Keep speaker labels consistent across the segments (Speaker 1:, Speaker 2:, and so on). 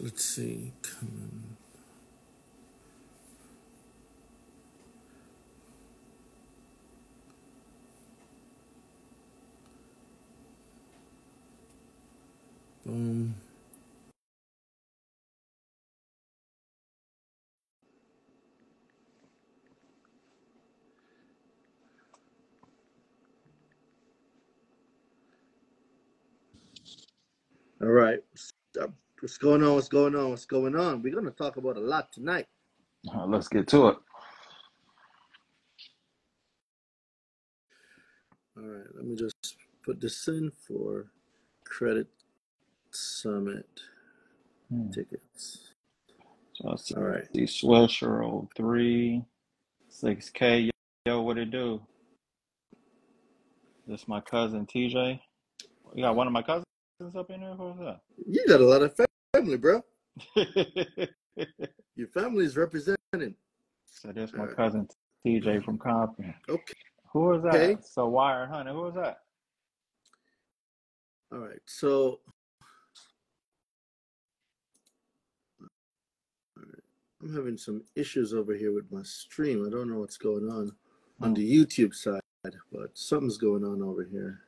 Speaker 1: Let's see. Come on. Boom. All right. What's going on? What's going on? What's going on? We're going to talk about a lot tonight.
Speaker 2: Let's get to it.
Speaker 1: All right. Let me just put this in for Credit Summit tickets.
Speaker 2: So let's see.
Speaker 1: All right.
Speaker 2: Swisher 03, 6K. Yo, what it do? This my cousin TJ. You got one of my cousins up in there? Who's that?
Speaker 1: You got a lot of family, bro. Your family is represented.
Speaker 2: So this my cousin TJ from Compton.
Speaker 1: Okay.
Speaker 2: Who is that? Okay. So Wire Hunter. Who is that?
Speaker 1: All right. So I'm having some issues over here with my stream. I don't know what's going on the YouTube side, but something's going on over here.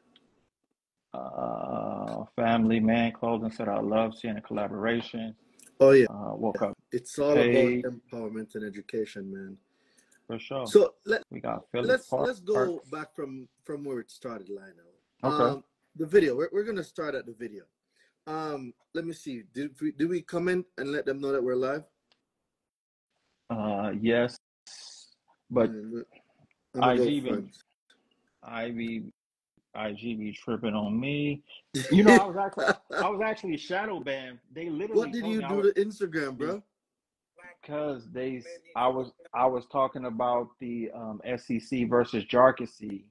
Speaker 2: Family Man Clothing said, I love seeing a collaboration.
Speaker 1: Oh, yeah.
Speaker 2: Woke up.
Speaker 1: It's all about empowerment and education, man.
Speaker 2: For sure.
Speaker 1: So
Speaker 2: we got
Speaker 1: let's go back from where it started, Lionel.
Speaker 2: Okay.
Speaker 1: The video. We're gonna start at the video. Let me see. Did we comment and let them know that we're live?
Speaker 2: Yes, but IG be tripping on me. You know, I was actually shadow banned. They literally.
Speaker 1: What did you do to Instagram, bro?
Speaker 2: Because I was talking about the SEC versus Jarkissi,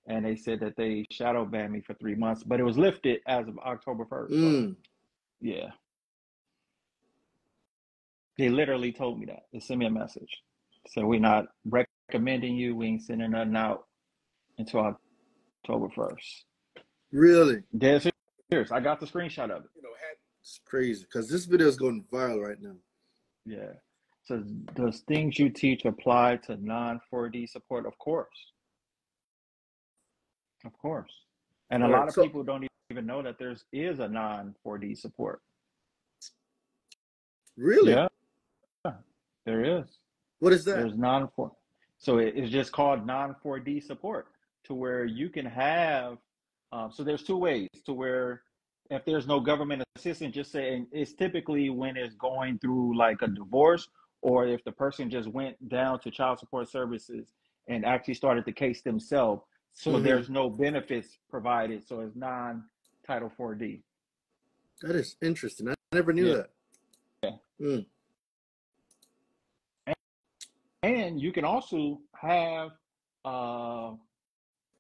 Speaker 2: and they said that they shadow banned me for 3 months, but it was lifted as of October 1st. So, yeah. They literally told me that. They sent me a message. So we're not recommending you. We ain't sending nothing out until October 1st.
Speaker 1: Really?
Speaker 2: Dead serious. I got the screenshot of it.
Speaker 1: It's crazy because this video is going viral right now.
Speaker 2: Yeah. So does things you teach apply to non-4D support? Of course. Of course. And a lot of people don't even know that there is a non-4D support.
Speaker 1: Really?
Speaker 2: Yeah. There is.
Speaker 1: What is that?
Speaker 2: There's non-4. So it's just called non-4D support, to where you can have. So there's two ways to where if there's no government assistance, just saying it's typically when it's going through like a divorce, or if the person just went down to child support services and actually started the case themselves. So there's no benefits provided. So it's non-Title 4D.
Speaker 1: That is interesting. I never knew that.
Speaker 2: Yeah. And you can also have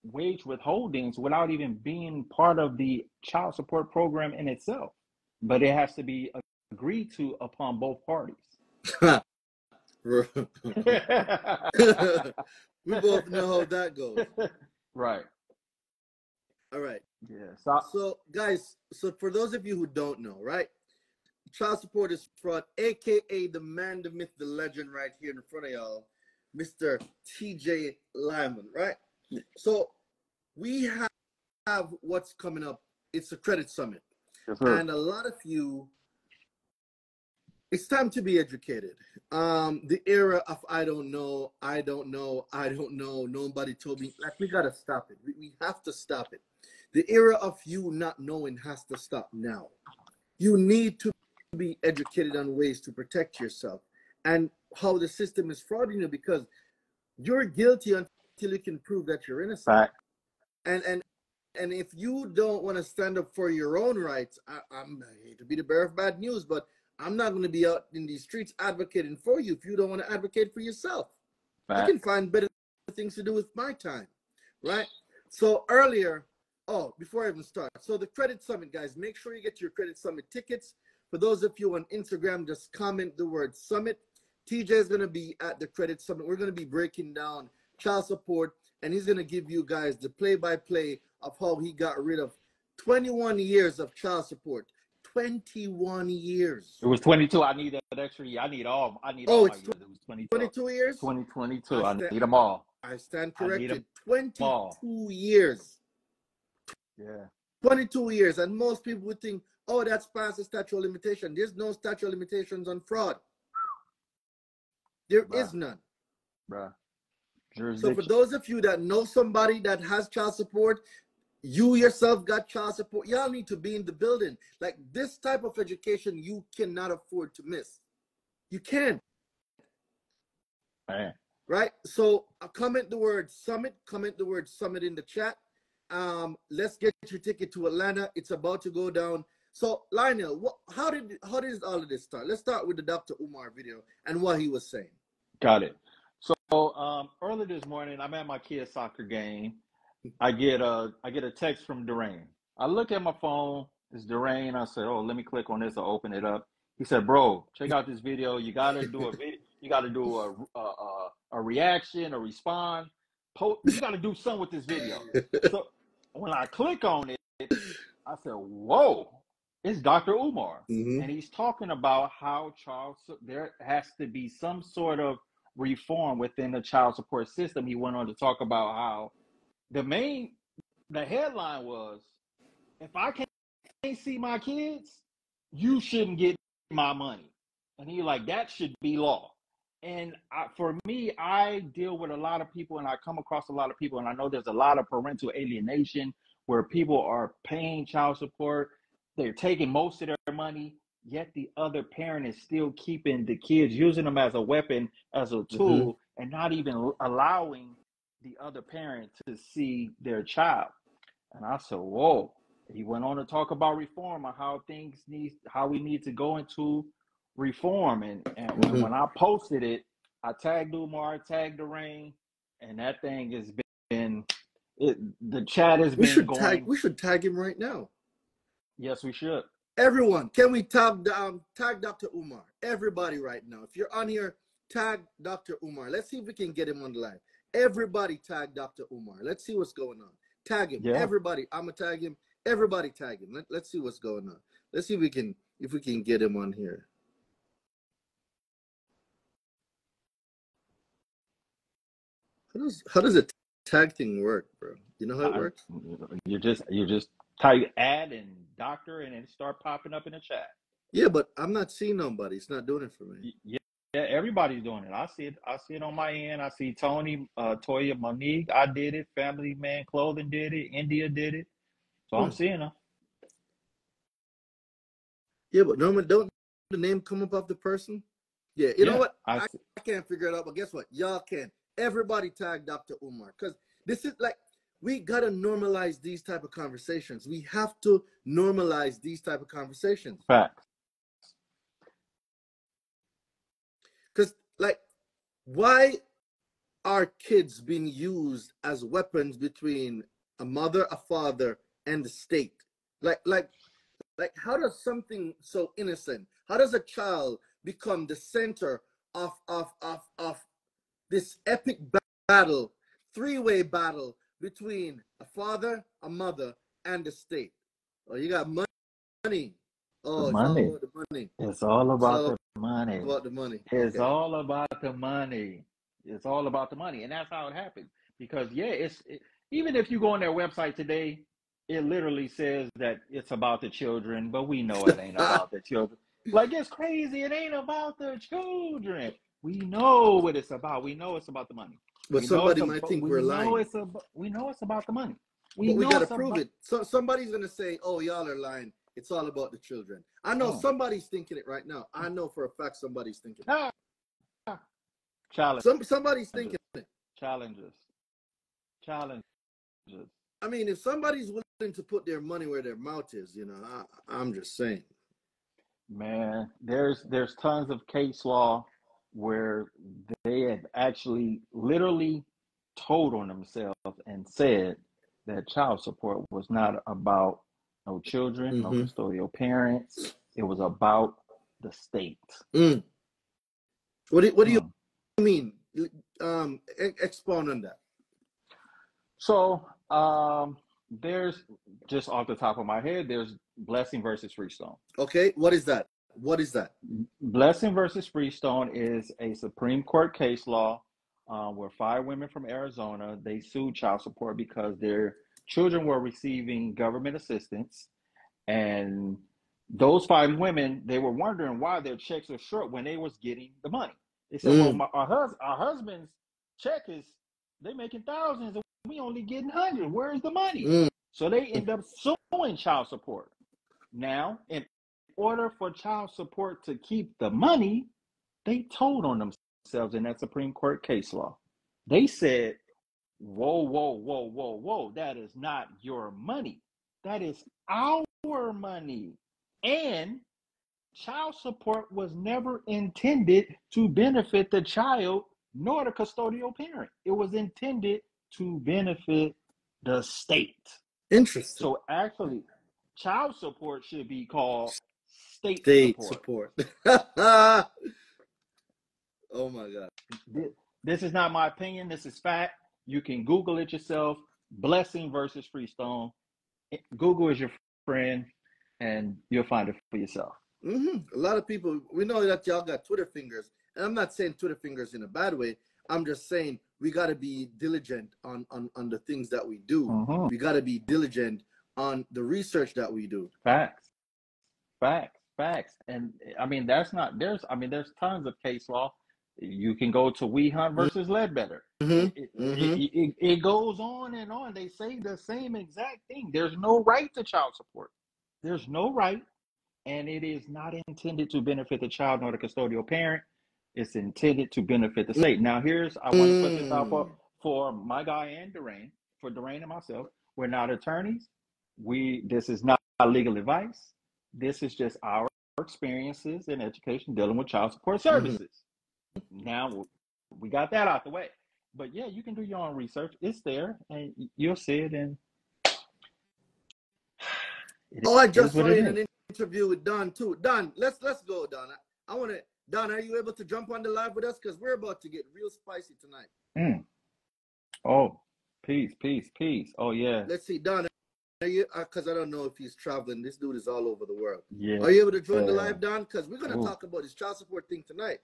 Speaker 2: wage withholdings without even being part of the child support program in itself. But it has to be agreed to upon both parties.
Speaker 1: We both know how that goes.
Speaker 2: Right.
Speaker 1: All right.
Speaker 2: Yeah.
Speaker 1: So guys, for those of you who don't know, right? Child support is fraud, aka the man, the myth, the legend, right here in front of y'all, Mr. TJ Lyman, right? So we have what's coming up. It's a credit summit, and a lot of you. It's time to be educated. The era of I don't know, nobody told me. Like, we gotta stop it. We have to stop it. The era of you not knowing has to stop now. You need to be educated on ways to protect yourself and how the system is frauding you, because you're guilty until you can prove that you're innocent.
Speaker 2: Right.
Speaker 1: And if you don't want to stand up for your own rights, I hate to be the bearer of bad news, but I'm not going to be out in these streets advocating for you if you don't want to advocate for yourself. Right. I can find better things to do with my time, right? So earlier, before I even start, so the Credit Summit, guys, make sure you get your Credit Summit tickets. For those of you on Instagram, just comment the word summit. TJ is going to be at the Credit Summit. We're going to be breaking down child support, and he's going to give you guys the play-by-play of how he got rid of 21 years of child support, 21 years.
Speaker 2: It was 22. I need that extra year. I need all my
Speaker 1: It's
Speaker 2: years. It was 22.
Speaker 1: 22 years?
Speaker 2: 2022. I need them all.
Speaker 1: I stand
Speaker 2: I need
Speaker 1: corrected.
Speaker 2: them all.
Speaker 1: 22 years.
Speaker 2: Yeah.
Speaker 1: 22 years. And most people would think, oh, that's past the statute of limitation. There's no statute of limitations on fraud. There is none.
Speaker 2: Bruh.
Speaker 1: So for those of you that know somebody that has child support, you yourself got child support, y'all need to be in the building. Like, this type of education you cannot afford to miss. You can't.
Speaker 2: Man.
Speaker 1: Right? So comment the word summit. Comment the word summit in the chat. Let's get your ticket to Atlanta. It's about to go down. So Lionel, how did all of this start? Let's start with the Dr. Umar video and what he was saying.
Speaker 2: Got it. So early this morning, I'm at my kid's soccer game. I get a text from Darain. I look at my phone. It's Darain. I said, "Oh, let me click on this. I'll open it up." He said, "Bro, check out this video. You gotta do a video. You gotta do a reaction, a respond. You gotta do something with this video." So when I click on it, I said, "Whoa, it's Dr. Umar," and he's talking about how there has to be some sort of reform within the child support system. He went on to talk about how the headline was, if I can't see my kids, you shouldn't get my money. And he like, that should be law. And for me, I deal with a lot of people and I come across a lot of people, and I know there's a lot of parental alienation where people are paying child support. They're taking most of their money, yet the other parent is still keeping the kids, using them as a weapon, as a tool, and not even allowing the other parent to see their child. And I said, whoa. He went on to talk about reform and how we need to go into reform. And when I posted it, I tagged Umar, tagged Darain, and that thing has been the chat has been going.
Speaker 1: We should tag him right now.
Speaker 2: Yes, we should.
Speaker 1: Everyone, can we tag Dr. Umar? Everybody right now. If you're on here, tag Dr. Umar. Let's see if we can get him on the line. Everybody tag Dr. Umar. Let's see what's going on. Tag him. Yeah. Everybody. I'm going to tag him. Everybody tag him. Let's see what's going on. Let's see if we can get him on here. How does a tag thing work, bro? You know how it works?
Speaker 2: You just type add and doctor and it start popping up in the chat.
Speaker 1: Yeah, but I'm not seeing nobody. It's not doing it for me.
Speaker 2: Yeah, everybody's doing it. I see it on my end. I see Tony, Toya, Monique. I did it. Family Man Clothing did it. India did it. So I'm seeing them.
Speaker 1: Yeah, but normally don't the name come up of the person? Yeah, you know what? I can't figure it out, but guess what? Y'all can. Everybody tag Dr. Umar, because this is like, we got to normalize these type of conversations. We have to normalize these type of conversations.
Speaker 2: Facts.
Speaker 1: Because, like, why are kids being used as weapons between a mother, a father, and the state? Like how does something so innocent, how does a child become the center of this epic battle, three-way battle between a father, a mother, and the state? Oh, you got money. Oh,
Speaker 2: it's all
Speaker 1: about the money.
Speaker 2: It's all about the money.
Speaker 1: About the money.
Speaker 2: It's all about the money. It's all about the money, and that's how it happens. Because even if you go on their website today, it literally says that it's about the children, but we know it ain't about the children. Like, it's crazy. It ain't about the children. We know what it's about. We know it's about the money.
Speaker 1: But somebody might think we're lying.
Speaker 2: We know it's about the money.
Speaker 1: But we got to prove it. So somebody's going to say, oh, y'all are lying. It's all about the children. I know somebody's thinking it right now. I know for a fact somebody's thinking it.
Speaker 2: Challenge.
Speaker 1: Somebody's thinking it.
Speaker 2: Challenges.
Speaker 1: I mean, if somebody's willing to put their money where their mouth is, I'm just saying.
Speaker 2: Man, there's tons of case law where they have actually literally told on themselves and said that child support was not about no children, no custodial parents. It was about the state.
Speaker 1: What do you mean? Expound on that.
Speaker 2: So there's, just off the top of my head, there's Blessing versus Freestone.
Speaker 1: Okay, what is that? What is that?
Speaker 2: Blessing versus Freestone is a Supreme Court case law where 5 women from Arizona, they sued child support because their children were receiving government assistance. And those 5 women, they were wondering why their checks are short when they was getting the money. They said, well, our husband's check is, they making thousands and we only getting hundreds. Where's the money? So they end up suing child support. Now, in order for child support to keep the money, they told on themselves in that Supreme Court case law. They said, whoa, that is not your money. That is our money. And child support was never intended to benefit the child nor the custodial parent. It was intended to benefit the state.
Speaker 1: Interesting.
Speaker 2: So actually, child support should be called state support.
Speaker 1: Oh my God.
Speaker 2: This is not my opinion. This is fact. You can Google it yourself. Blessing versus Freestone. Google is your friend, and you'll find it for yourself.
Speaker 1: A lot of people, we know that y'all got Twitter fingers, and I'm not saying Twitter fingers in a bad way. I'm just saying we got to be diligent on the things that we do. We got to be diligent on the research that we do.
Speaker 2: Facts. And I mean, there's tons of case law. You can go to We Hunt versus Ledbetter. It goes on and on. They say the same exact thing. There's no right to child support. There's no right. And it is not intended to benefit the child nor the custodial parent. It's intended to benefit the state. Now, I want to put this out for my guy and Darain, for Darain and myself. We're not attorneys. This is not legal advice. This is just our experiences in education dealing with child support services. Now, we got that out the way. But yeah, you can do your own research. It's there, and you'll see it. And
Speaker 1: I just saw in an interview with Don too. Don, let's go, Don. Don, are you able to jump on the live with us? Because we're about to get real spicy tonight.
Speaker 2: Oh, peace. Oh yeah.
Speaker 1: Let's see, Don. Are you? Because I don't know if he's traveling. This dude is all over the world.
Speaker 2: Yeah.
Speaker 1: Are you able to join the live, Don? Because we're gonna talk about this child support thing tonight.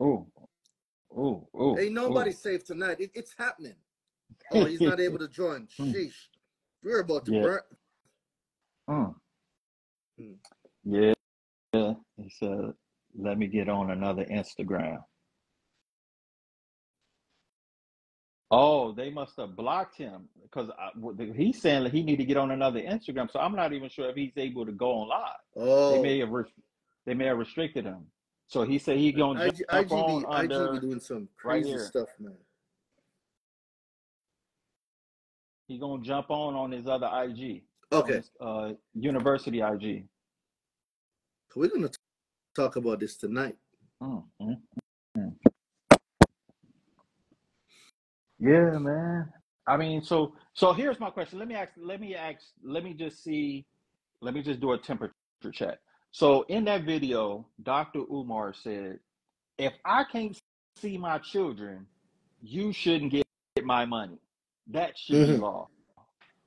Speaker 1: Ain't nobody safe tonight. It's happening. Oh, he's not able to join. Sheesh. We're about to burn.
Speaker 2: Yeah. He said, let me get on another Instagram. Oh, they must have blocked him because he's saying that he need to get on another Instagram. So I'm not even sure if he's able to go on live.
Speaker 1: Oh,
Speaker 2: they may have restricted him. So he said he gonna jump on under
Speaker 1: IGB doing some crazy stuff, man.
Speaker 2: He gonna jump on his other IG.
Speaker 1: Okay.
Speaker 2: His, university IG.
Speaker 1: We're gonna talk about this tonight.
Speaker 2: Yeah, man. I mean, so here's my question. Let me just do a temperature check. So in that video, Dr. Umar said, if I can't see my children, you shouldn't get my money. That should be law.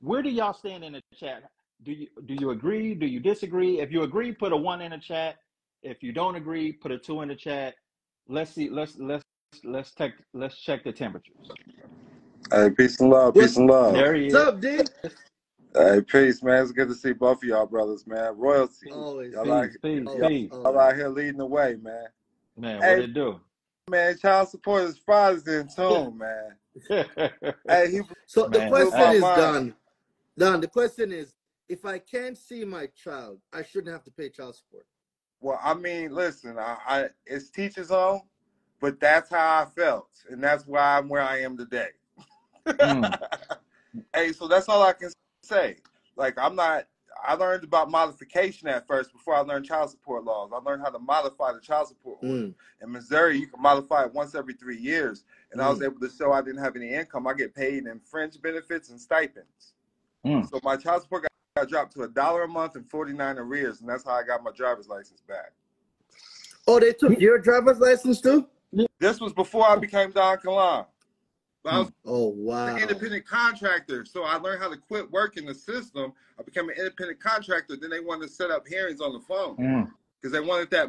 Speaker 2: Where do y'all stand in the chat? Do you agree? Do you disagree? If you agree, put a 1 in the chat. If you don't agree, put a 2 in the chat. Let's see. Let's check the temperatures.
Speaker 3: Hey, peace and love. Peace and love.
Speaker 2: There he is.
Speaker 1: What's up, D?
Speaker 3: Hey, peace, man. It's good to see both of y'all brothers, man. Royalty.
Speaker 1: Always.
Speaker 2: Peace.
Speaker 3: Y'all out here leading the way, man.
Speaker 2: Man, what it do?
Speaker 3: Man, child support is fathers in tune, man.
Speaker 1: So the question is, Don, the question is, if I can't see my child, I shouldn't have to pay child support.
Speaker 3: Well, I mean, listen, it's teachers on, but that's how I felt, and that's why I'm where I am today. Hey, so that's all I can say. Like, I learned about modification at first before I learned child support laws. I learned how to modify the child support order. In Missouri, you can modify it once every 3 years, and I was able to show I didn't have any income. I get paid in fringe benefits and stipends. So my child support got dropped to $1 a month and 49 arrears, and that's how I got my driver's license back.
Speaker 1: Oh, they took your driver's license too?
Speaker 3: This was before I became Don Kilam. But I was
Speaker 1: Oh, wow.
Speaker 3: an independent contractor, so I learned how to quit working the system. I became an independent contractor. Then they wanted to set up hearings on the phone because they wanted that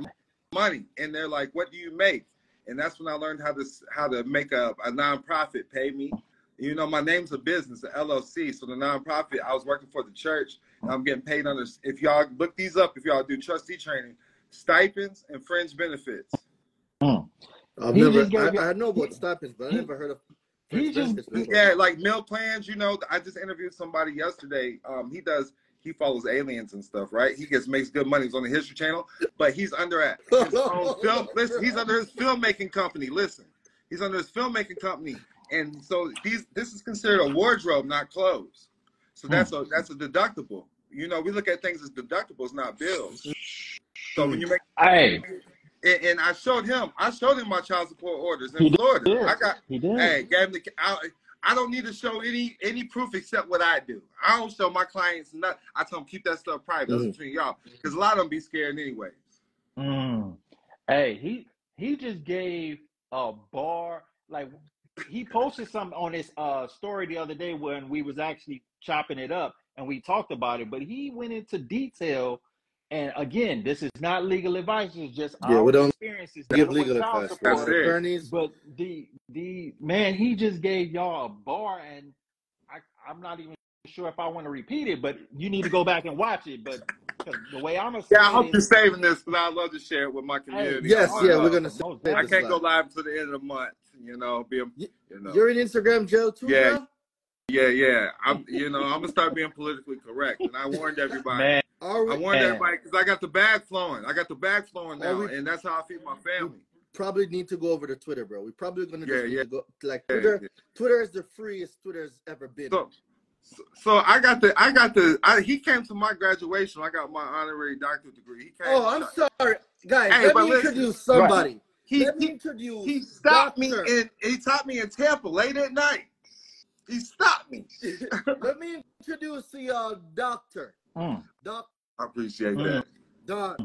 Speaker 3: money. And they're like, "What do you make?" And that's when I learned how to make a nonprofit pay me. You know, my name's a business, an LLC. So the nonprofit, I was working for the church. And I'm getting paid under. If y'all look these up, if y'all do trustee training, stipends and fringe benefits.
Speaker 1: I've never. I know about stipends, but I never heard of.
Speaker 3: Yeah, like meal plans. You know, I just interviewed somebody yesterday. He follows aliens and stuff, right? He makes good money. He's on the History Channel, but he's under his own film. Listen, he's under his filmmaking company. Listen, he's under his filmmaking company, and so this is considered a wardrobe, not clothes. So that's a deductible. You know, we look at things as deductibles, not bills. So when you make, and I showed him my child support orders in Florida. He did. Hey, gave him I don't need to show any proof except what I do. I don't show my clients nothing. I tell them keep that stuff private. That's between y'all, because a lot of them be scared anyway.
Speaker 2: Hey, he just gave a bar. Like, he posted something on his story the other day when we was actually chopping it up and we talked about it. But he went into detail. And again, this is not legal advice. It's just our experiences.
Speaker 1: Give legal advice.
Speaker 2: Attorneys, but the man, he just gave y'all a bar, and I'm not even sure if I want to repeat it, but you need to go back and watch it. But the way I'm gonna say
Speaker 3: I hope you're saving this, because I'd love to share it with my community.
Speaker 1: Yes, we're gonna save this.
Speaker 3: I can't go live until the end of the month. You know,
Speaker 1: You're in Instagram, Joe, too.
Speaker 3: Yeah. I'm gonna start being politically correct, and I warned everybody.
Speaker 2: Man.
Speaker 3: I warned everybody because I got the bag flowing. Now, and that's how I feed my family.
Speaker 1: Probably need to go over to Twitter, bro. We're probably gonna go like Twitter. Yeah. Twitter is the freest Twitter's ever been.
Speaker 3: So he came to my graduation. I got my honorary doctorate degree.
Speaker 1: I'm sorry, guys. Let me introduce somebody. Right.
Speaker 3: He stopped me and he taught me in Tampa late at night. He stopped me.
Speaker 1: Let me introduce the doctor. Doc.
Speaker 3: I appreciate that.
Speaker 1: Don.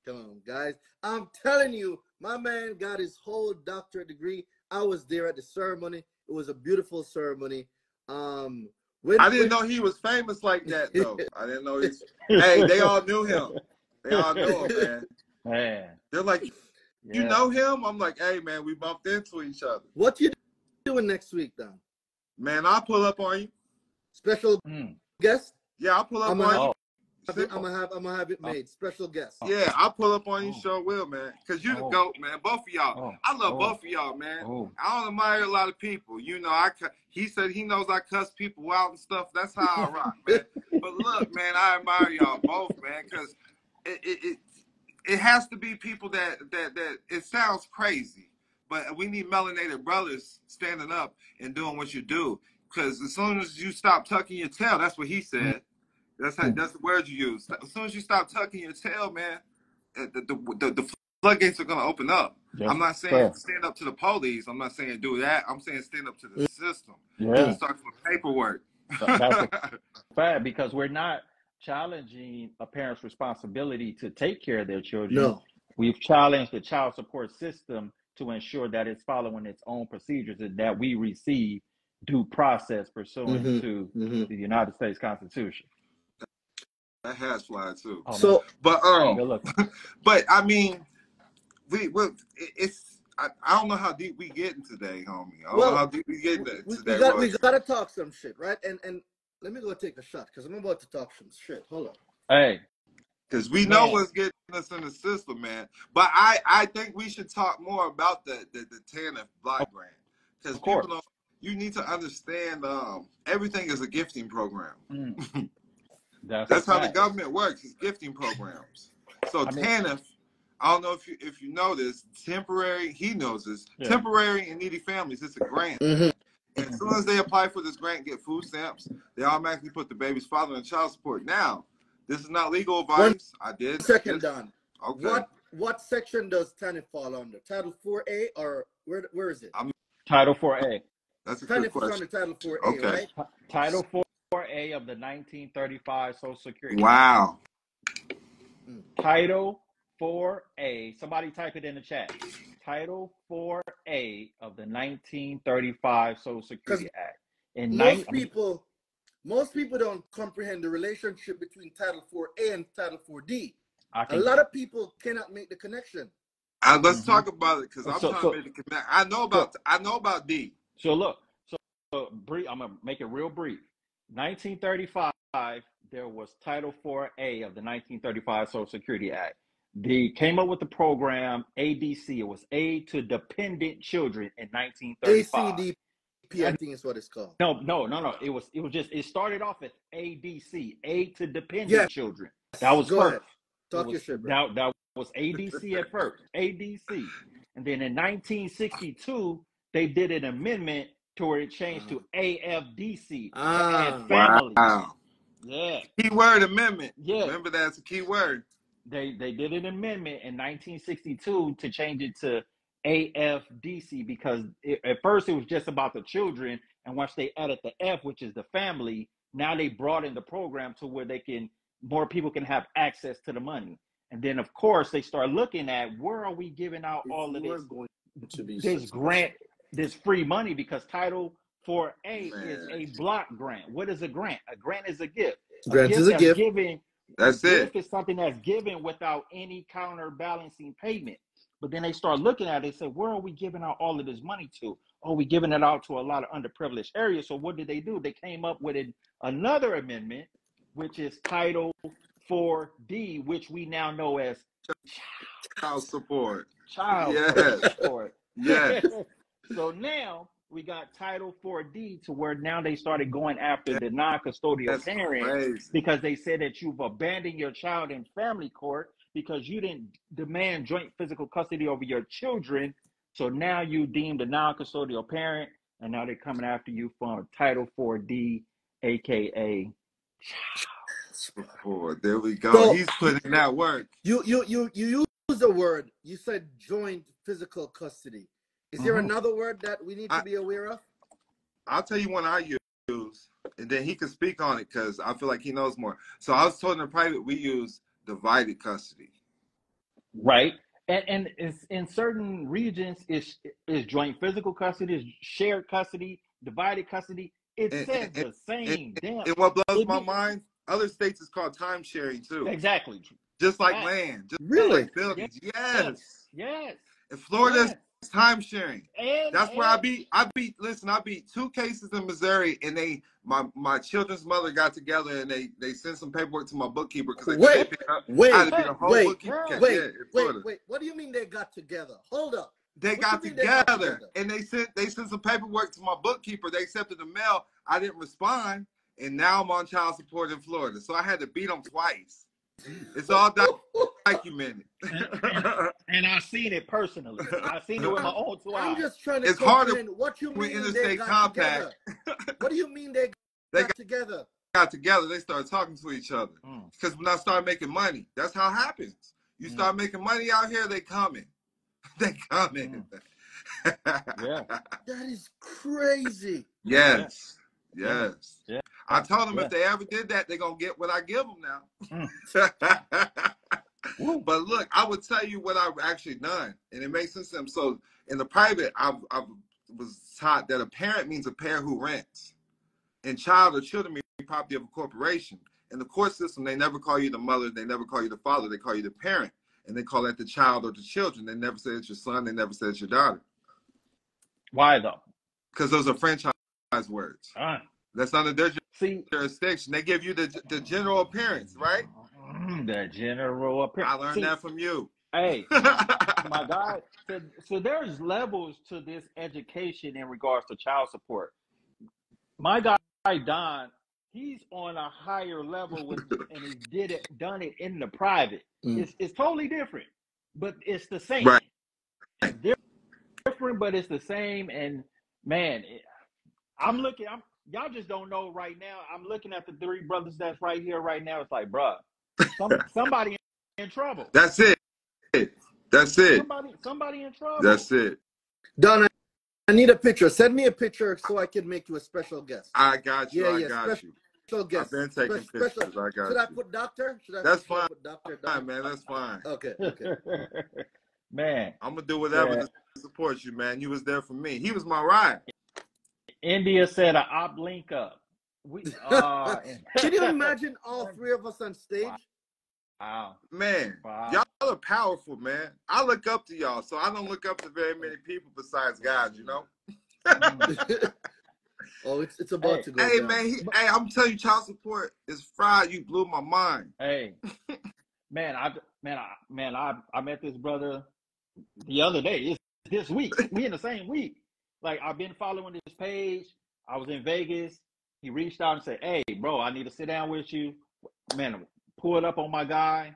Speaker 1: Come on, guys. I'm telling you, my man got his whole doctorate degree. I was there at the ceremony. It was a beautiful ceremony.
Speaker 3: I didn't know he was famous like that, though. I didn't know he's. Hey, they all knew him. They all knew him, man. They're like, you know him? I'm like, hey, man, we bumped into each other.
Speaker 1: What you doing next week, Don?
Speaker 3: Man, I'll pull up on you.
Speaker 1: Special guest?
Speaker 3: Yeah, I'll pull up on you.
Speaker 1: I'm gonna have it made. Special guest.
Speaker 3: Yeah, I'll pull up on you. Sure will, man. Because you the GOAT, man. Both of y'all. I love both of y'all, man. I don't admire a lot of people. You know, he said he knows I cuss people out and stuff. That's how I rock, man. But look, man, I admire y'all both, man. Because it has to be people that it sounds crazy, but we need melanated brothers standing up and doing what you do. Because as soon as you stop tucking your tail, that's what he said. That's the word you use. As soon as you stop tucking your tail, man, the floodgates are gonna open up. I'm not saying stand up to the police. I'm not saying do that. I'm saying stand up to the system. It starts with paperwork.
Speaker 2: That's a fact, because we're not challenging a parent's responsibility to take care of their children.
Speaker 1: No.
Speaker 2: We've challenged the child support system to ensure that it's following its own procedures and that we receive due process pursuant to the United States Constitution.
Speaker 3: That has fly too.
Speaker 2: But
Speaker 3: I mean, I don't know how deep we getting today, homie. I don't know how deep we getting today.
Speaker 1: We gotta talk some shit, right? And let me go take a shot because I'm about to talk some shit. Hold on.
Speaker 2: Hey.
Speaker 3: Because we know what's getting us in the system, man. But I think we should talk more about the TANF block grant. Because people don't. You need to understand everything is a gifting program. That's how the government works. It's gifting programs. So TANF, I don't know if you know this, temporary, he knows this, temporary and needy families, it's a grant. And as soon as they apply for this grant and get food stamps, they automatically put the baby's father in child support. Now, this is not legal advice.
Speaker 1: Don. Okay. What section does TANF fall under? Title 4A or where is it?
Speaker 2: Title 4A.
Speaker 3: That's a good question.
Speaker 1: Under Title 4A, right?
Speaker 2: Title 4A of the 1935 Social Security.
Speaker 3: Wow.
Speaker 2: Title 4A. Somebody type it in the chat. Title 4A of the 1935 Social Security Act. In
Speaker 1: most people don't comprehend the relationship between Title 4A and Title 4D. A lot of people cannot make the connection.
Speaker 3: Let's talk about it, because I'm trying to make the connection. I know about D.
Speaker 2: So look, brief, I'm gonna make it real brief. 1935, there was Title 4A of the 1935 Social Security Act. They came up with the program ADC. It was Aid to Dependent Children in 1935.
Speaker 1: ACDP, I think is what it's called.
Speaker 2: No. It was just, it started off as ADC, Aid to Dependent Children. That was first.
Speaker 1: Talk your shit, bro.
Speaker 2: That was ADC at first. ADC. And then in 1962, they did an amendment to where it changed to AFDC. And families.
Speaker 3: Wow.
Speaker 2: Yeah.
Speaker 3: Keyword amendment.
Speaker 2: Yeah.
Speaker 3: Remember, that's a key word.
Speaker 2: They did an amendment in 1962 to change it to AFDC, because at first it was just about the children, and once they added the F, which is the family, now they broadened the program to where more people can have access to the money. And then of course they start looking at, where are we giving out all of this grant, this free money, because Title 4A is a block grant. What is a grant? A grant is a gift.
Speaker 1: Grant is a gift.
Speaker 3: That's it.
Speaker 2: Gift is something that's given without any counterbalancing payment. But then they start looking at it, they say, where are we giving out all of this money to? Oh, we're giving it out to a lot of underprivileged areas. So what did they do? They came up with another amendment, which is Title 4D, which we now know as
Speaker 3: Child support.
Speaker 2: Child support.
Speaker 3: Yes.
Speaker 2: So now we got Title 4D, to where now they started going after the non-custodial parent, because they said that you've abandoned your child in family court because you didn't demand joint physical custody over your children. So now you deemed a non-custodial parent, and now they're coming after you for Title 4D, aka child
Speaker 3: support. There we go.
Speaker 1: So,
Speaker 3: he's putting that work.
Speaker 1: You use the word. You said joint physical custody. Is there another word that we need to be aware of?
Speaker 3: I'll tell you one I use, and then he can speak on it, because I feel like he knows more. So I was told in the private, we use divided custody.
Speaker 2: Right. And it's, in certain regions, is joint physical custody, is shared custody, divided custody. It says the same.
Speaker 3: And what blows my mind, other states is called time sharing too.
Speaker 2: Exactly.
Speaker 3: Just like land. Just like buildings.
Speaker 2: Yes.
Speaker 3: In Florida, it's time sharing. That's where I beat 2 cases in Missouri, and my children's mother got together and they sent some paperwork to my bookkeeper, because I had to beat a whole bookkeeper case.
Speaker 1: Wait. What do you mean they got together? Hold up.
Speaker 3: They got together, and they sent some paperwork to my bookkeeper. They accepted the mail. I didn't respond, and now I'm on child support in Florida. So I had to beat them twice. It's all documented.
Speaker 2: And I've seen it personally. I've seen it with my own 2 eyes.
Speaker 1: I'm just trying to
Speaker 3: it's harder
Speaker 1: what you mean
Speaker 3: interstate compact.
Speaker 1: What do you mean they got together?
Speaker 3: Got together, they started talking to each other. Because when I started making money, that's how it happens. You start making money out here, they coming. They coming.
Speaker 2: Yeah.
Speaker 1: That is crazy.
Speaker 3: Yes.
Speaker 2: Yeah.
Speaker 3: I told them if they ever did that, they're going to get what I give them now. But look, I would tell you what I've actually done, and it makes sense to them. So in the private, I was taught that a parent means a pair who rents, and child or children mean property of a corporation. In the court system, they never call you the mother, they never call you the father, they call you the parent, and they call that the child or the children. They never say it's your son, they never say it's your daughter.
Speaker 2: Why though?
Speaker 3: Because those are franchise words. That's under their jurisdiction. They give you the general appearance, right?
Speaker 2: The general appearance.
Speaker 3: I learned that from you.
Speaker 2: Hey, my guy. So there's levels to this education in regards to child support. My guy Don, he's on a higher level and he done it in the private. It's totally different, but it's the same.
Speaker 3: Right.
Speaker 2: It's different, but it's the same. And man, y'all just don't know right now. I'm looking at the 3 brothers that's right here right now. It's like, bruh, somebody in trouble.
Speaker 3: That's it. That's it.
Speaker 2: Somebody in trouble.
Speaker 3: That's it.
Speaker 1: Don, I need a picture. Send me a picture so I can make you a special guest.
Speaker 3: I got you. I got you.
Speaker 1: Special guest.
Speaker 3: I've been taking pictures. I got
Speaker 1: Should I put doctor?
Speaker 3: That's fine.
Speaker 1: Doctor?
Speaker 3: Fine, man. That's fine.
Speaker 1: Okay.
Speaker 2: Man,
Speaker 3: I'm gonna do whatever to support you, man. You was there for me. He was my ride.
Speaker 2: India said a op link up. We
Speaker 1: Can you imagine all three of us on stage?
Speaker 2: Wow.
Speaker 3: Man, y'all are powerful, man. I look up to y'all, so I don't look up to very many people besides God, you know?
Speaker 1: Oh, it's about to go
Speaker 3: Hey,
Speaker 1: down.
Speaker 3: man, I'm telling you, child support is fried. You blew my mind.
Speaker 2: Hey, man, I met this brother the other day. It's this week. We in the same week. Like, I've been following this page. I was in Vegas. He reached out and said, "Hey, bro, I need to sit down with you." Man, pulled up on my guy,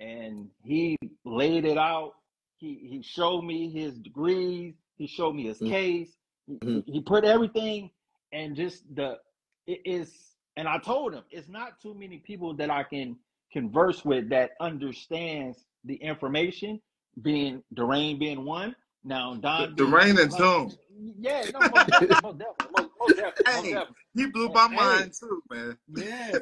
Speaker 2: and he laid it out. He showed me his degrees. He showed me his case. He put everything, and just it is. And I told him it's not too many people that I can converse with that understands the information. Being Darain being one. Now Don
Speaker 3: Darain and Tom.
Speaker 2: Yeah, no, most definitely.
Speaker 3: Hey, he blew my mind too, man.
Speaker 2: Yeah.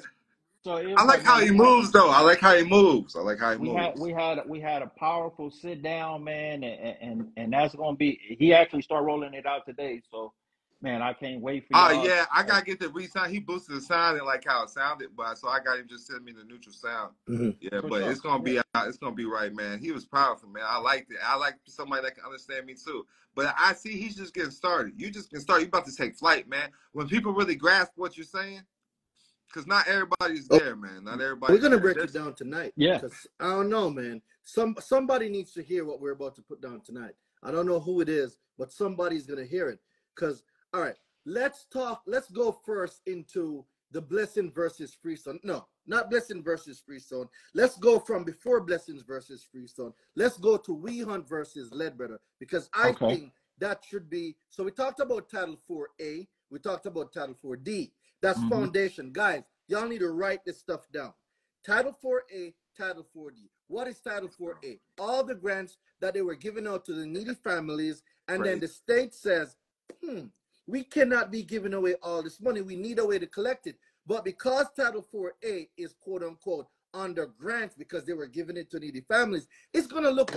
Speaker 2: So
Speaker 3: I like how he moves, though. I like how he moves.
Speaker 2: We had a powerful sit down, man, and that's gonna be. He actually started rolling it out today. So, man, I can't wait for y'all.
Speaker 3: Oh yeah, I gotta get the re-sound. He boosted the sound and like how it sounded, but so I got him just send me the neutral sound. Yeah, but sure. It's gonna be right, man. He was powerful, man. I liked it. I like somebody that can understand me too. But I see he's just getting started. You just can start. You about to take flight, man. When people really grasp what you're saying. Because not everybody's there, man. Not everybody.
Speaker 1: We're gonna break it down tonight.
Speaker 2: Yeah.
Speaker 1: Because I don't know, man. Somebody needs to hear what we're about to put down tonight. I don't know who it is, but somebody's gonna hear it. Because all right, let's go first into the blessing versus Freestone. No, not blessing versus Freestone. Let's go from before blessings versus Freestone. Let's go to We Hunt versus Ledbetter. Because I think that should be. So we talked about Title 4A. We talked about Title 4D. That's foundation. Guys, y'all need to write this stuff down. Title 4A, Title 4D. What is Title 4A? All the grants that they were giving out to the needy families, and then the state says, we cannot be giving away all this money. We need a way to collect it. But because Title 4A is quote-unquote under grants because they were giving it to needy families, it's gonna look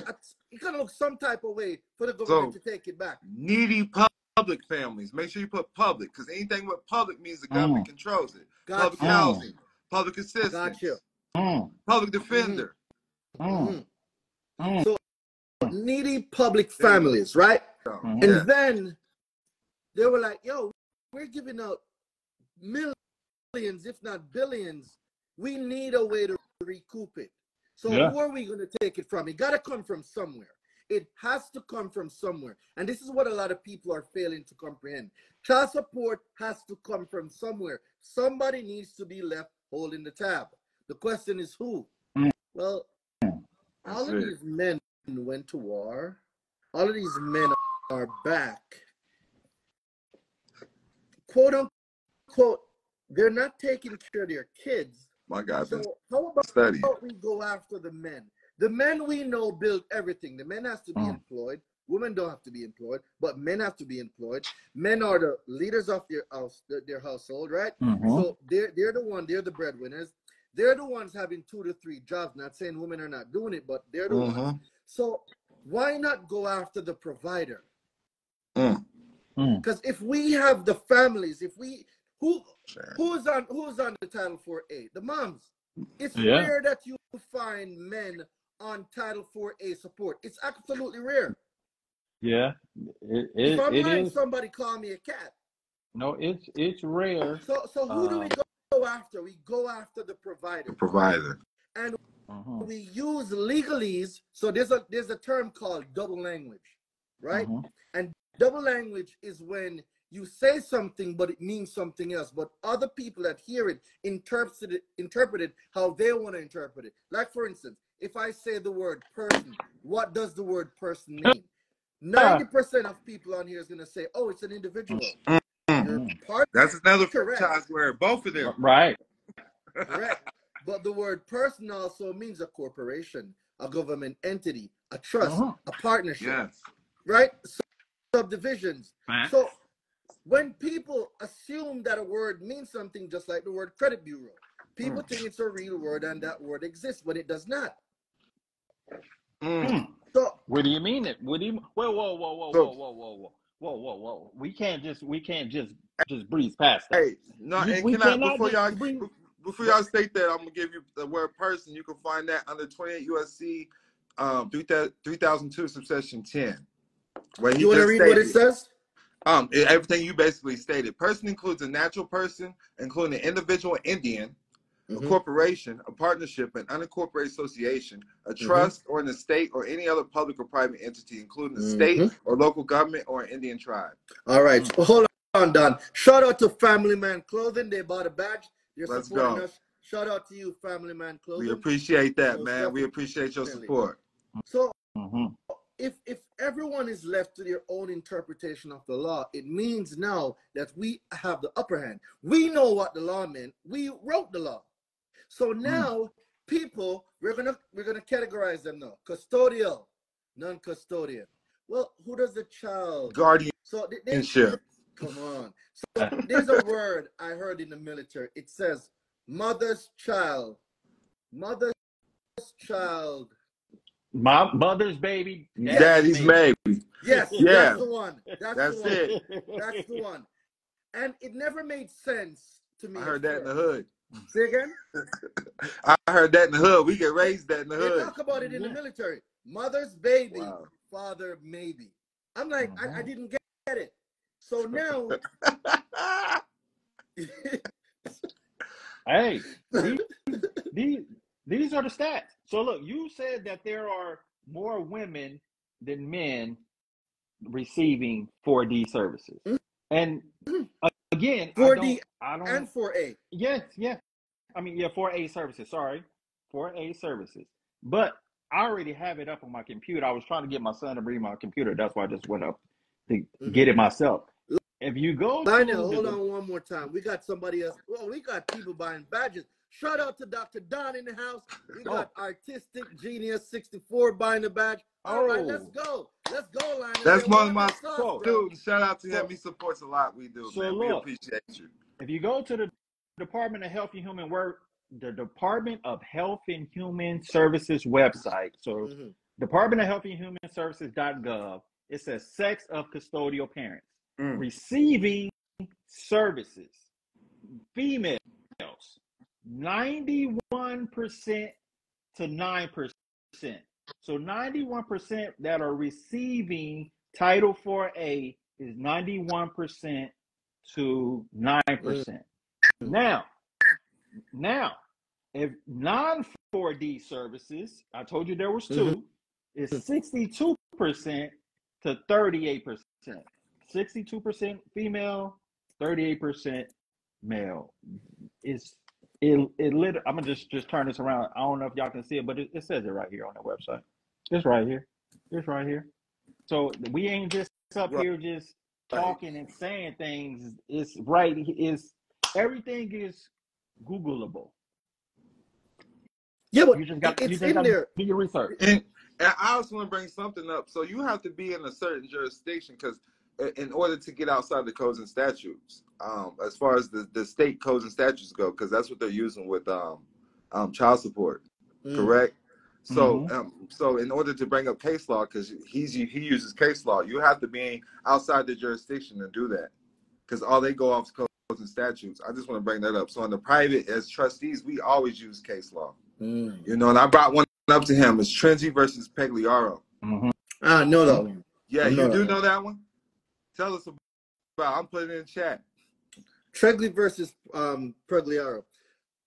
Speaker 1: some type of way for the government to take it back.
Speaker 3: Needy public families. Make sure you put public, because anything with public means the government controls it. Public housing, public assistance, public defender.
Speaker 1: So needy public families, right? And then they were like, yo, we're giving out millions, if not billions. We need a way to recoup it. So who are we going to take it from? It got to come from somewhere. It has to come from somewhere. And this is what a lot of people are failing to comprehend. Child support has to come from somewhere. Somebody needs to be left holding the tab. The question is who? Well, all of these men went to war. All of these men are back. Quote unquote, they're not taking care of their kids.
Speaker 3: My God.
Speaker 1: So how about we go after the men? The men we know build everything. The men have to be employed. Women don't have to be employed, but men have to be employed. Men are the leaders of their house, their household, right? So they're the breadwinners. They're the ones having 2 to 3 jobs. Not saying women are not doing it, but they're the ones. So why not go after the provider? Because if we have the families, who's on the Title 4A? The moms. It's rare that you find men on Title 4A support. It's absolutely rare.
Speaker 2: Yeah,
Speaker 1: if I'm lying, somebody call me a cat.
Speaker 2: No, it's rare.
Speaker 1: So who do we go after? We go after the provider. And we use legalese. So there's a term called double language, right? And double language is when you say something, but it means something else. But other people that hear it interpret it how they want to interpret it. Like, for instance, if I say the word person, what does the word person mean? 90% of people on here is going to say, oh, it's an individual.
Speaker 3: That's another franchise word. Both of them.
Speaker 2: Right.
Speaker 1: Correct. But the word person also means a corporation, a government entity, a trust, a partnership. Right? Subdivisions. So when people assume that a word means something, just like the word credit bureau, people think it's a real word and that word exists, but it does not. So
Speaker 2: What do you mean it? What do you? Whoa, whoa, whoa, whoa,
Speaker 3: So,
Speaker 2: whoa, whoa, whoa, whoa, whoa, whoa. We can't just breeze past that.
Speaker 3: hey, no, and
Speaker 2: We
Speaker 3: can I
Speaker 2: cannot just breeze.
Speaker 3: before y'all state that, I'm gonna give you the word person. You can find that under 28 USC 3002 subsection 10, where he
Speaker 1: you want to
Speaker 3: just
Speaker 1: read what it
Speaker 3: stated.
Speaker 1: says?
Speaker 3: Everything you basically stated. Person includes a natural person, including an individual Indian, a corporation, a partnership, an unincorporated association, a trust, or an estate, or any other public or private entity, including a state or local government or an Indian tribe.
Speaker 1: All right. So hold on, Don. Shout out to Family Man Clothing. They bought a badge. They're
Speaker 3: Let's
Speaker 1: supporting
Speaker 3: go.
Speaker 1: us. Shout out to you, Family Man Clothing.
Speaker 3: We appreciate that,
Speaker 1: Most
Speaker 3: man. We
Speaker 1: definitely.
Speaker 3: appreciate your support.
Speaker 1: So if everyone is left to their own interpretation of the law, it means now that we have the upper hand. We know what the law meant. We wrote the law. So now people, we're gonna categorize them now. Custodial, non-custodial. Well, who does the child?
Speaker 3: Guardianship.
Speaker 1: So come on. So there's a word I heard in the military. It says mother's child. Mother's child.
Speaker 2: My mother's baby,
Speaker 3: Daddy's maybe.
Speaker 1: Yes,
Speaker 3: Yeah.
Speaker 1: that's the one.
Speaker 3: That's it.
Speaker 1: That's the one. And it never made sense to me.
Speaker 3: I heard that in the hood.
Speaker 1: Say again?
Speaker 3: I heard that in the hood. We get raised that in the
Speaker 1: They
Speaker 3: hood.
Speaker 1: talk about it in the military. Mother's baby, father maybe. I'm like, I didn't get it. So now,
Speaker 2: hey, these are the stats. So look, you said that there are more women than men receiving 4D services, and again,
Speaker 1: 4D
Speaker 2: I don't,
Speaker 1: and 4A.
Speaker 2: Yes. I mean, 4A services. Sorry, 4A services. But I already have it up on my computer. I was trying to get my son to bring my computer. That's why I just went up to get it myself. If you go
Speaker 1: hold on one more time. We got somebody else. Well, we got people buying badges. Shout out to Dr. Don in the house. We got Artistic Genius 64 buying the badge. All right, let's go. Let's go, Lionel.
Speaker 3: That's one of my
Speaker 1: dudes.
Speaker 3: Shout out to him. He supports a lot. We do,
Speaker 2: so
Speaker 3: man.
Speaker 2: Look,
Speaker 3: we appreciate you.
Speaker 2: If you go to the Department of Health and Human Work, the Department of Health and Human Services website, so Department of Health and Human Services.gov, it says sex of custodial parents. Receiving services, females, 91% to 9%. So 91% that are receiving Title 4A is 91% to 9%. Now, if non-4D services, I told you there was two, is 62% to 38%. 62% female, 38% male. I'm gonna just turn this around. I don't know if y'all can see it, but it says it right here on the website. It's right here. So we ain't just up here just talking and saying things. It's right. Everything is Googleable.
Speaker 1: Yeah, but
Speaker 2: you just got to do your research.
Speaker 3: And I also want to bring something up. So you have to be in a certain jurisdiction because in order to get outside the codes and statutes, as far as the state codes and statutes go, because that's what they're using with child support, correct? So so in order to bring up case law, because he uses case law, you have to be outside the jurisdiction to do that, because all they go off is codes and statutes. I just want to bring that up. So in the private, as trustees, we always use case law. You know, and I brought one up to him. It's Trinzi versus Pegliaro.
Speaker 1: I know that one.
Speaker 3: Yeah, you do know that one? Tell us about. I'm putting it in chat.
Speaker 1: Tregley versus Pegliaro.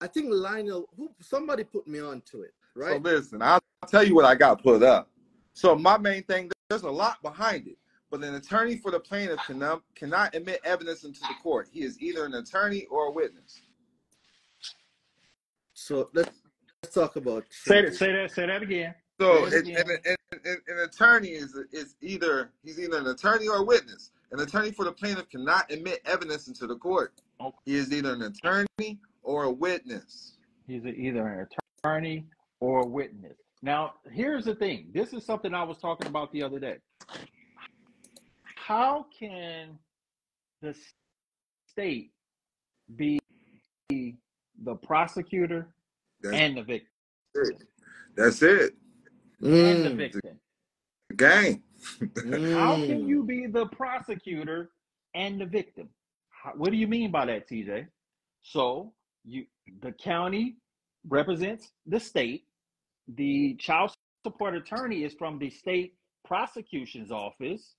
Speaker 1: I think Lionel. Somebody put me on to it, right?
Speaker 3: So listen, I'll tell you what I got put up. So my main thing, there's a lot behind it, but an attorney for the plaintiff cannot admit evidence into the court. He is either an attorney or a witness.
Speaker 1: So let's talk about.
Speaker 2: Say that again.
Speaker 3: So an attorney is either an attorney or a witness. An attorney for the plaintiff cannot admit evidence into the court. He is either an attorney or a witness.
Speaker 2: He's either an attorney or a witness. Now, here's the thing. This is something I was talking about the other day. How can the state be the prosecutor and the victim?
Speaker 3: That's it.
Speaker 2: And the victim.
Speaker 3: game.
Speaker 2: How can you be the prosecutor and the victim? What do you mean by that, TJ? So the county represents the state. The child support attorney is from the state prosecution's office,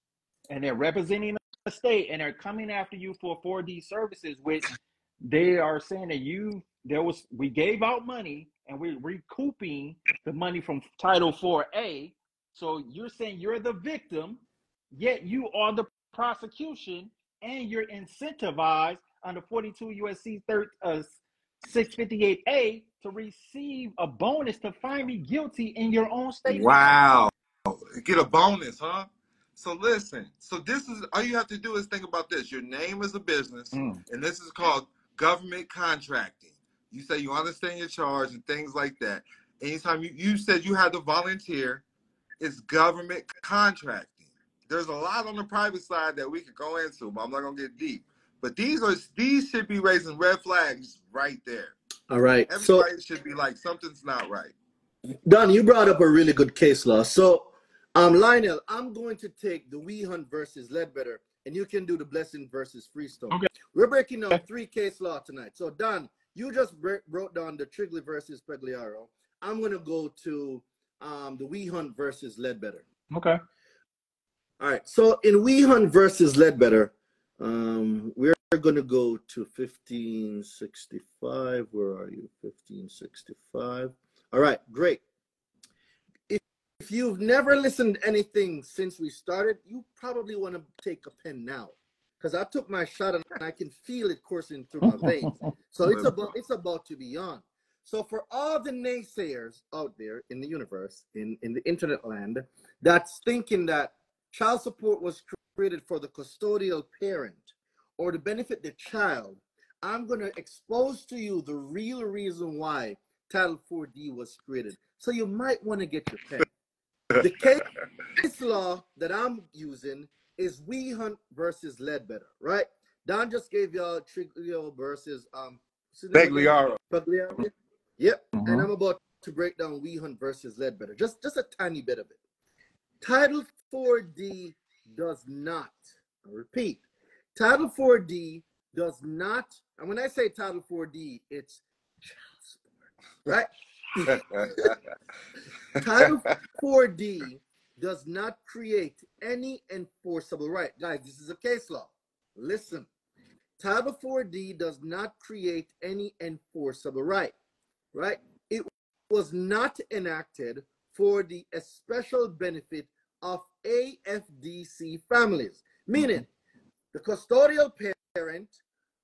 Speaker 2: and they're representing the state, and they're coming after you for 4D services, which they are saying that we gave out money and we're recouping the money from Title 4A. So you're saying you're the victim, yet you are the prosecution, and you're incentivized under 42 USC 658A to receive a bonus to find me guilty in your own state.
Speaker 3: Wow. Get a bonus, huh? So listen, so this is all you have to do is think about this. Your name is a business, and this is called government contracting. You say you understand your charge and things like that. Anytime you said you had to volunteer, it's government contracting. There's a lot on the private side that we could go into, but I'm not gonna get deep. But these should be raising red flags right there.
Speaker 1: All right.
Speaker 3: Everybody should be like, something's not right.
Speaker 1: Don, you brought up a really good case law. So, Lionel, I'm going to take the We Hunt versus Ledbetter, and you can do the Blessing versus Freestone.
Speaker 2: Okay.
Speaker 1: We're breaking down 3 case law tonight. So, Don, you just wrote down the Trigley versus Pegliaro. I'm going to go to the We Hunt versus Ledbetter.
Speaker 2: Okay.
Speaker 1: All right. So, in We Hunt versus Ledbetter, we're going to go to 1565. Where are you? 1565. All right, great. If you've never listened to anything since we started, you probably want to take a pen now, because I took my shot and I can feel it coursing through my veins. So it's about to be on. So for all the naysayers out there in the universe, in the internet land, that's thinking that child support was created for the custodial parent or to benefit the child, I'm going to expose to you the real reason why Title 4D was created. So you might want to get your pen. The case law that I'm using is We Hunt versus Ledbetter, right? Don just gave y'all Triglio versus
Speaker 3: Pegliaro.
Speaker 1: Yep. And I'm about to break down We Hunt versus Ledbetter. Just a tiny bit of it. Title 4D does not, I repeat, Title 4D does not, and when I say Title 4D, it's child support, right? Title 4D does not create any enforceable right. Guys, this is a case law. Listen. Title 4D does not create any enforceable right, right? It was not enacted for the special benefit of AFDC families, meaning the custodial parent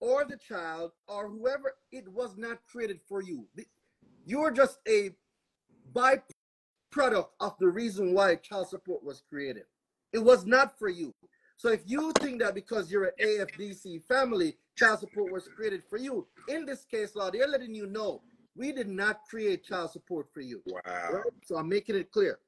Speaker 1: or the child or whoever. It was not created for you. You're just a byproduct of the reason why child support was created. It was not for you. So if you think that because you're an AFDC family, child support was created for you, in this case law, they're letting you know we did not create child support for you.
Speaker 3: Wow.
Speaker 1: Right? So I'm making it clear.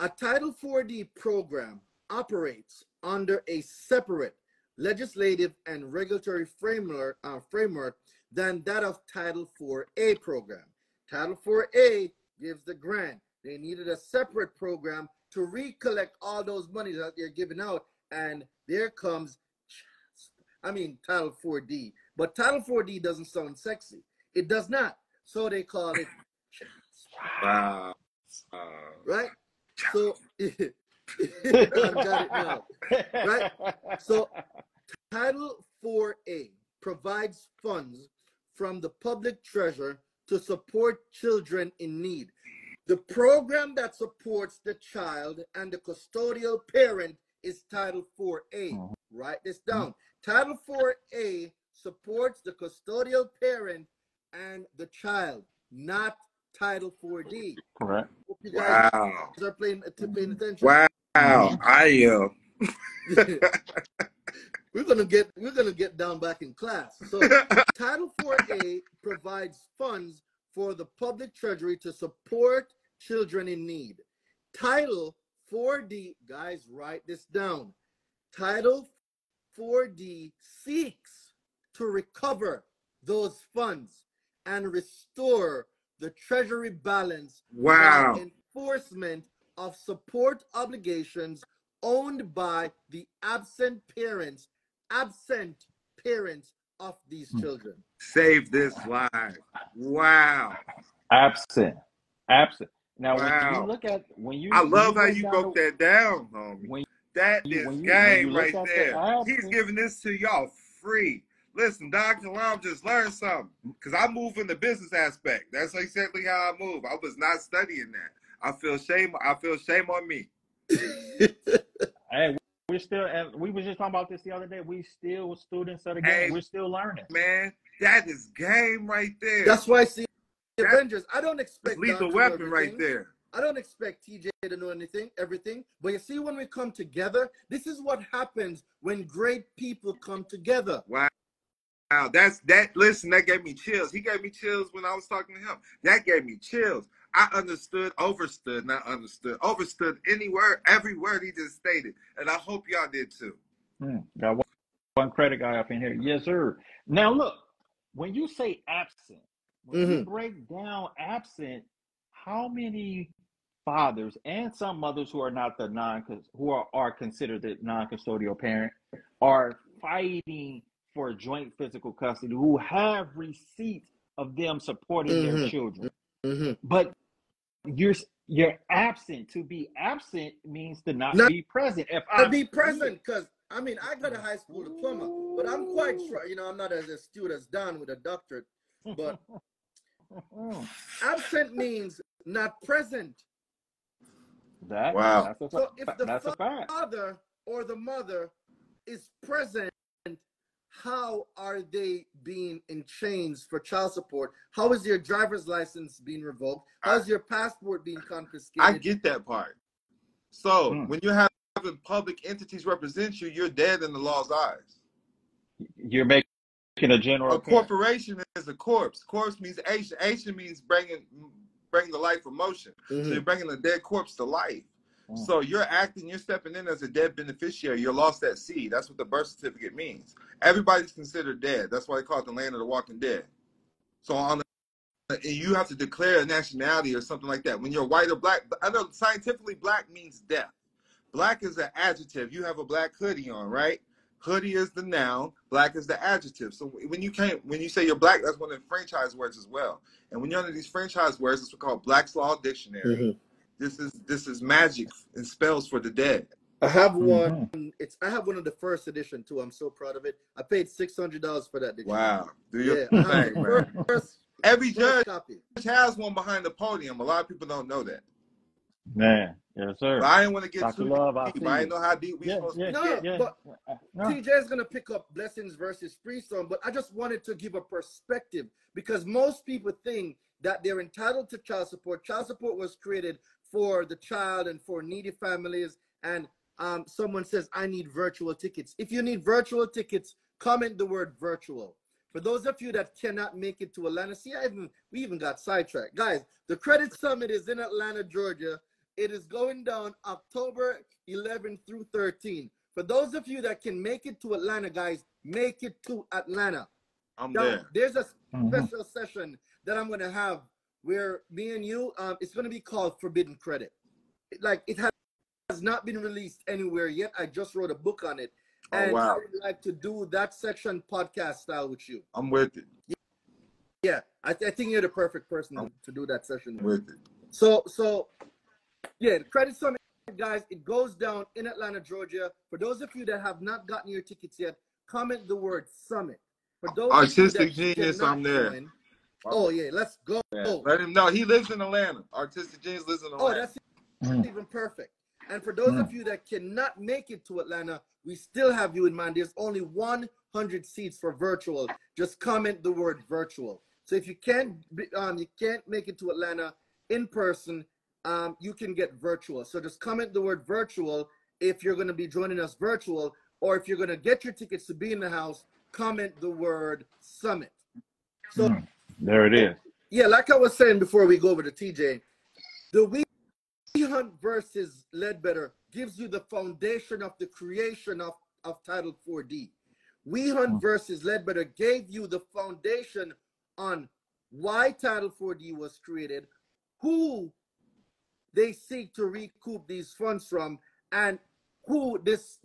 Speaker 1: A Title 4D program operates under a separate legislative and regulatory framework than that of Title 4A program. Title 4A gives the grant. They needed a separate program to recollect all those monies that they're giving out, and there comes, Title 4D. But Title 4D doesn't sound sexy. It does not. So they call it
Speaker 3: wow.
Speaker 1: Right? So I've got it now. Right? So Title 4A provides funds from the public treasury to support children in need. The program that supports the child and the custodial parent is Title 4A. Write this down. Title 4A supports the custodial parent and the child, not Title 4D.
Speaker 2: Correct.
Speaker 1: Hope you guys are paying attention.
Speaker 3: Wow. I am.
Speaker 1: We're gonna get down back in class. So Title 4A provides funds for the public treasury to support children in need. Title 4D, guys, write this down. Title 4D seeks to recover those funds and restore the treasury balance.
Speaker 3: Wow.
Speaker 1: Enforcement of support obligations owned by the absent parents of these children.
Speaker 3: Save this life. Wow.
Speaker 2: Absent. Now,
Speaker 3: Wow.
Speaker 2: when
Speaker 3: I
Speaker 2: you
Speaker 3: love how
Speaker 2: break
Speaker 3: you
Speaker 2: down
Speaker 3: broke that down, homie.
Speaker 2: when
Speaker 3: That
Speaker 2: you
Speaker 3: is
Speaker 2: when you
Speaker 3: game
Speaker 2: look
Speaker 3: right
Speaker 2: at the
Speaker 3: there. He's
Speaker 2: absent,
Speaker 3: giving this to y'all free. Listen, Don Kilam just learned something. Because I move in the business aspect. That's exactly how I move. I was not studying that. I feel shame on me.
Speaker 2: hey, we're still, and we were just talking about this the other day. We still students of the game.
Speaker 3: Hey,
Speaker 2: we're still learning.
Speaker 3: Man, that is game right there.
Speaker 1: That's why I see the Avengers. I don't expect
Speaker 3: lethal
Speaker 1: Don to
Speaker 3: weapon
Speaker 1: know
Speaker 3: right
Speaker 1: everything.
Speaker 3: there.
Speaker 1: I don't expect TJ to know everything. But you see, when we come together, this is what happens when great people come together.
Speaker 3: Wow. Listen, that gave me chills. He gave me chills when I was talking to him. That gave me chills. I understood every word he just stated. And I hope y'all did too.
Speaker 2: Got one credit guy up in here. Yes, sir. Now look, when you say absent, when you break down absent, how many fathers and some mothers who are not are considered the non-custodial parent are fighting for joint physical custody, who have receipts of them supporting their children? But you're absent. To be absent means to not be present.
Speaker 1: Be present, because I mean, I got a high school diploma, but I'm quite sure, I'm not as astute as Don with a doctorate, but absent means not present.
Speaker 3: Wow.
Speaker 1: So if the father or the mother is present, how are they being in chains for child support? How is your driver's license being revoked? How is your passport being confiscated?
Speaker 3: I get that part. So when you have public entities represent you, you're dead in the law's eyes.
Speaker 2: You're making a general.
Speaker 3: A corporation is a corpse. Corpse means ancient. Ancient means bringing the life of motion. So you're bringing a dead corpse to life. So you're stepping in as a dead beneficiary. You're lost at sea. That's what the birth certificate means. Everybody's considered dead. That's why they call it the land of the walking dead. So you have to declare a nationality or something like that. When you're white or black, I know scientifically black means death. Black is an adjective. You have a black hoodie on, right? Hoodie is the noun. Black is the adjective. So when you say you're black, that's one of the franchise words as well. And when you're under these franchise words, it's called Black's Law Dictionary. This is magic and spells for the dead.
Speaker 1: I have one. I have one of the first edition too. I'm so proud of it. I paid $600 for that.
Speaker 3: Wow. Do your thing, man. Every judge has one behind the podium. A lot of people don't know that.
Speaker 2: Man, yes, sir.
Speaker 3: But I didn't want to get
Speaker 2: Dr.
Speaker 3: too
Speaker 2: Love,
Speaker 3: deep. I didn't know how deep we supposed to get.
Speaker 1: But TJ is going to pick up blessings versus freestone, but I just wanted to give a perspective, because most people think that they're entitled to child support. Child support was created for the child and for needy families, and someone says, I need virtual tickets. If you need virtual tickets, comment the word virtual. For those of you that cannot make it to Atlanta, we even got sidetracked. Guys, the Credit Summit is in Atlanta, Georgia. It is going down October 11 through 13. For those of you that can make it to Atlanta, guys, make it to Atlanta.
Speaker 3: I'm there.
Speaker 1: There's a special session that I'm going to have where me and you, it's going to be called Forbidden Credit. It has not been released anywhere yet. I just wrote a book on it. And I would like to do that section podcast style with you.
Speaker 3: I'm with it.
Speaker 1: Yeah, I think you're the perfect person to do that session
Speaker 3: with it.
Speaker 1: So yeah, the Credit Summit, guys, it goes down in Atlanta, Georgia. For those of you that have not gotten your tickets yet, comment the word summit. For those
Speaker 3: Artistic Genius, I'm there.
Speaker 1: Oh yeah, let's go.
Speaker 3: Yeah. Let him know. He lives in Atlanta. Artistic Genius lives in Atlanta.
Speaker 1: Oh, that's even perfect. And for those of you that cannot make it to Atlanta, we still have you in mind. There's only 100 seats for virtual. Just comment the word virtual. So if you can't make it to Atlanta in person, you can get virtual. So just comment the word virtual if you're going to be joining us virtual, or if you're going to get your tickets to be in the house, comment the word summit. So
Speaker 2: there it is.
Speaker 1: Yeah, like I was saying before we go over to TJ, the We Hunt versus Ledbetter gives you the foundation of the creation of Title 4D. We Hunt versus Ledbetter gave you the foundation on why Title 4D was created, who they seek to recoup these funds from, and who this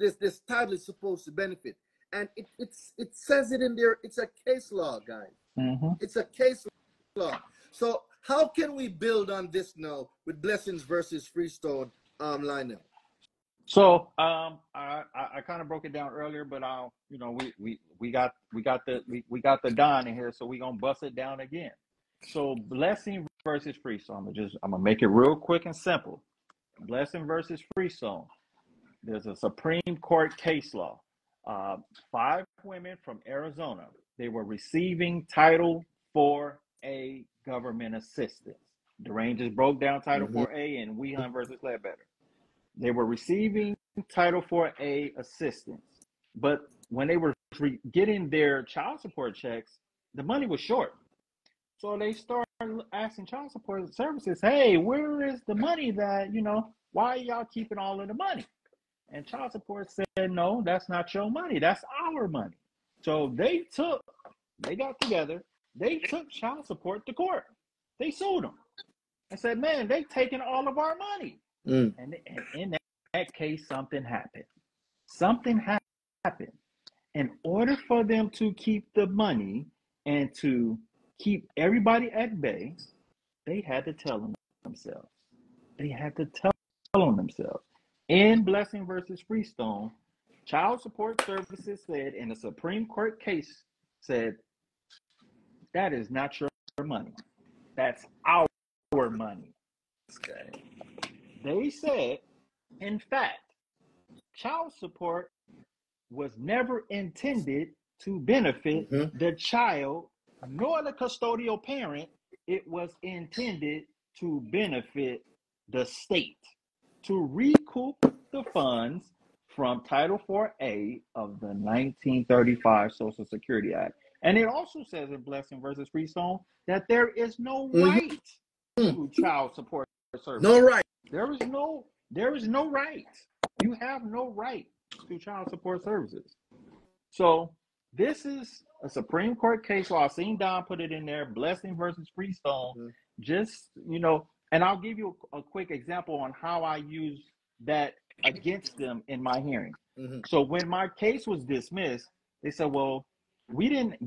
Speaker 1: title is supposed to benefit. And it says it in there. It's a case law, guys. It's a case law. So how can we build on this now with Blessings versus Freestone, Lionel?
Speaker 2: So I kind of broke it down earlier, but I'll, we got the Don in here, so we're gonna bust it down again. So Blessing versus Freestone. I'm gonna make it real quick and simple. Blessing versus Freestone. There's a Supreme Court case law. 5 women from Arizona. They were receiving Title 4A government assistance. Darain just broke down Title 4A in Wehunt versus Ledbetter. They were receiving Title 4A assistance, but when they were getting their child support checks, the money was short. So they started asking child support services, hey, where is the money that, why are y'all keeping all of the money? And child support said, no, that's not your money. That's our money. So they got together. They took child support to court. They sued them and said, man, they taking all of our money. And in that case, something happened. Something happened. In order for them to keep the money and to keep everybody at bay, they had to tell on themselves. They had to tell on themselves. In Blessing versus Freestone, child support services said in a Supreme Court case, said, that is not your money. That's our money. Okay. They said, in fact, child support was never intended to benefit the child nor the custodial parent. It was intended to benefit the state, to recoup the funds from Title 4A of the 1935 Social Security Act. And it also says in Blessing versus Freestone that there is no right to child support services.
Speaker 1: No right.
Speaker 2: There is no right. You have no right to child support services. So this is a Supreme Court case law. I've seen Don put it in there, Blessing versus Freestone. Just, and I'll give you a quick example on how I use that against them in my hearing. So when my case was dismissed, they said, well, we didn't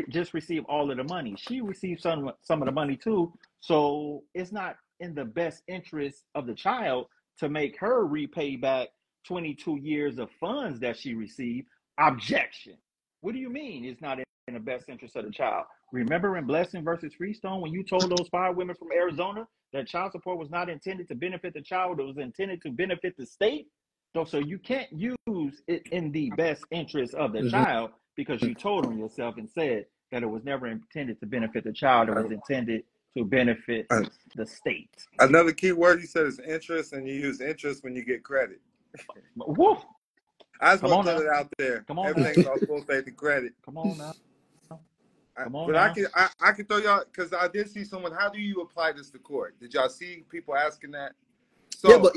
Speaker 2: just receive all of the money. She received some of the money too. So it's not in the best interest of the child to make her repay back 22 years of funds that she received. Objection. What do you mean it's not in the best interest of the child? Remember in Blessing versus Freestone when you told those 5 women from Arizona that child support was not intended to benefit the child, it was intended to benefit the state? So you can't use it in the best interest of the child because you told on yourself and said that it was never intended to benefit the child, it was intended to benefit the state.
Speaker 3: Another key word you said is interest, and you use interest when you get credit.
Speaker 2: Woof.
Speaker 3: I just want to put it out there.
Speaker 2: Come on,
Speaker 3: everything's all full faith and credit.
Speaker 2: Come on now.
Speaker 3: I can throw y'all, because I did see someone. How do you apply this to court? Did y'all see people asking that? So,
Speaker 1: yeah, but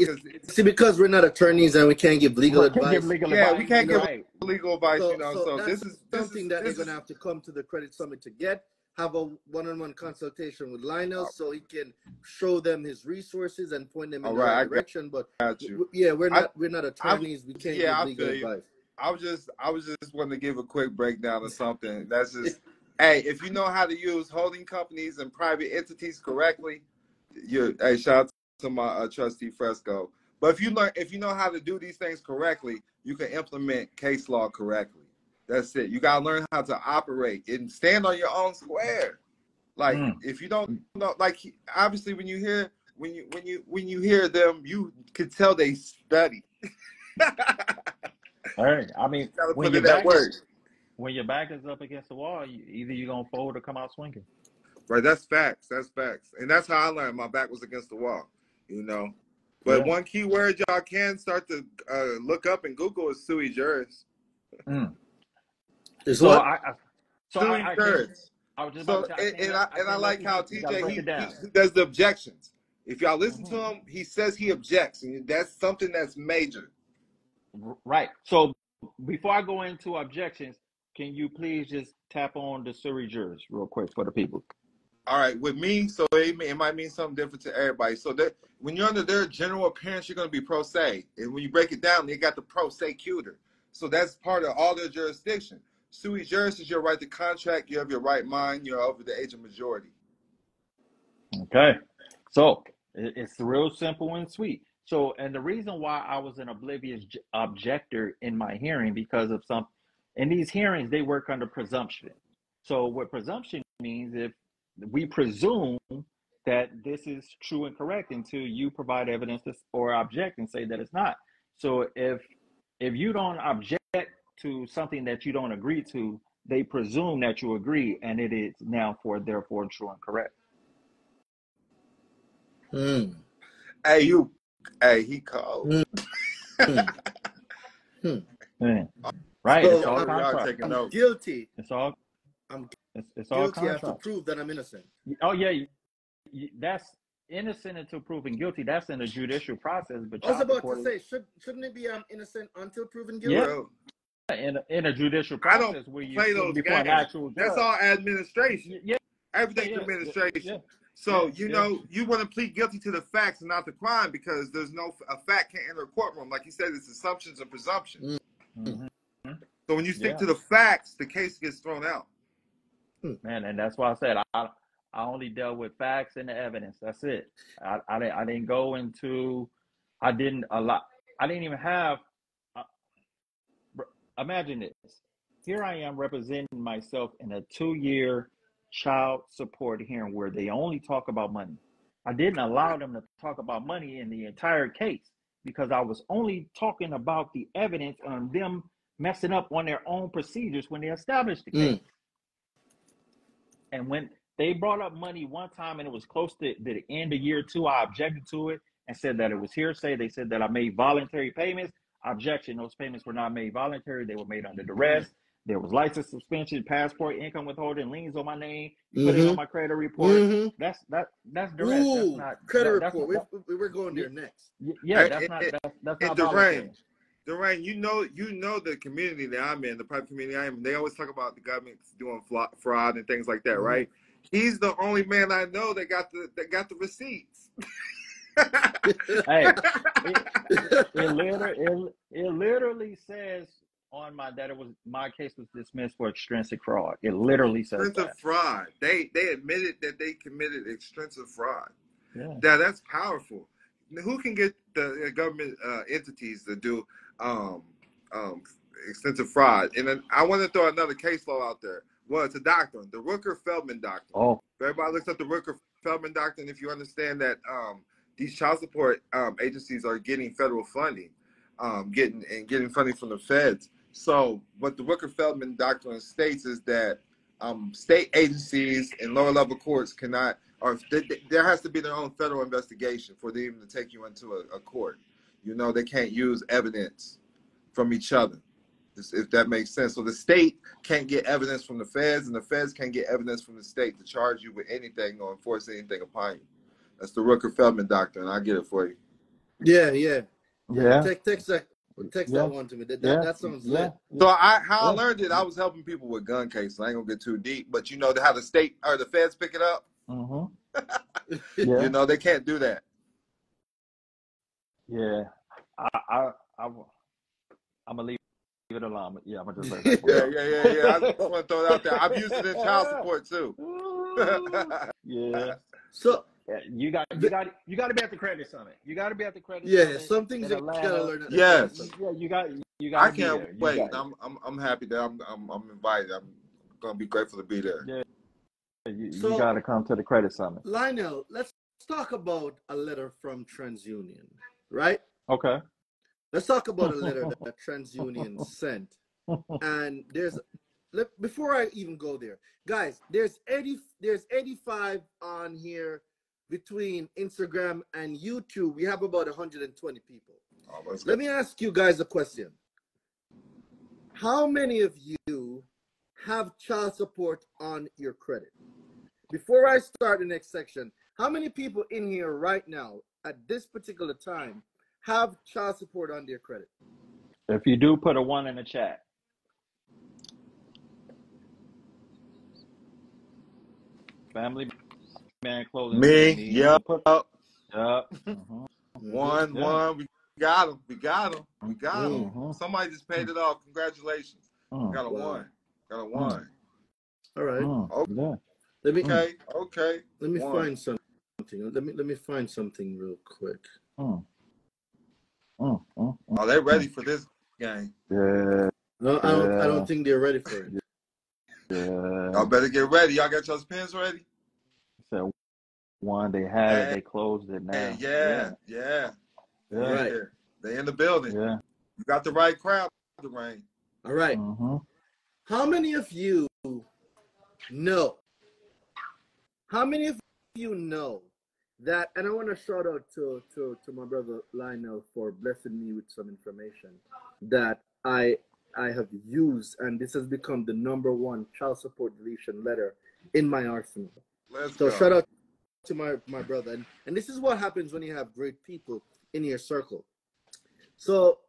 Speaker 1: because we're not attorneys and we can't give legal advice.
Speaker 3: We can't give legal advice.
Speaker 1: So
Speaker 3: this is
Speaker 1: something that they're gonna have to come to the Credit Summit to get. Have a one-on-one consultation with Lionel so he can show them his resources and point them in the right direction. But we're not attorneys. We can't give legal advice.
Speaker 3: I was just wanting to give a quick breakdown of something. That's just hey, if you know how to use holding companies and private entities correctly, shout out to my trustee Fresco. But if you know how to do these things correctly, you can implement case law correctly. That's it. You gotta learn how to operate and stand on your own square. Like if you don't know, like obviously when you hear them, you could tell they study.
Speaker 2: Hey, I mean, when your back is up against the wall, either you're gonna fold or come out swinging.
Speaker 3: Right, that's facts. And that's how I learned. My back was against the wall, But one key word y'all can start to look up in Google is sui juris.
Speaker 1: Is what?
Speaker 3: I was just about to say, I like how TJ he does the objections. If y'all listen to him, he says he objects, and that's something that's major.
Speaker 2: Right. So before I go into objections, can you please just tap on the sui juris real quick for the people?
Speaker 3: All right, with me, so it might mean something different to everybody. So that when you're under their general appearance, you're going to be pro se, and when you break it down, they got the pro secutor. So that's part of all their jurisdiction. Sui juris is your right to contract. You have your right mind. You're over the age of majority.
Speaker 2: Okay, so it's real simple and sweet. So, and the reason why I was an oblivious objector in my hearing, because of in these hearings, they work under presumption. So what presumption means, if we presume that this is true and correct until you provide evidence or object and say that it's not. So if you don't object to something that you don't agree to, they presume that you agree, and it is now therefore true and correct.
Speaker 3: Hey, he called.
Speaker 2: Right,
Speaker 1: So
Speaker 2: it's all contract.
Speaker 1: I'm guilty.
Speaker 2: It's all
Speaker 1: It's
Speaker 2: all
Speaker 1: guilty. I have to
Speaker 2: contract.
Speaker 1: prove that I'm innocent.
Speaker 2: Oh yeah, that's innocent until proven guilty. That's in the judicial process. But
Speaker 1: I was about to say, shouldn't it be innocent until proven guilty?
Speaker 2: Yeah, in a judicial process
Speaker 3: I
Speaker 2: where you
Speaker 3: play those
Speaker 2: before
Speaker 3: games.
Speaker 2: an actual judge.
Speaker 3: That's all administration.
Speaker 2: Yeah,
Speaker 3: everything's administration. So you know you want to plead guilty to the facts and not the crime, because there's a fact can't enter a courtroom. Like you said, it's assumptions and presumptions. So when you stick to the facts, the case gets thrown out.
Speaker 2: Man, and that's why I said I only dealt with facts and the evidence. That's it. I didn't go into. I didn't even have. Imagine this. Here I am representing myself in a 2-year child support hearing where they only talk about money. I didn't allow them to talk about money in the entire case because I was only talking about the evidence on them messing up on their own procedures when they established the case. And when they brought up money one time and it was close to the end of year 2, I objected to it and said that it was hearsay. They said that I made voluntary payments. Objection, those payments were not made voluntary. They were made under duress. There was license suspension, passport, income withholding, liens on my name. You put it on my credit report. That's duress.
Speaker 1: Ooh,
Speaker 2: that's not
Speaker 1: credit report. We're going there next.
Speaker 2: Yeah, that's not voluntary.
Speaker 3: Darain, you know the community that I'm in, the private community I am in, they always talk about the government doing fraud and things like that, right? He's the only man I know that got the receipts.
Speaker 2: Hey, it literally says on my case was dismissed for extrinsic fraud. It literally says
Speaker 3: extrinsic fraud. They admitted that they committed extrinsic fraud.
Speaker 2: Yeah.
Speaker 3: That's powerful. Who can get the government entities to do extensive fraud? And then I want to throw another case law out there. Well, it's a doctrine, the Rooker-Feldman doctrine. Oh, everybody looks up the Rooker-Feldman doctrine. If you understand that these child support agencies are getting federal funding, getting funding from the feds. So what the Rooker-Feldman doctrine states is that state agencies and lower level courts cannot, or there has to be their own federal investigation for them even to take you into a court. You know, they can't use evidence from each other, if that makes sense. So the state can't get evidence from the feds, and the feds can't get evidence from the state to charge you with anything or enforce anything upon you. That's the Rooker-Feldman doctrine. I'll get it for you.
Speaker 1: Yeah. Text that one to me. That sounds lit.
Speaker 3: So I learned it. I was helping people with gun cases. I ain't gonna get too deep, but you know how the state or the feds pick it up. You know they can't do that.
Speaker 2: Yeah, I'm gonna leave it alone. Yeah, I'm gonna just let that
Speaker 3: yeah. I just want to throw it out there. I've used it in child support too.
Speaker 2: Yeah.
Speaker 1: So.
Speaker 2: Yeah, you got to be at the credit summit. You got to be at the credit summit.
Speaker 1: Yeah, some things you gotta learn.
Speaker 3: Yes.
Speaker 2: Yeah, you got.
Speaker 3: I can't wait. I'm happy that I'm invited. I'm gonna be grateful to be there.
Speaker 2: Yeah. You got to come to the credit summit.
Speaker 1: Lionel, let's talk about a letter from TransUnion, right?
Speaker 2: Okay.
Speaker 1: Let's talk about a letter that TransUnion sent. And before I even go there, guys, there's 85 on here. Between Instagram and YouTube, we have about 120 people. Let me ask you guys a question. How many of you have child support on your credit? Before I start the next section, how many people in here right now at this particular time have child support on their credit?
Speaker 2: If you do, put a 1 in the chat. Family man closing
Speaker 3: Me,
Speaker 2: me.
Speaker 3: yep.
Speaker 2: Put up.
Speaker 3: One. We got him. We got him. Somebody just paid it off. Congratulations. Got a one. Got a one.
Speaker 1: All right.
Speaker 3: Okay.
Speaker 1: Let me find something. Let me find something real quick.
Speaker 3: Are they ready for this game?
Speaker 2: Yeah.
Speaker 1: No, I don't think they're ready for it.
Speaker 2: Yeah.
Speaker 3: Y'all better get ready. Y'all got y'all's pens ready?
Speaker 2: So one, they had it. They closed it now.
Speaker 3: Yeah.
Speaker 1: Right.
Speaker 3: They in the building.
Speaker 2: Yeah.
Speaker 3: You got the right crowd, Darain.
Speaker 1: All right. How many of you know? How many of you know that? And I want to shout out to my brother Lionel for blessing me with some information that I have used, and this has become the #1 child support deletion letter in my arsenal.
Speaker 3: Let's
Speaker 1: go. Shout out to my brother, and this is what happens when you have great people in your circle. So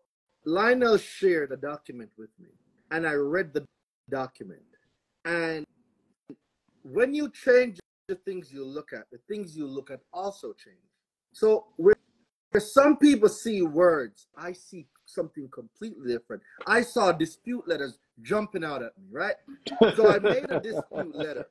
Speaker 1: Lionel shared a document with me, and I read the document. And when you change the things you look at, the things you look at also change. So where some people see words, I see something completely different. I saw dispute letters jumping out at me, right? So I made a dispute letter.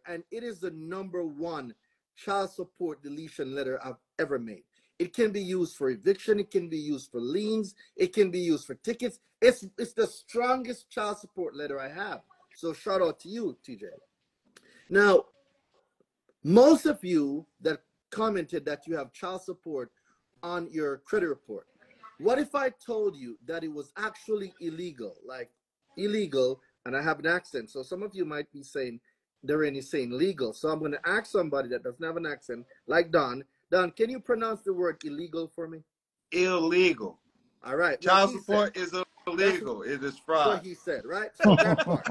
Speaker 1: And it is the #1 child support deletion letter I've ever made. It can be used for eviction. It can be used for liens. It can be used for tickets. It's the strongest child support letter I have. So shout out to you, TJ. Now, most of you that commented that you have child support on your credit report, what if I told you that it was actually illegal? Like illegal, and I have an accent. So some of you might be saying, Darain is saying legal. So I'm going to ask somebody that doesn't have an accent, like Don. Don, can you pronounce the word illegal for me?
Speaker 3: Illegal.
Speaker 1: All right.
Speaker 3: Child support is illegal. It is fraud.
Speaker 1: What he said, right? So that part.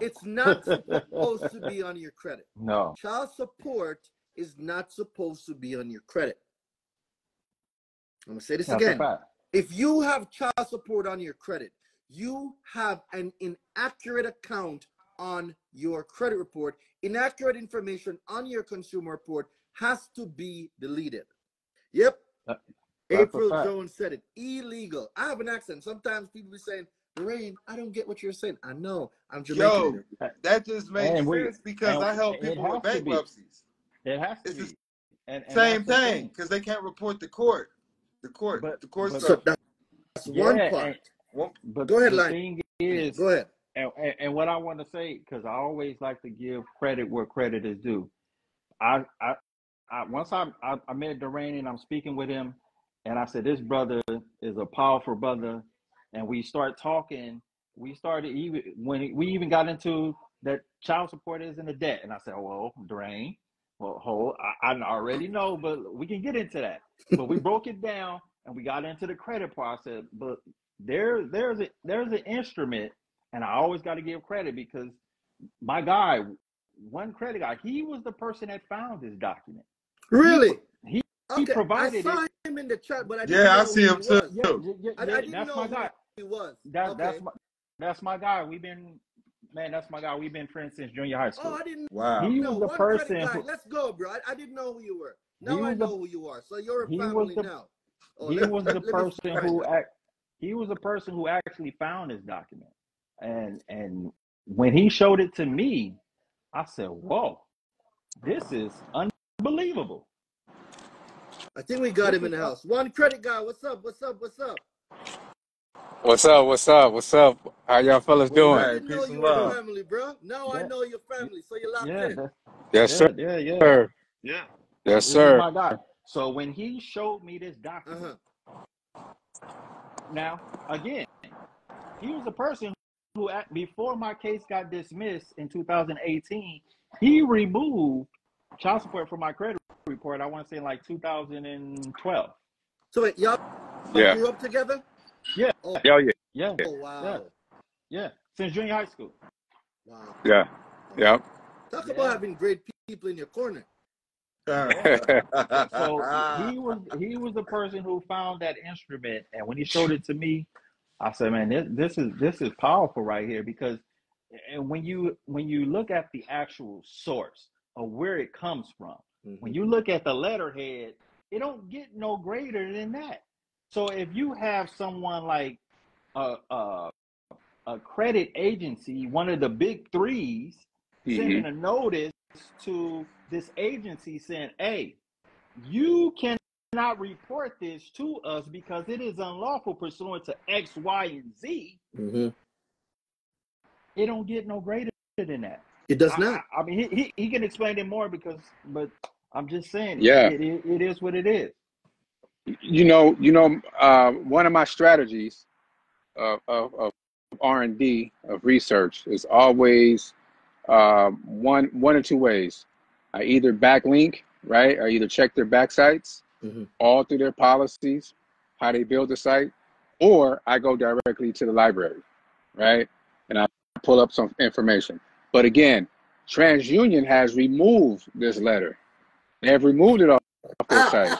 Speaker 1: It's not supposed to be on your credit.
Speaker 2: No.
Speaker 1: Child support is not supposed to be on your credit. I'm going to say this again. If you have child support on your credit, you have an inaccurate account on your credit report. Inaccurate information on your consumer report has to be deleted. Yep. April Jones said it. Illegal. I have an accent. Sometimes people be saying, Darain, I don't get what you're saying. I know. I'm Jamaican.
Speaker 3: Yo, that just makes sense because I help people with bankruptcies.
Speaker 2: It has to
Speaker 3: be.
Speaker 2: And
Speaker 3: same thing because they can't report the court. The court
Speaker 1: so that's one part.
Speaker 2: But
Speaker 1: go ahead,
Speaker 2: the thing is,
Speaker 1: go ahead.
Speaker 2: And what I want to say, because I always like to give credit where credit is due. Once I met Darain and I'm speaking with him, and I said, this brother is a powerful brother, and we start talking. We started when we even got into that child support isn't a debt, and I said, well, Darain, I already know, but we can get into that. But we broke it down and we got into the credit part. I said, but there's an instrument, and I always got to give credit because my guy, one credit guy, he was the person that found this document.
Speaker 1: Really?
Speaker 2: He provided
Speaker 1: I saw him in the chat, but I didn't
Speaker 3: know
Speaker 1: I
Speaker 3: see him too.
Speaker 1: I didn't know my guy. He was.
Speaker 2: That's my guy. That's my guy. We've been friends since junior high school.
Speaker 1: Oh, I didn't.
Speaker 3: Wow.
Speaker 2: He was the person.
Speaker 1: Let's go, bro. I didn't know who you were. Now I know who you are. So you're a family now.
Speaker 2: He was the person who actually found this document, and when he showed it to me, I said, "Whoa, this is unbelievable."
Speaker 1: I think we got him in the house. One credit guy. What's up?
Speaker 4: What's up? How y'all fellas doing?
Speaker 1: I didn't know you were family, bro. Now I know your family, so you're locked in.
Speaker 4: Yes, sir.
Speaker 2: Yeah.
Speaker 4: Yes,
Speaker 2: This
Speaker 4: sir.
Speaker 2: is my guy. So when he showed me this document, now again, he was the person who, before my case got dismissed in 2018, he removed child support from my credit report. I want to say in like 2012.
Speaker 1: So wait, y'all grew up together?
Speaker 2: Yeah.
Speaker 4: Oh
Speaker 2: yeah.
Speaker 1: Oh wow.
Speaker 2: Yeah. Since junior high school.
Speaker 1: Wow.
Speaker 4: Yeah. Yep.
Speaker 1: Talk about having great people in your corner.
Speaker 2: So he was the person who found that instrument, and when he showed it to me, I said, "Man, this is powerful right here." Because, and when you look at the actual source, of where it comes from.
Speaker 1: Mm-hmm.
Speaker 2: When you look at the letterhead, it don't get no greater than that. So if you have someone like a credit agency, one of the big threes, sending a notice to this agency saying, hey, you cannot report this to us because it is unlawful pursuant to X, Y, and Z.
Speaker 1: Mm-hmm.
Speaker 2: It don't get no greater than that.
Speaker 1: It does not.
Speaker 2: I mean, he can explain it more but I'm just saying,
Speaker 4: Yeah.
Speaker 2: it is what it is.
Speaker 4: One of my strategies of R&D, of research, is always one or two ways. I either backlink, right? I either check their backsites, all through their policies, how they build the site, or I go directly to the library, right? And I pull up some information. But again, TransUnion has removed this letter. They have removed it off their site.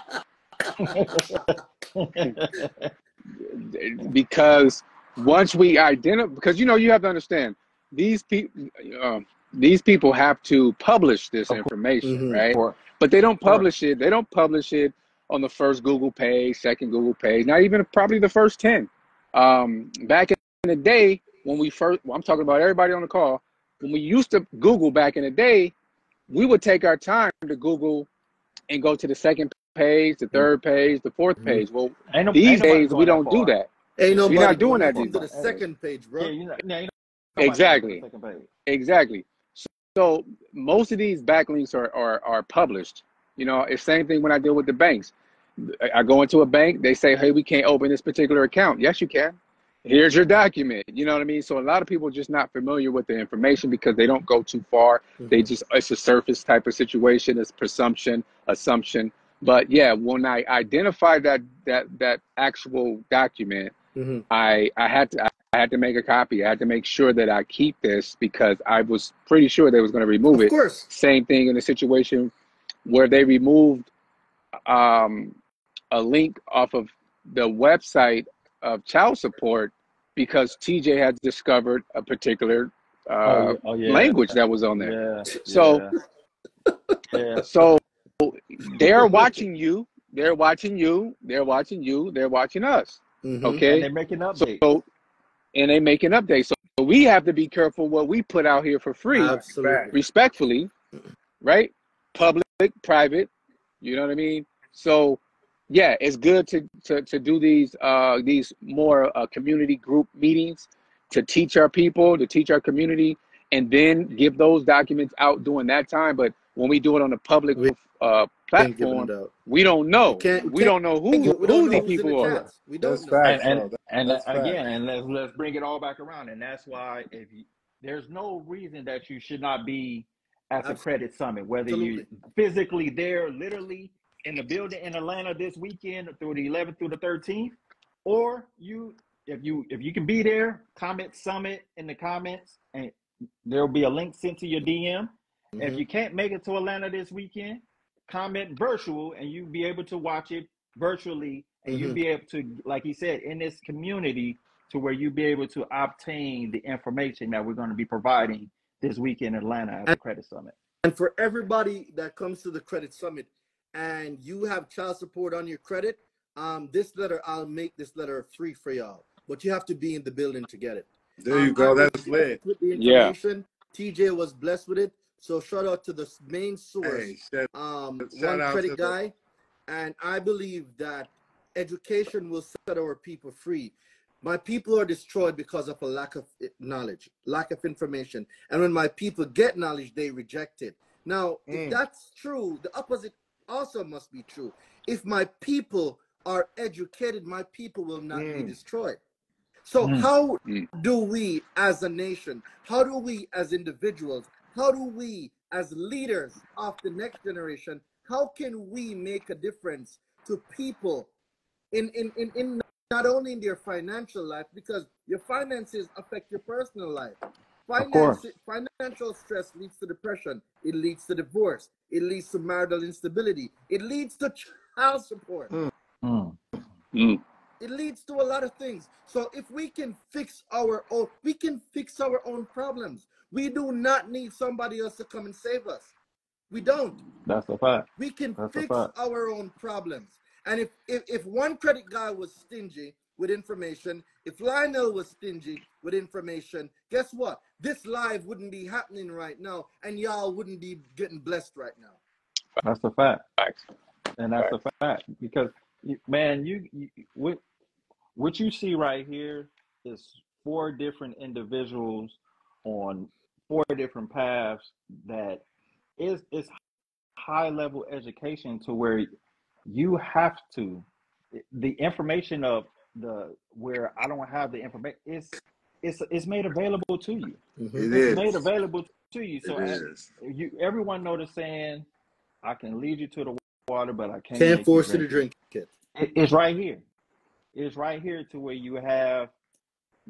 Speaker 4: Because once we identify, because you have to understand, these people have to publish this information, right? But they don't publish it. They don't publish it on the first Google page, second Google page, not even probably the first 10. Back in the day, when we first, I'm talking about everybody on the call, when we used to Google back in the day, we would take our time to Google and go to the second page, the third page, the fourth page. Well, these days we don't do that.
Speaker 1: Ain't nobody
Speaker 4: We're not doing that
Speaker 1: to
Speaker 4: these
Speaker 1: the
Speaker 4: days.
Speaker 1: second page, bro.
Speaker 4: Exactly. Exactly. So most of these backlinks are published. It's same thing when I deal with the banks. I go into a bank, they say, hey, we can't open this particular account. Yes, you can. Here's your document. You know what I mean? So a lot of people are just not familiar with the information because they don't go too far. They just, it's a surface type of situation. It's presumption, assumption. But yeah, when I identify that actual document, I had to make a copy. I had to make sure that I keep this because I was pretty sure they was going to remove it. Of course. Same thing in a situation where they removed a link off of the website of child support because TJ had discovered a particular language that was on there. So they are watching you. They're watching you. They're watching you. They're watching us. Okay.
Speaker 2: And they're making updates.
Speaker 4: And they making updates. So we have to be careful what we put out here for free.
Speaker 1: Absolutely.
Speaker 4: Respectfully, right? Public, private. You know what I mean? So yeah, it's good to do these more community group meetings to teach our people, to teach our community, and then give those documents out during that time. But when we do it on a public platform, we don't know. We don't know who these people are.
Speaker 1: We don't
Speaker 2: know. And again, let's bring it all back around. And that's why there's no reason that you should not be at the Credit Summit, whether you physically there, literally in the building in Atlanta this weekend through the 11th through the 13th, or if you can be there, comment Summit in the comments, and there'll be a link sent to your DM. If you can't make it to Atlanta this weekend, comment virtual, and you'll be able to watch it virtually, and you'll be able to, like he said, in this community, to where you'll be able to obtain the information that we're going to be providing this week in Atlanta at the Credit Summit.
Speaker 1: And for everybody that comes to the Credit Summit and you have child support on your credit, I'll make this letter free for y'all. But you have to be in the building to get it.
Speaker 3: There you go. That's lit.
Speaker 1: With the information, TJ was blessed with it. So shout out to the main source, one credit guy. And I believe that education will set our people free. My people are destroyed because of a lack of knowledge, lack of information. And when my people get knowledge, they reject it. Now, if that's true, the opposite also must be true. If my people are educated, my people will not be destroyed. So how do we as a nation, how do we as individuals, how do we as leaders of the next generation, how can we make a difference to people in not only in their financial life, because your finances affect your personal life. Financial stress leads to depression. It leads to divorce. It leads to marital instability. It leads to child support. It leads to a lot of things. So if we can fix our own problems. We do not need somebody else to come and save us. We don't.
Speaker 2: That's a fact.
Speaker 1: We can
Speaker 2: That's a
Speaker 1: fix
Speaker 2: fact.
Speaker 1: our own problems. And if one credit guy was stingy with information, if Lionel was stingy with information, guess what? This live wouldn't be happening right now, and y'all wouldn't be getting blessed right now.
Speaker 2: That's a fact.
Speaker 4: Facts.
Speaker 2: And that's a fact. Because, man, what you see right here is 4 different individuals on 4 different paths that is high level education to where you have to, the information of where I don't have the information, it's made available to you.
Speaker 3: It's
Speaker 2: made available to you. So
Speaker 3: it is.
Speaker 2: everyone know the saying, I can lead you to the water, but I can't make
Speaker 1: force
Speaker 2: you
Speaker 1: you to drink it.
Speaker 2: It's right here. It's right here to where you have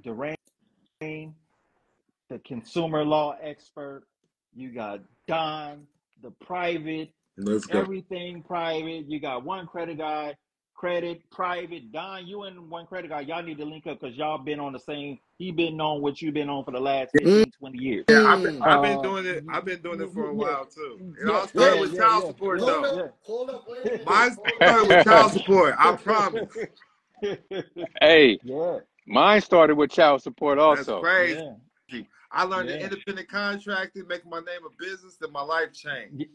Speaker 2: Darain, the consumer law expert. You got Don, the private, everything private. You got one credit guy, credit, private. Don, you and one credit guy, y'all need to link up because y'all been on the same. He been on what you've been on for the last 15, 20 years.
Speaker 3: Yeah, I've been doing it. I've been doing it for a while too. It all started with child support though.
Speaker 1: Hold up, wait.
Speaker 3: Mine started with child support. I promise.
Speaker 4: Hey, mine started with child support also.
Speaker 3: That's crazy. I learned the independent contracting, making my name a business, then my life changed.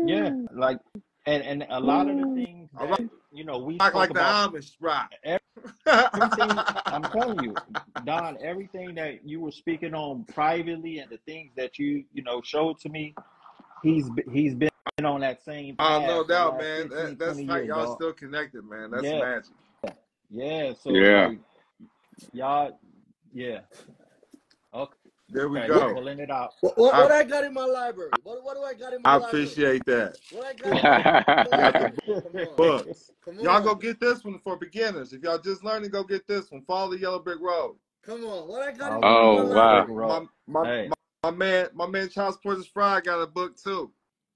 Speaker 2: Yeah, like, and a lot of the things that, we
Speaker 3: like
Speaker 2: talk
Speaker 3: the
Speaker 2: about,
Speaker 3: Amish, right?
Speaker 2: everything, I'm telling you, Don, everything that you were speaking on privately and the things that you showed to me, he's been on that same path.
Speaker 3: Oh, no doubt, man.
Speaker 2: 15,
Speaker 3: That's how y'all
Speaker 2: dog.
Speaker 3: still connected, man. That's magic.
Speaker 2: Yeah. So like, y'all, Okay.
Speaker 3: There we go.
Speaker 2: Pulling it out.
Speaker 1: What I got in my library? What do I got in my library?
Speaker 3: I appreciate that.
Speaker 1: What I got in my library?
Speaker 3: Books. Y'all go get this one for beginners. If y'all just learning, go get this one. Follow the Yellow Brick Road.
Speaker 1: Come on. What I got in
Speaker 4: my
Speaker 1: library?
Speaker 3: My man Childsupportisfraud got a book too.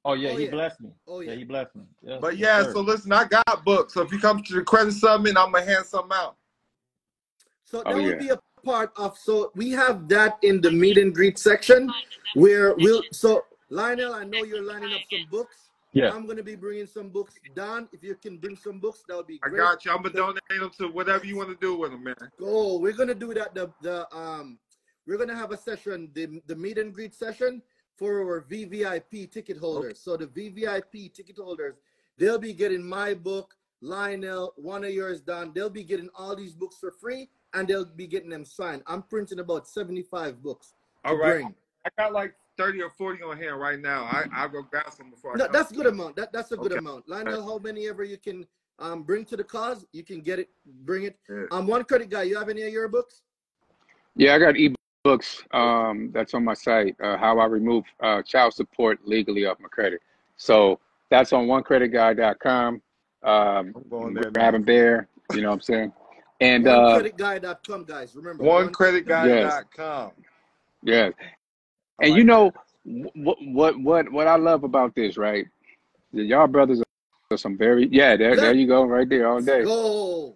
Speaker 2: Oh yeah, he blessed me. He blessed me. Yeah,
Speaker 3: but so listen, I got books. So if you come to the credit summit, I'm gonna hand some out.
Speaker 1: So that would be a part of. So we have that in the meet and greet section where So Lionel, I know you're lining up some books.
Speaker 2: Yeah.
Speaker 1: I'm gonna be bringing some books. Don, if you can bring some books, that would be great.
Speaker 3: I got you. I'm gonna donate them to whatever you want to do with them, man.
Speaker 1: Oh, we're gonna do that. We're gonna have a session, the meet and greet session for our VVIP ticket holders. Okay. So the VVIP ticket holders, they'll be getting my book, Lionel, one of yours, Don. They'll be getting all these books for free, and they'll be getting them signed. I'm printing about 75 books.
Speaker 3: All right. I got like 30 or 40 on hand right now. I'll go grab some before I come.
Speaker 1: That's a good amount. That's a good amount. Lionel, how many ever you can bring to the cause, you can get it, bring it. Yeah. One credit guy, you have any of your books?
Speaker 4: Yeah, I got ebooks. That's on my site. How I remove child support legally off my credit. So that's on onecreditguy.com. Grab them there. You know what I'm saying? And
Speaker 1: onecreditguy.com, guys. Remember,
Speaker 3: onecreditguy.com.
Speaker 4: Yes. And you know what I love about this, right? Y'all brothers are some very there you go, right there all day.
Speaker 1: Go.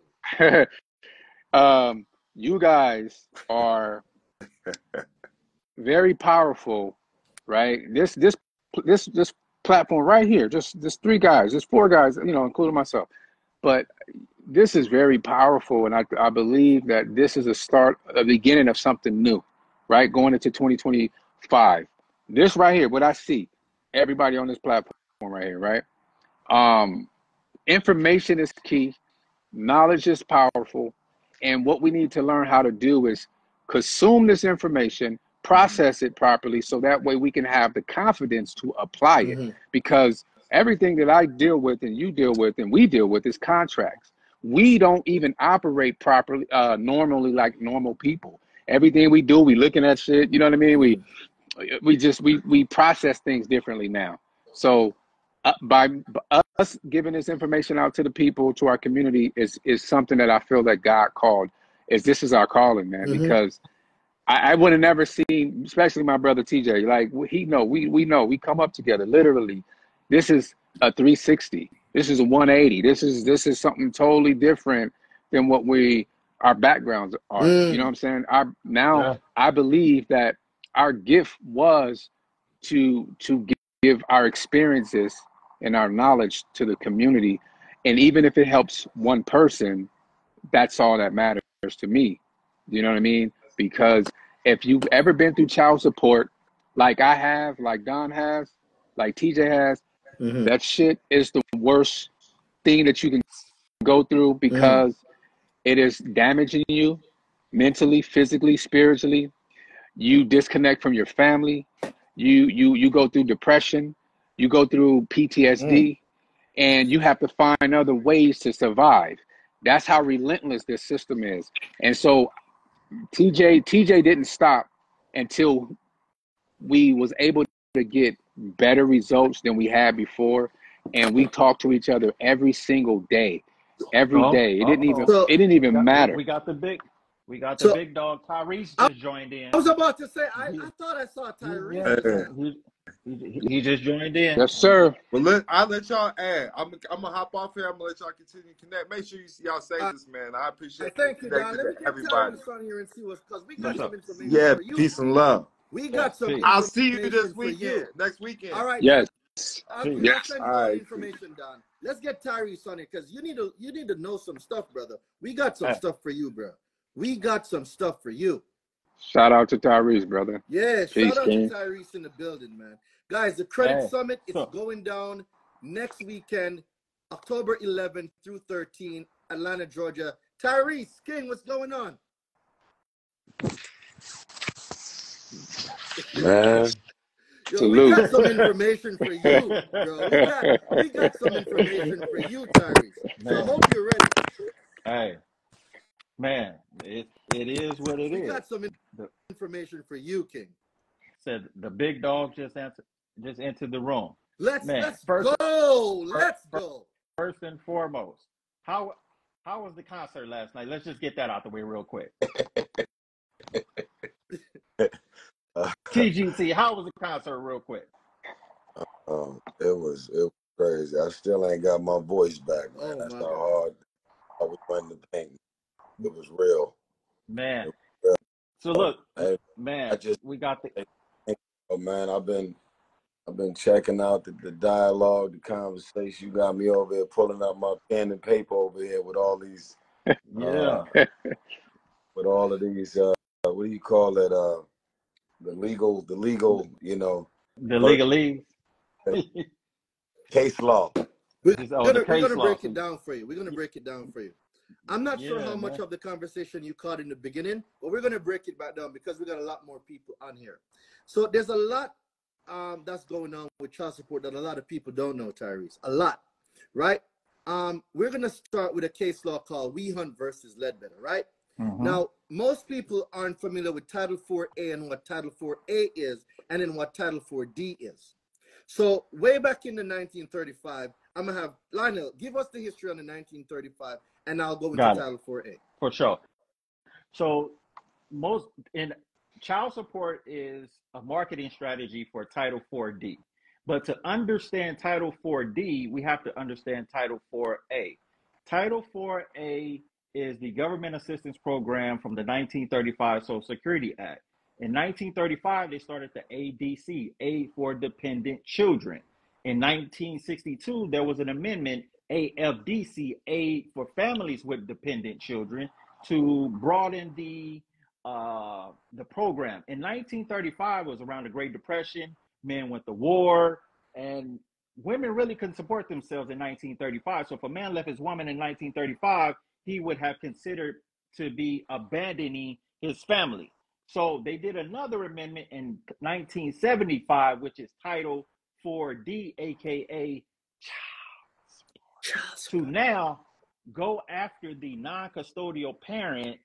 Speaker 4: You guys are very powerful, right? This platform right here, just 3 guys, just 4 guys, including myself. But this is very powerful, and I believe that this is a beginning of something new, right? Going into 2025. This right here, what I see, everybody on this platform right here, right? Information is key. Knowledge is powerful. And what we need to learn how to do is consume this information, process it properly, so that way we can have the confidence to apply it. Because everything that I deal with and you deal with and we deal with is contracts. We don't even operate properly, normally like normal people. Everything we do, we looking at shit, you know what I mean? We process things differently now. So by us giving this information out to the people, to our community, is something that I feel that God called. This is our calling, man. Because I would have never seen, especially my brother TJ, like we know we come up together. Literally, this is a 360. This is a 180. This is something totally different than what our backgrounds are. You know what I'm saying? I believe that our gift was to give our experiences and our knowledge to the community. And even if it helps one person, that's all that matters to me. You know what I mean? Because if you've ever been through child support, like I have, like Don has, like TJ has, that shit is the worst thing that you can go through, because it is damaging you mentally, physically, spiritually. You disconnect from your family. You go through depression. You go through PTSD, and you have to find other ways to survive. That's how relentless this system is. And so TJ didn't stop until we was able to get better results than we had before, and we talked to each other every single day. Every day. It didn't even matter.
Speaker 2: We got the big dog Tyrese just joined in.
Speaker 1: I was about to say, I thought I saw Tyrese.
Speaker 2: He just joined in.
Speaker 4: Yes, sir.
Speaker 3: Well, I'll let y'all add. I'm gonna hop off here. I'm gonna let y'all continue to connect. Make sure y'all save this, man. I appreciate
Speaker 1: thank you, Don. Let me get
Speaker 3: everybody.
Speaker 1: Tyrese on here and see what's, because we got some information for you.
Speaker 3: Peace and love.
Speaker 1: We got some.
Speaker 3: I'll see you this weekend. Next weekend.
Speaker 1: All right.
Speaker 4: Yes.
Speaker 1: I'll send you all the information, Don. Let's get Tyrese on it, because you need to know some stuff, brother. We got some stuff for you, bro. We got some stuff for you.
Speaker 4: Shout out to Tyrese, brother.
Speaker 1: Yeah,
Speaker 4: Peace,
Speaker 1: shout out
Speaker 4: King.
Speaker 1: to Tyrese in the building, man. Guys, the Credit Summit is going down next weekend, October 11th through 13th, Atlanta, Georgia. Tyrese, King, what's going on?
Speaker 5: Man.
Speaker 1: Yo, we got some information for you, bro. We got some information for you, Tyrese. So I hope you're ready.
Speaker 2: Hey, man, it is what it is.
Speaker 1: We got some information for you, King.
Speaker 2: Said the big dog just entered the room.
Speaker 1: Let's go. Let's go.
Speaker 2: First and foremost, how was the concert last night? Let's just get that out the way real quick. TGT, how was the concert real quick?
Speaker 5: It was crazy. I still ain't got my voice back, man. That's how hard I was playing the paint. It was real.
Speaker 2: Man. So look, man, we got the
Speaker 5: man, I've been checking out the dialogue, the conversation. You got me over here pulling up my pen and paper over here with all these with all of these what do you call it? The legal, you know.
Speaker 2: The legalese.
Speaker 5: Case law.
Speaker 1: We're gonna break it down for you. We're gonna break it down for you. I'm not sure how much of the conversation you caught in the beginning, but we're gonna break it back down because we got a lot more people on here. So there's a lot that's going on with child support that a lot of people don't know, Tyrese. A lot, right? We're gonna start with a case law called We Hunt versus Ledbetter, right? Now, most people aren't familiar with Title 4A and what Title 4A is, and then what Title 4D is. So way back in the 1935, I'm gonna have Lionel give us the history on the 1935, and I'll go into Title 4A.
Speaker 2: For sure. So child support is a marketing strategy for Title 4D. But to understand Title 4D, we have to understand Title 4A. Title 4A is the government assistance program from the 1935 Social Security Act. In 1935, they started the ADC, Aid for Dependent Children. In 1962, there was an amendment, AFDC, Aid for Families with Dependent Children, to broaden the program. In 1935, it was around the Great Depression. Men went to war, and women really couldn't support themselves in 1935. So if a man left his woman in 1935, he would have considered to be abandoning his family. So they did another amendment in 1975, which is Title 4D, aka child support, to now go after the non-custodial parent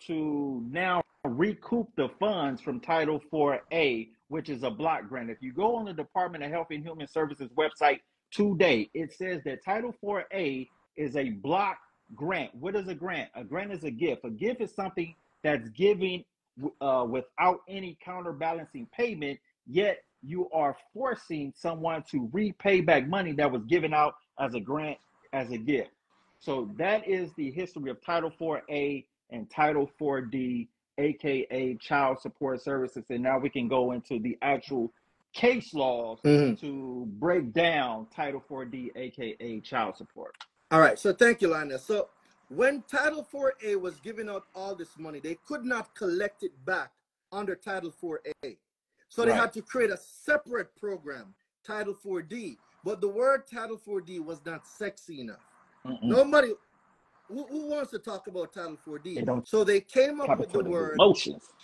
Speaker 2: to now recoup the funds from Title 4A, which is a block grant. If you go on the Department of Health and Human Services website today, it says that Title 4A is a block grant. What is a grant? A grant is a gift. A gift is something that's given without any counterbalancing payment, yet you are forcing someone to repay back money that was given out as a grant, as a gift. So that is the history of Title 4A and Title 4D, aka child support services. And now we can go into the actual case laws to break down Title 4D, aka child support.
Speaker 1: All right, so thank you, Lionel. So when Title 4A was giving out all this money, they could not collect it back under Title 4A. So they had to create a separate program, Title 4D. But the word Title 4D was not sexy enough. Nobody who wants to talk about Title 4D. So they came up with the word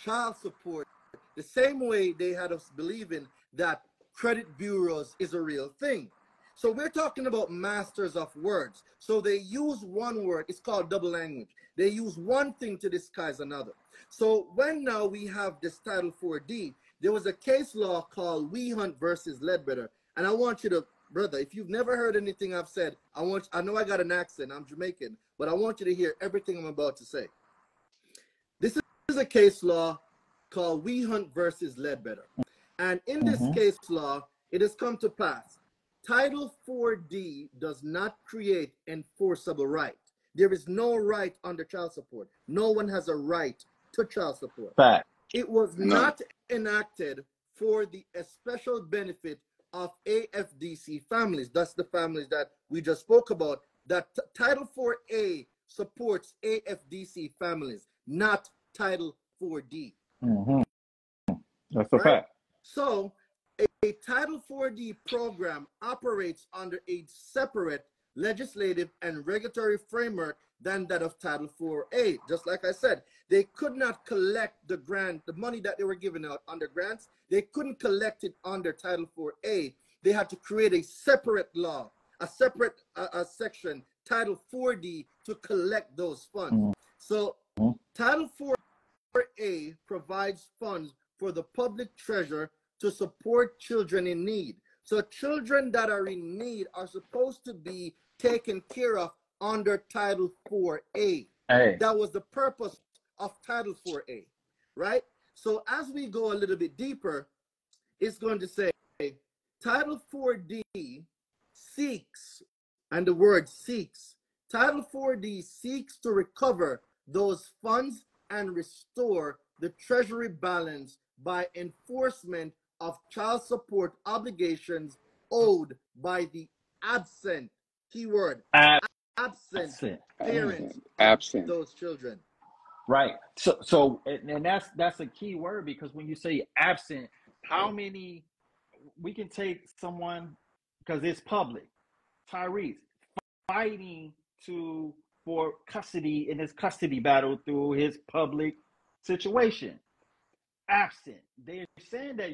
Speaker 1: child support, the same way they had us believing that credit bureaus is a real thing. So we're talking about masters of words. So they use one word, it's called double language. They use one thing to disguise another. So when now we have this Title 4D, there was a case law called We Hunt versus Ledbetter. And I want you to, brother, if you've never heard anything I've said, I know I got an accent, I'm Jamaican, but I want you to hear everything I'm about to say. This is a case law called We Hunt versus Ledbetter. And in this case law, it has come to pass. Title 4D does not create enforceable right. There is no right under child support. No one has a right to child support.
Speaker 2: Fact.
Speaker 1: It was not enacted for the special benefit of AFDC families. That's the families that we just spoke about. That Title 4A supports AFDC families, not Title 4D.
Speaker 2: That's a fact.
Speaker 1: So a Title 4D program operates under a separate legislative and regulatory framework than that of Title 4A. Just like I said, they could not collect the grant, the money that they were giving out under grants. They couldn't collect it under Title 4A. They had to create a separate law, a separate section, Title 4D, to collect those funds. So Title 4A provides funds for the public treasurer to support children in need. So children that are in need are supposed to be taken care of under Title 4A. That was the purpose of Title 4A, right? So as we go a little bit deeper, it's going to say Title 4D seeks, and the word seeks, Title 4D seeks to recover those funds and restore the treasury balance by enforcement of child support obligations owed by the absent, keyword, absent parents of those children.
Speaker 2: Right. So and that's a key word, because when you say absent, how many, we can take someone, because it's public, Tyrese fighting for custody in his custody battle through his public situation. Absent. They're saying that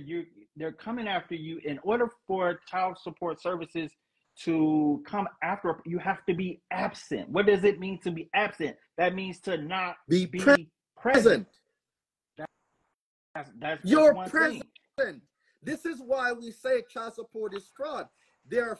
Speaker 2: they're coming after you. In order for child support services to come after, you have to be absent. What does it mean to be absent? That means to not be present. That's
Speaker 1: You're
Speaker 2: one
Speaker 1: present.
Speaker 2: thing.
Speaker 1: This is why we say child support is fraud. There's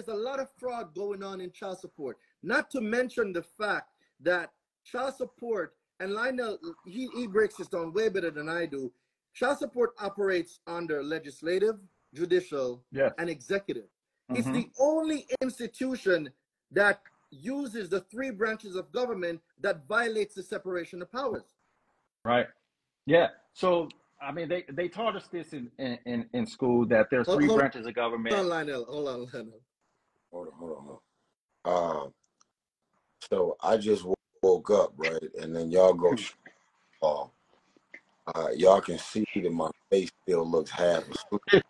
Speaker 1: a lot of fraud going on in child support. Not to mention the fact that child support, and Lionel, he breaks this down way better than I do. Child support operates under legislative, judicial, and executive. It's the only institution that uses the three branches of government that violates the separation of powers.
Speaker 2: Right. Yeah. So, I mean, they taught us this in school, that there's three branches of government.
Speaker 1: Hold on, Lionel.
Speaker 5: Hold on. So I just woke up, right? And then y'all go, y'all can see that my face still looks half asleep.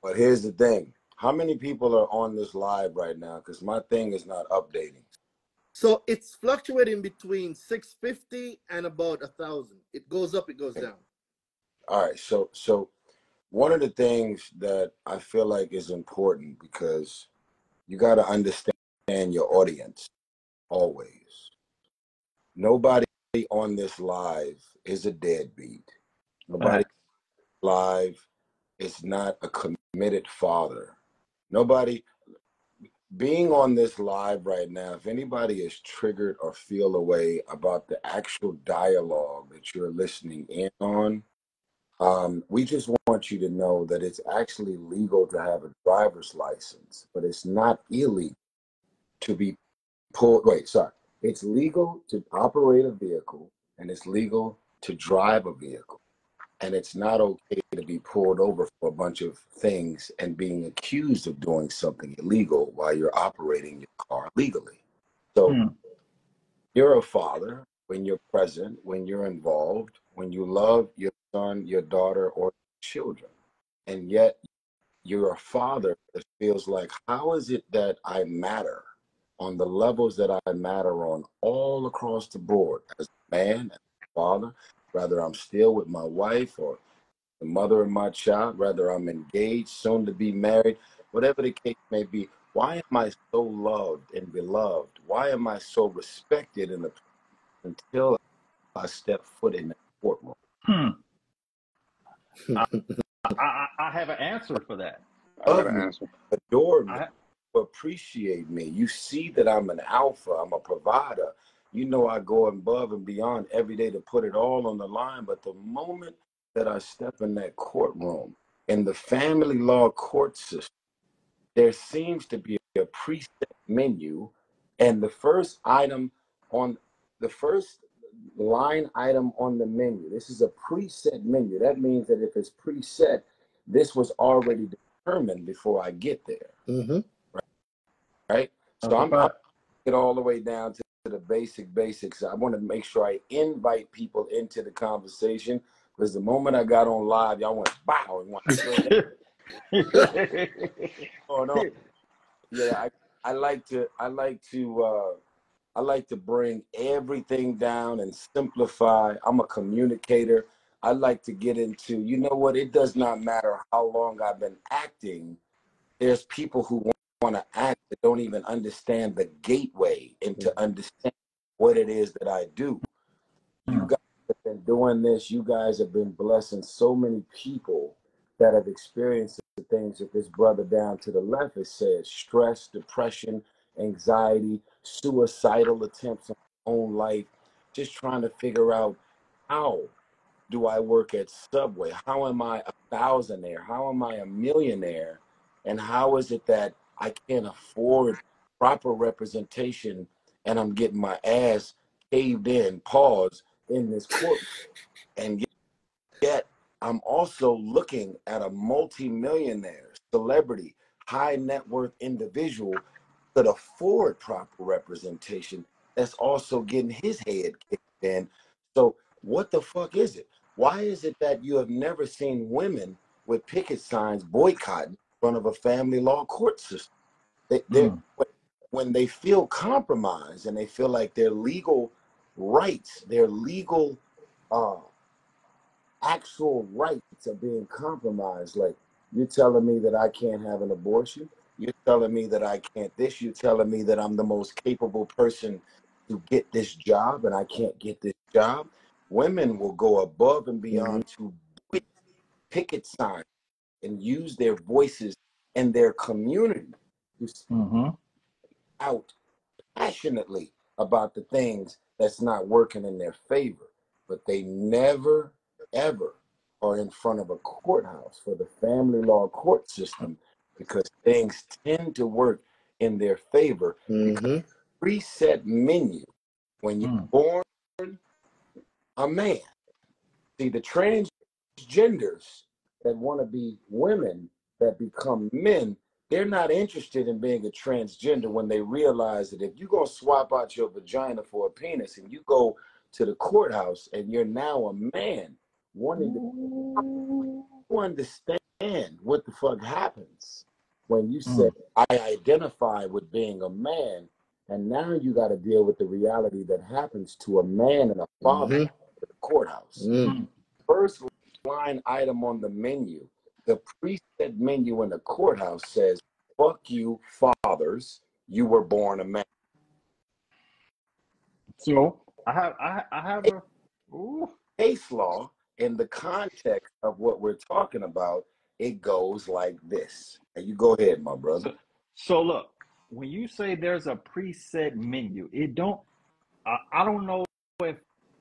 Speaker 5: But here's the thing. How many people are on this live right now? Because my thing is not updating.
Speaker 1: So it's fluctuating between 650 and about 1,000. It goes up, it goes down.
Speaker 5: All right. So one of the things that I feel like is important, because you got to understand your audience always. Nobody on this live is a deadbeat. Nobody live is not a committed father. Nobody being on this live right now, if anybody is triggered or feel a way about the actual dialogue that you're listening in on, we just want you to know that it's actually legal to have a driver's license, but it's not illegal to be pulled. It's legal to operate a vehicle, and it's legal to drive a vehicle, and it's not okay to pulled over for a bunch of things and being accused of doing something illegal while you're operating your car legally. So you're a father when you're present, when you're involved, when you love your son, your daughter, or children. And yet you're a father that feels like, how is it that I matter on the levels that I matter on all across the board as a man, as a father, whether I'm still with my wife or the mother of my child, whether I'm engaged, soon to be married, whatever the case may be. Why am I so loved and beloved? Why am I so respected until I step foot in the courtroom?
Speaker 2: I have an answer for that.
Speaker 4: I got an answer.
Speaker 5: Adore me, appreciate me. You see that I'm an alpha, I'm a provider. You know I go above and beyond every day to put it all on the line. But the moment that I step in that courtroom, in the family law court system, there seems to be a preset menu, and the first line item on the menu, this is a preset menu. That means that if it's preset, this was already determined before I get there. Right? So I'm get all the way down to the basics. I want to make sure I invite people into the conversation, because the moment I got on live, y'all went bow and want oh no. Yeah, I like to bring everything down and simplify. I'm a communicator. I like to get into, you know what, it does not matter how long I've been acting. There's people who want to act that don't even understand the gateway into understand what it is that I do. You guys have been doing this. You guys have been blessing so many people that have experienced the things that this brother down to the left has said: stress, depression, anxiety, suicidal attempts on their own life, just trying to figure out, how do I work at Subway? How am I a thousandaire? How am I a millionaire? And how is it that I can't afford proper representation and I'm getting my ass caved in, pause, in this court? And yet I'm also looking at a multi-millionaire, celebrity, high net worth individual that afford proper representation that's also getting his head kicked in. So what the fuck is it? Why is it that you have never seen women with picket signs boycotting in front of a family law court system? When they feel compromised and they feel like their legal rights, their legal actual rights are being compromised. Like, you're telling me that I can't have an abortion? You're telling me that I can't this? You're telling me that I'm the most capable person to get this job and I can't get this job? Women will go above and beyond to picket signs and use their voices in their community to speak out passionately about the things that's not working in their favor. But they never, ever are in front of a courthouse for the family law court system, because things tend to work in their favor. Because preset menu, when you're born a man. See, the transgenders that want to be women that become men, they're not interested in being a transgender when they realize that if you're going to swap out your vagina for a penis and you go to the courthouse and you're now a man wanting to understand what the fuck happens when you say, I identify with being a man, and now you got to deal with the reality that happens to a man and a father at the courthouse. First line item on the menu, the preset menu in the courthouse says, fuck you, fathers, you were born a man.
Speaker 2: So I have a
Speaker 5: case law in the context of what we're talking about. It goes like this. And you go ahead, my brother.
Speaker 2: So look, when you say there's a preset menu, it don't. I don't know if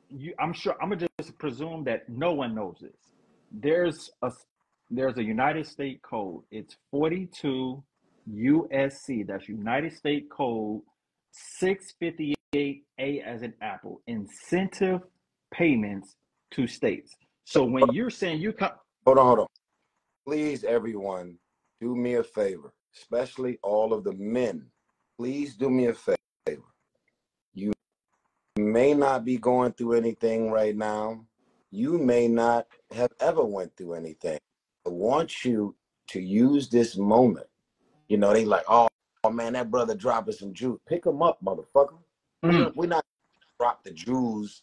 Speaker 2: you. I'm sure. I'm gonna just presume that no one knows this. There's a United States code. It's 42 USC. That's United States Code 658A as an apple. Incentive payments to states. So when you're saying you come,
Speaker 5: hold on. please, everyone, do me a favor, especially all of the men. Please do me a favor. You may not be going through anything right now. You may not have ever went through anything. I want you to use this moment. You know, they like, oh man, that brother dropping some juice. Pick him up, motherfucker. We're not drop the jewels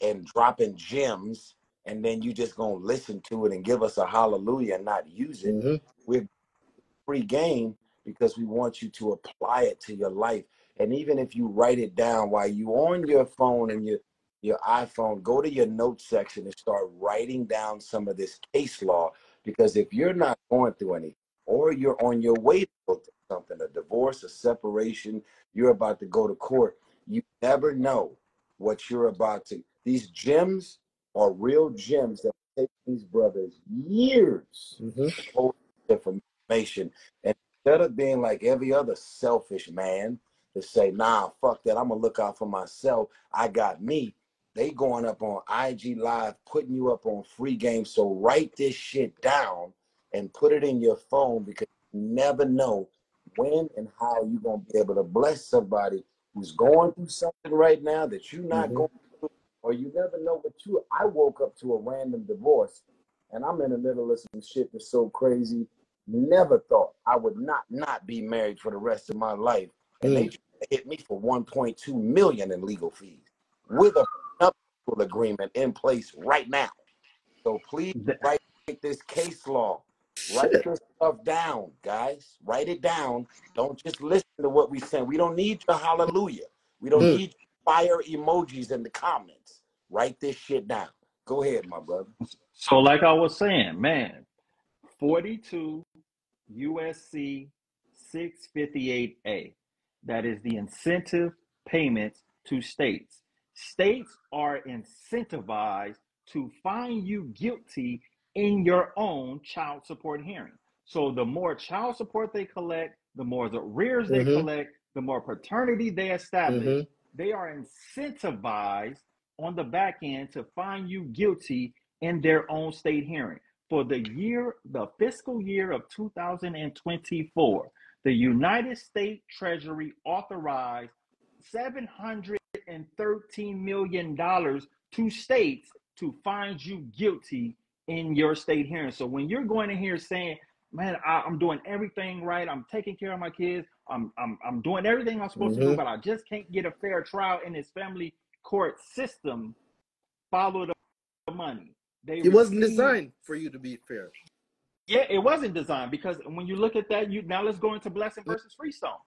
Speaker 5: and dropping gems, and then you just gonna listen to it and give us a hallelujah and not use it. We're free game because we want you to apply it to your life. And even if you write it down while you on your phone and your iPhone, go to your notes section and start writing down some of this case law. Because if you're not going through anything, or you're on your way to go through something, a divorce, a separation, you're about to go to court, you never know what you're about to. These gems are real gems that take these brothers years to hold information. And instead of being like every other selfish man to say, nah, fuck that, I'm gonna look out for myself, I got me, they going up on IG Live, putting you up on free game. So write this shit down and put it in your phone, because you never know when and how you're gonna be able to bless somebody who's going through something right now that you're not going through, or you never know what you. I woke up to a random divorce, and I'm in the middle of some shit that's so crazy. Never thought I would not be married for the rest of my life, and they hit me for 1.2 million in legal fees with a agreement in place right now. So please write this case law. Write this stuff down, guys. Write it down. Don't just listen to what we say. We don't need your hallelujah. We don't need fire emojis in the comments. Write this shit down. Go ahead, my brother.
Speaker 2: So like I was saying, man, 42 USC 658A. That is the incentive payments to states. States are incentivized to find you guilty in your own child support hearing. So the more child support they collect, the more the arrears they collect, the more paternity they establish, they are incentivized on the back end to find you guilty in their own state hearing. For the fiscal year of 2024, the United States Treasury authorized $713 million to states to find you guilty in your state hearing. So when you're going in here saying, man, I'm doing everything right, I'm taking care of my kids, I'm doing everything I'm supposed to do, but I just can't get a fair trial in this family court system, follow the money.
Speaker 1: It wasn't designed for you to be fair.
Speaker 2: Yeah, it wasn't designed, because when you look at that, now let's go into Blessing versus Freestone.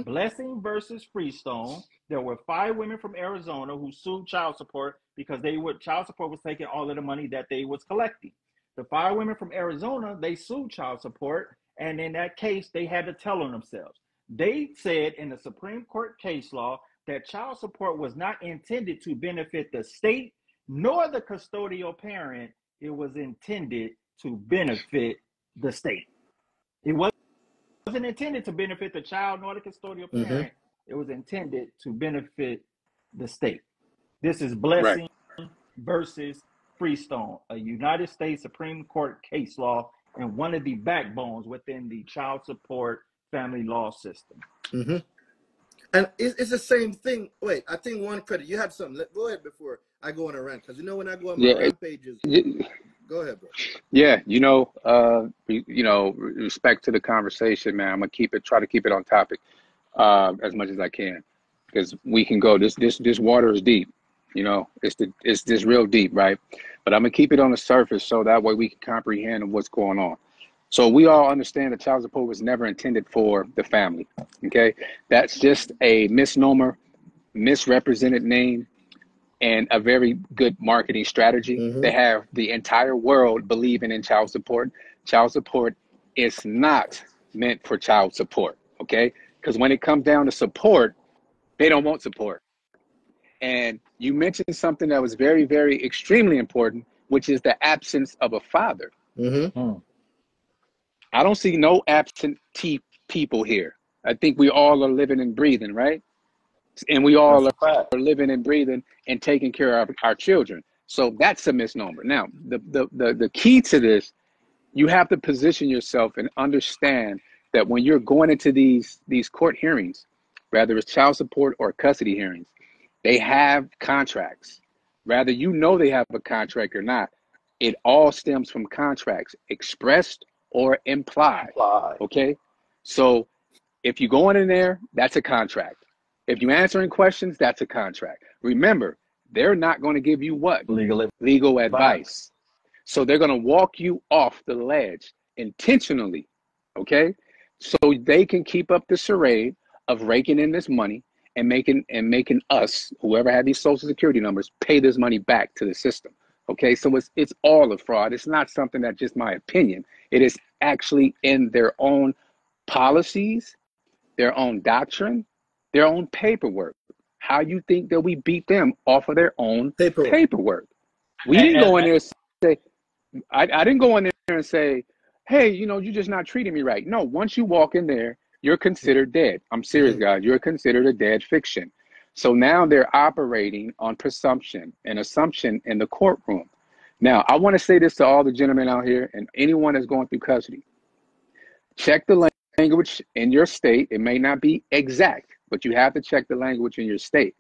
Speaker 2: Blessing versus Freestone, there were 5 women from Arizona who sued child support because child support was taking all of the money that they was collecting. The 5 women from Arizona, they sued child support, and in that case, they had to tell on themselves. They said in the Supreme Court case law that child support was not intended to benefit the state nor the custodial parent. It was intended to benefit the state. It wasn't intended to benefit the child nor the custodial parent. It was intended to benefit the state. This is Blessing versus Freestone, a United States Supreme Court case law and one of the backbones within the child support family law system.
Speaker 1: And it's the same thing. Wait, I think one credit. You had something. Go ahead before I go on a rant, because when I go on my rampages. Go ahead, bro.
Speaker 4: Yeah, respect to the conversation, man. I'm gonna try to keep it on topic as much as I can, because we can go. This water is deep, it's this real deep, right? But I'm gonna keep it on the surface so that way we can comprehend what's going on. So we all understand that child support was never intended for the family. Okay, that's just a misnomer, misrepresented name, and a very good marketing strategy. They have the entire world believing in child support. Child support is not meant for child support, okay? Because when it comes down to support, they don't want support. And you mentioned something that was very, very extremely important, which is the absence of a father. I don't see no absentee people here. I think we all are living and breathing, right? And we all are living and breathing and taking care of our children. So that's a misnomer. Now, the key to this you have to position yourself and understand that when you're going into these court hearings, whether it's child support or custody hearings, they have contracts. Whether you know they have a contract or not, it all stems from contracts, expressed or implied. Okay? So if you go in there, that's a contract. If you're answering questions, that's a contract. Remember, they're not going to give you what? Legal advice. So they're going to walk you off the ledge intentionally, okay? So they can keep up the charade of raking in this money and making us, whoever had these social security numbers, pay this money back to the system. Okay, so it's all a fraud. It's not something that's just my opinion. It is actually in their own policies, their own doctrine, their own paperwork. How you think that we beat them off of their own paperwork? We didn't go in there and say, I didn't go in there and say, hey, you're just not treating me right. No, once you walk in there, you're considered dead. I'm serious, guys. You're considered a dead fiction. So now they're operating on presumption and assumption in the courtroom. Now, I want to say this to all the gentlemen out here and anyone that's going through custody. Check the language in your state. It may not be exact, but you have to check the language in your state.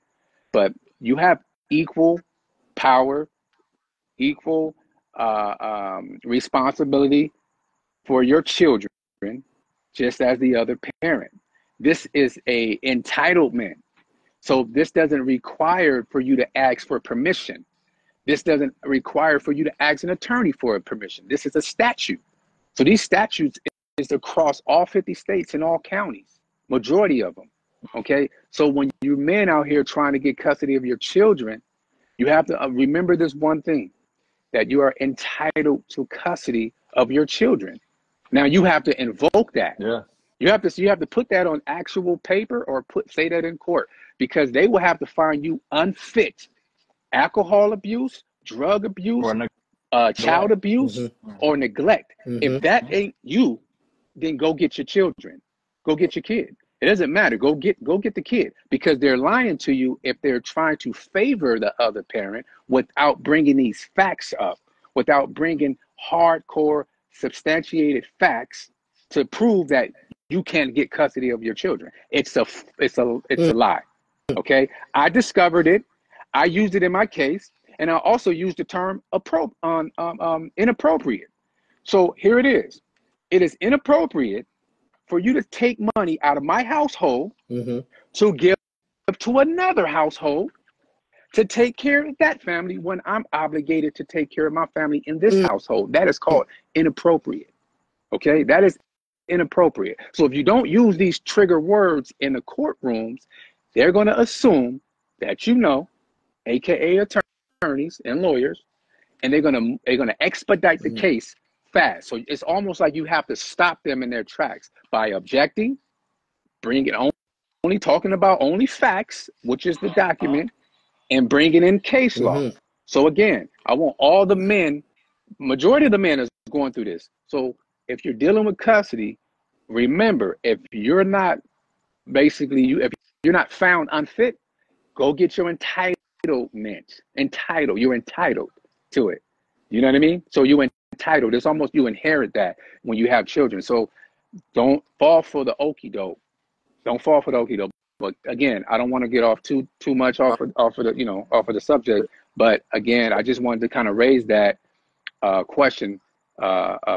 Speaker 4: But you have equal power, equal responsibility for your children, just as the other parent. This is a entitlement. So this doesn't require for you to ask for permission. This doesn't require for you to ask an attorney for a permission. This is a statute. So these statutes is across all 50 states and all counties, majority of them. Okay. So when you men out here trying to get custody of your children, you have to remember this one thing, that you are entitled to custody of your children. Now you have to invoke that.
Speaker 2: Yeah.
Speaker 4: You have to put that on actual paper or say that in court, because they will have to find you unfit. Alcohol abuse, drug abuse, child abuse, or neglect. If that ain't you, then go get your children. Go get your kid. It doesn't matter. Go get the kid, because they're lying to you if they're trying to favor the other parent without bringing these facts up, without bringing hardcore substantiated facts to prove that you can't get custody of your children. It's a lie. Okay, I discovered it. I used it in my case, and I also used the term inappropriate. So here it is. It is inappropriate for you to take money out of my household to give to another household to take care of that family when I'm obligated to take care of my family in this household. That is called inappropriate. Okay, that is inappropriate. So if you don't use these trigger words in the courtrooms, they're going to assume that aka attorneys and lawyers, and they're going to expedite the case fast. So it's almost like you have to stop them in their tracks by objecting, bringing only talking about only facts, which is the document, and bringing in case law. So again, I want all the men, majority of the men is going through this. So if you're dealing with custody, remember, if you're not if you're not found unfit, go get your entitlement. You're entitled to it. You know what I mean? So you're entitled. It's almost you inherit that when you have children. So don't fall for the okie doke. Don't fall for the okie doke. But again, I don't want to get off too much off of the subject. But again, I just wanted to kind of raise that question,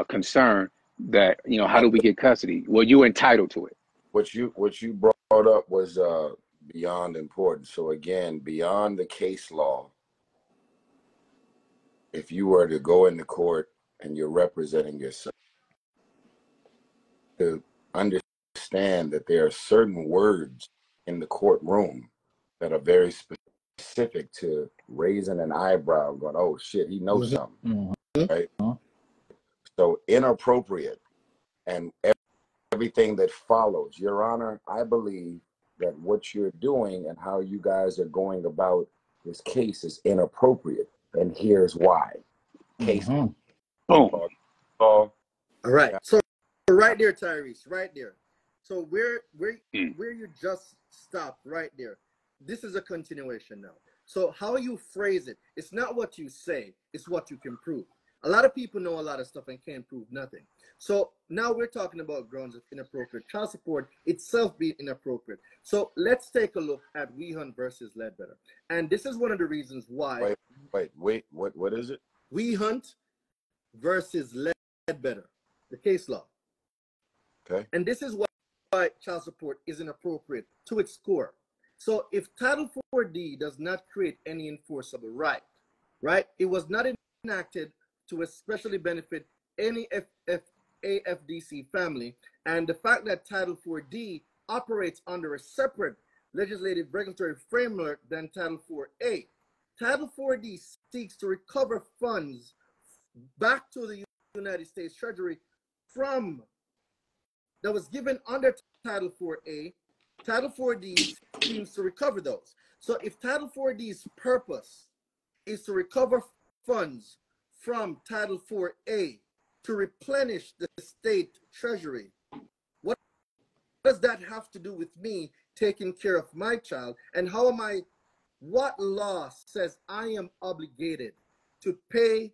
Speaker 4: concern that how do we get custody? Well, you're entitled to it.
Speaker 5: What you brought up was beyond important. So again, beyond the case law, if you were to go into court and you're representing yourself, to understand that there are certain words in the courtroom that are very specific to raising an eyebrow, going, oh shit, he knows something, right? So inappropriate and everything that follows. Your Honor, I believe that what you're doing and how you guys are going about this case is inappropriate, and here's why. Case
Speaker 4: Boom.
Speaker 1: All right. So right there, Tyrese, right there. So where you just stopped right there. This is a continuation now. So how you phrase it, it's not what you say, it's what you can prove. A lot of people know a lot of stuff and can't prove nothing. So now we're talking about grounds of inappropriate child support itself being inappropriate. So let's take a look at Wehunt versus Ledbetter. And this is one of the reasons why.
Speaker 5: Wait, what is it?
Speaker 1: Wehunt versus Ledbetter, the case law.
Speaker 5: Okay.
Speaker 1: And this is why child support is inappropriate to its core. So if Title 4D does not create any enforceable right, it was not enacted to especially benefit any AFDC family, and the fact that Title 4D operates under a separate legislative regulatory framework than Title 4A. Title 4D seeks to recover funds back to the United States Treasury from that was given under Title 4A. Title 4D seems to recover those. So if Title 4D's purpose is to recover funds from Title 4A to replenish the state treasury, what does that have to do with me taking care of my child? And how am I, what law says I am obligated to pay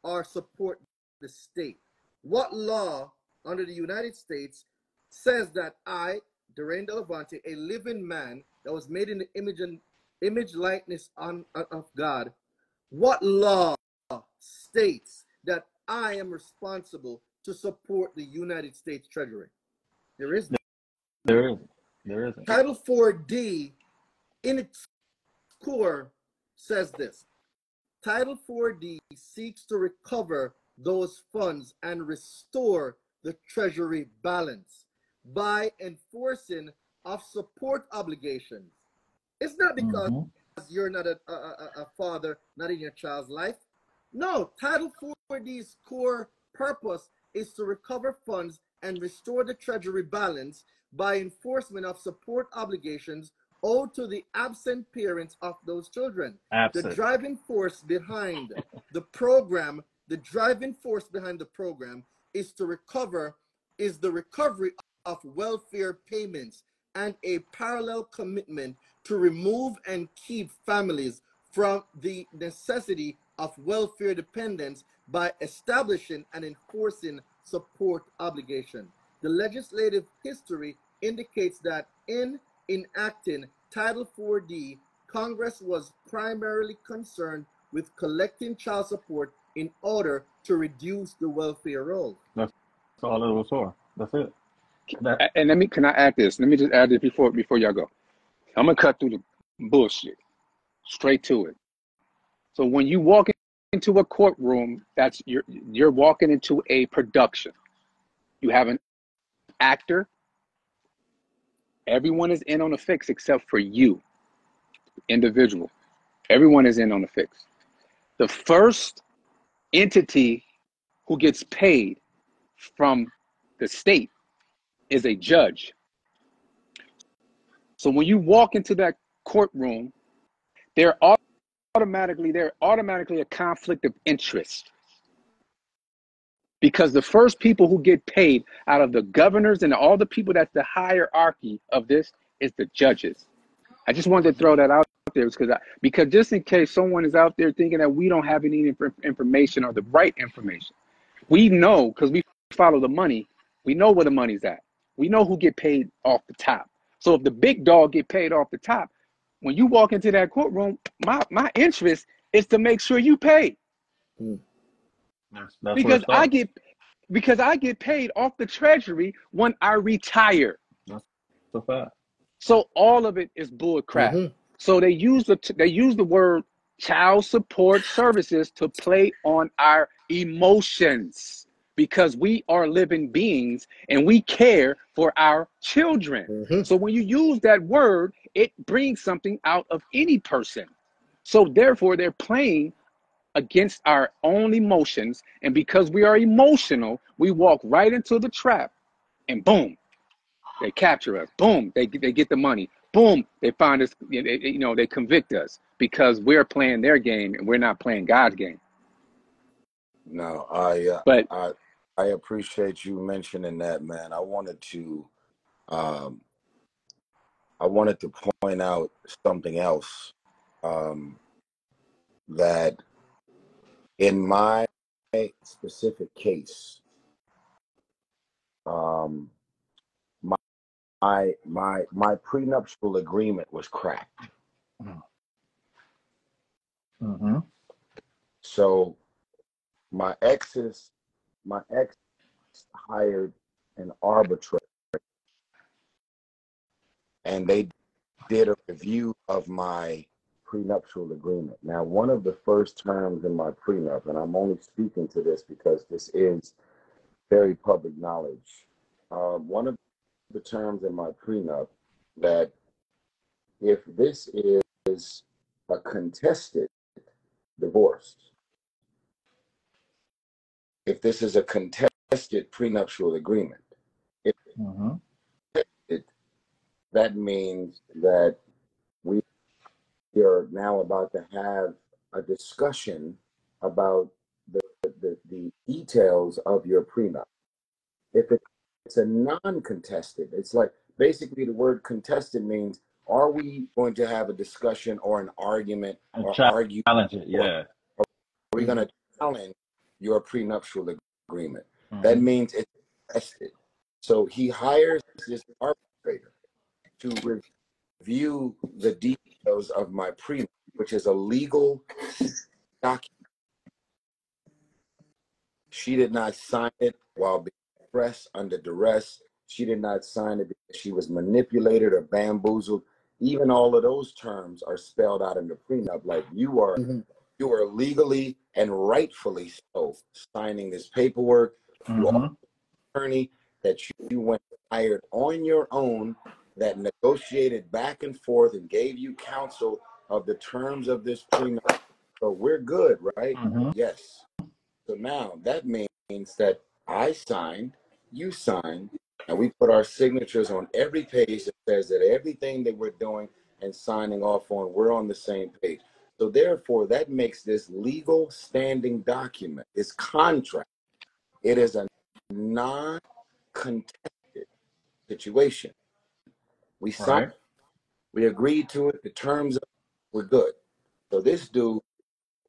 Speaker 1: or support the state? What law under the United States says that I, Daraine Delevante, a living man that was made in the image likeness of God, what law states that I am responsible to support the United States Treasury? There is none.
Speaker 2: There isn't.
Speaker 1: Title 4D in its core says this: Title 4D seeks to recover those funds and restore the treasury balance by enforcing of support obligations. It's not because you're not a father, not in your child's life. No, Title 4D's core purpose is to recover funds and restore the treasury balance by enforcement of support obligations owed to the absent parents of those children.
Speaker 2: Absent.
Speaker 1: The driving force behind the program, is to recover, is the recovery of welfare payments and a parallel commitment to remove and keep families from the necessity of welfare dependence by establishing and enforcing support obligation. The legislative history indicates that in enacting Title 4D, Congress was primarily concerned with collecting child support in order to reduce the welfare roll.
Speaker 2: That's all it was for. That's it.
Speaker 4: And can I add this? Let me just add this before y'all go. I'm gonna cut through the bullshit, straight to it. So when you walk into a courtroom, that's you're walking into a production. You have an actor. Everyone is in on the fix except for you, individual. Everyone is in on the fix. The first entity who gets paid from the state is a judge. So when you walk into that courtroom, they're automatically a conflict of interest, because the first people who get paid out of the governors and all the people that's the hierarchy of this is the judges. I just wanted to throw that out there because just in case someone is out there thinking that we don't have any information or the right information, we know, because we follow the money. We know where the money's at. We know who get paid off the top. So if the big dog get paid off the top, when you walk into that courtroom, my interest is to make sure you pay.
Speaker 2: That's
Speaker 4: because I get paid off the treasury when I retire.
Speaker 2: That's a fact.
Speaker 4: So all of it is bull crap. So they use the word child support services to play on our emotions, because we are living beings and we care for our children. So when you use that word, it brings something out of any person. So therefore, they're playing against our own emotions. And because we are emotional, we walk right into the trap, and boom, they capture us. Boom, they get the money. Boom, they find us, they convict us because we're playing their game and we're not playing God's game.
Speaker 5: No, I appreciate you mentioning that, man. I wanted to point out something else, that in my specific case, my prenuptial agreement was cracked. So my ex hired an arbitrator, and they did a review of my prenuptial agreement. Now, one of the first terms in my prenup, and I'm only speaking to this because this is very public knowledge. One of the terms in my prenup that if this is a contested divorce, if this is a contested prenuptial agreement, if that means that we are now about to have a discussion about the details of your prenup. If it's a non-contested, it's like basically the word contested means, are we going to have a discussion or an argument or argue?
Speaker 2: Challenge it, yeah.
Speaker 5: Or are we going to challenge your prenuptial agreement? That means it's contested. So he hires this arbitrator to review the details of my prenup, which is a legal document. She did not sign it while being pressed under duress. She did not sign it because she was manipulated or bamboozled. Even all of those terms are spelled out in the prenup. Like you are legally and rightfully so signing this paperwork. You are an attorney that you went hired on your own, that negotiated back and forth and gave you counsel of the terms of this prenup. So we're good, right? Yes. So now that means that I signed, you signed, and we put our signatures on every page that says that everything that we're doing and signing off on, we're on the same page. So therefore, that makes this legal standing document, this contract, it is a non-contested situation. We signed, we agreed to it, the terms were good. So this dude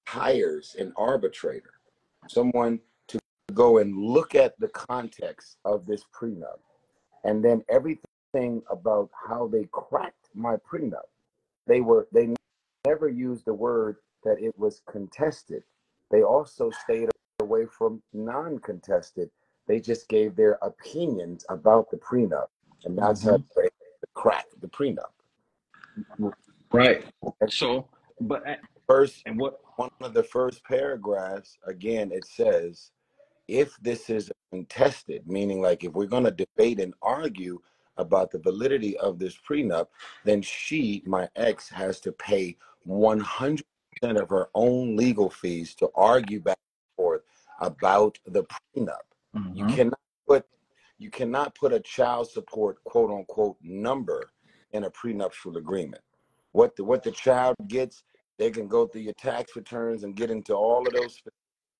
Speaker 5: hires an arbitrator, someone to go and look at the context of this prenup, and then everything about how they cracked my prenup. They never used the word that it was contested. They also stayed away from non-contested. They just gave their opinions about the prenup, and that's how they cracked the prenup.
Speaker 2: Right. So, but
Speaker 5: first, and what one of the first paragraphs, again, it says, if this is contested, meaning like if we're going to debate and argue about the validity of this prenup, then she, my ex, has to pay 100% of her own legal fees to argue back and forth about the prenup. You cannot put a child support, quote unquote, number in a prenuptial agreement. What the child gets, they can go through your tax returns and get into all of those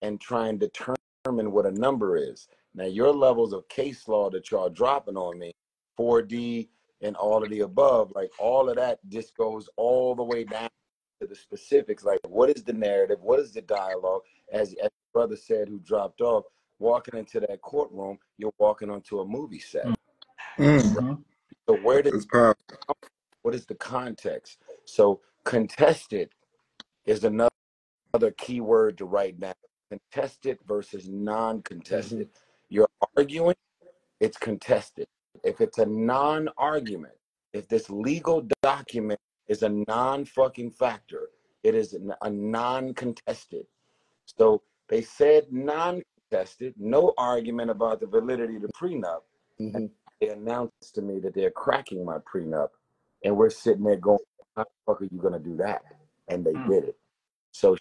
Speaker 5: and try and determine what a number is. Now, your levels of case law that y'all dropping on me, 4D and all of the above, like all of that just goes all the way down to the specifics. Like, what is the narrative? What is the dialogue? As the brother said who dropped off, walking into that courtroom, you're walking onto a movie set. So where does what is the context? So contested is another key word to write down. Contested versus non-contested. You're arguing, it's contested. If it's a non-argument, if this legal document is a non-fucking factor, it is a non-contested. So they said non-contested, no argument about the validity of the prenup. And they announced to me that they're cracking my prenup, and we're sitting there going, how the fuck are you going to do that? And they did it. So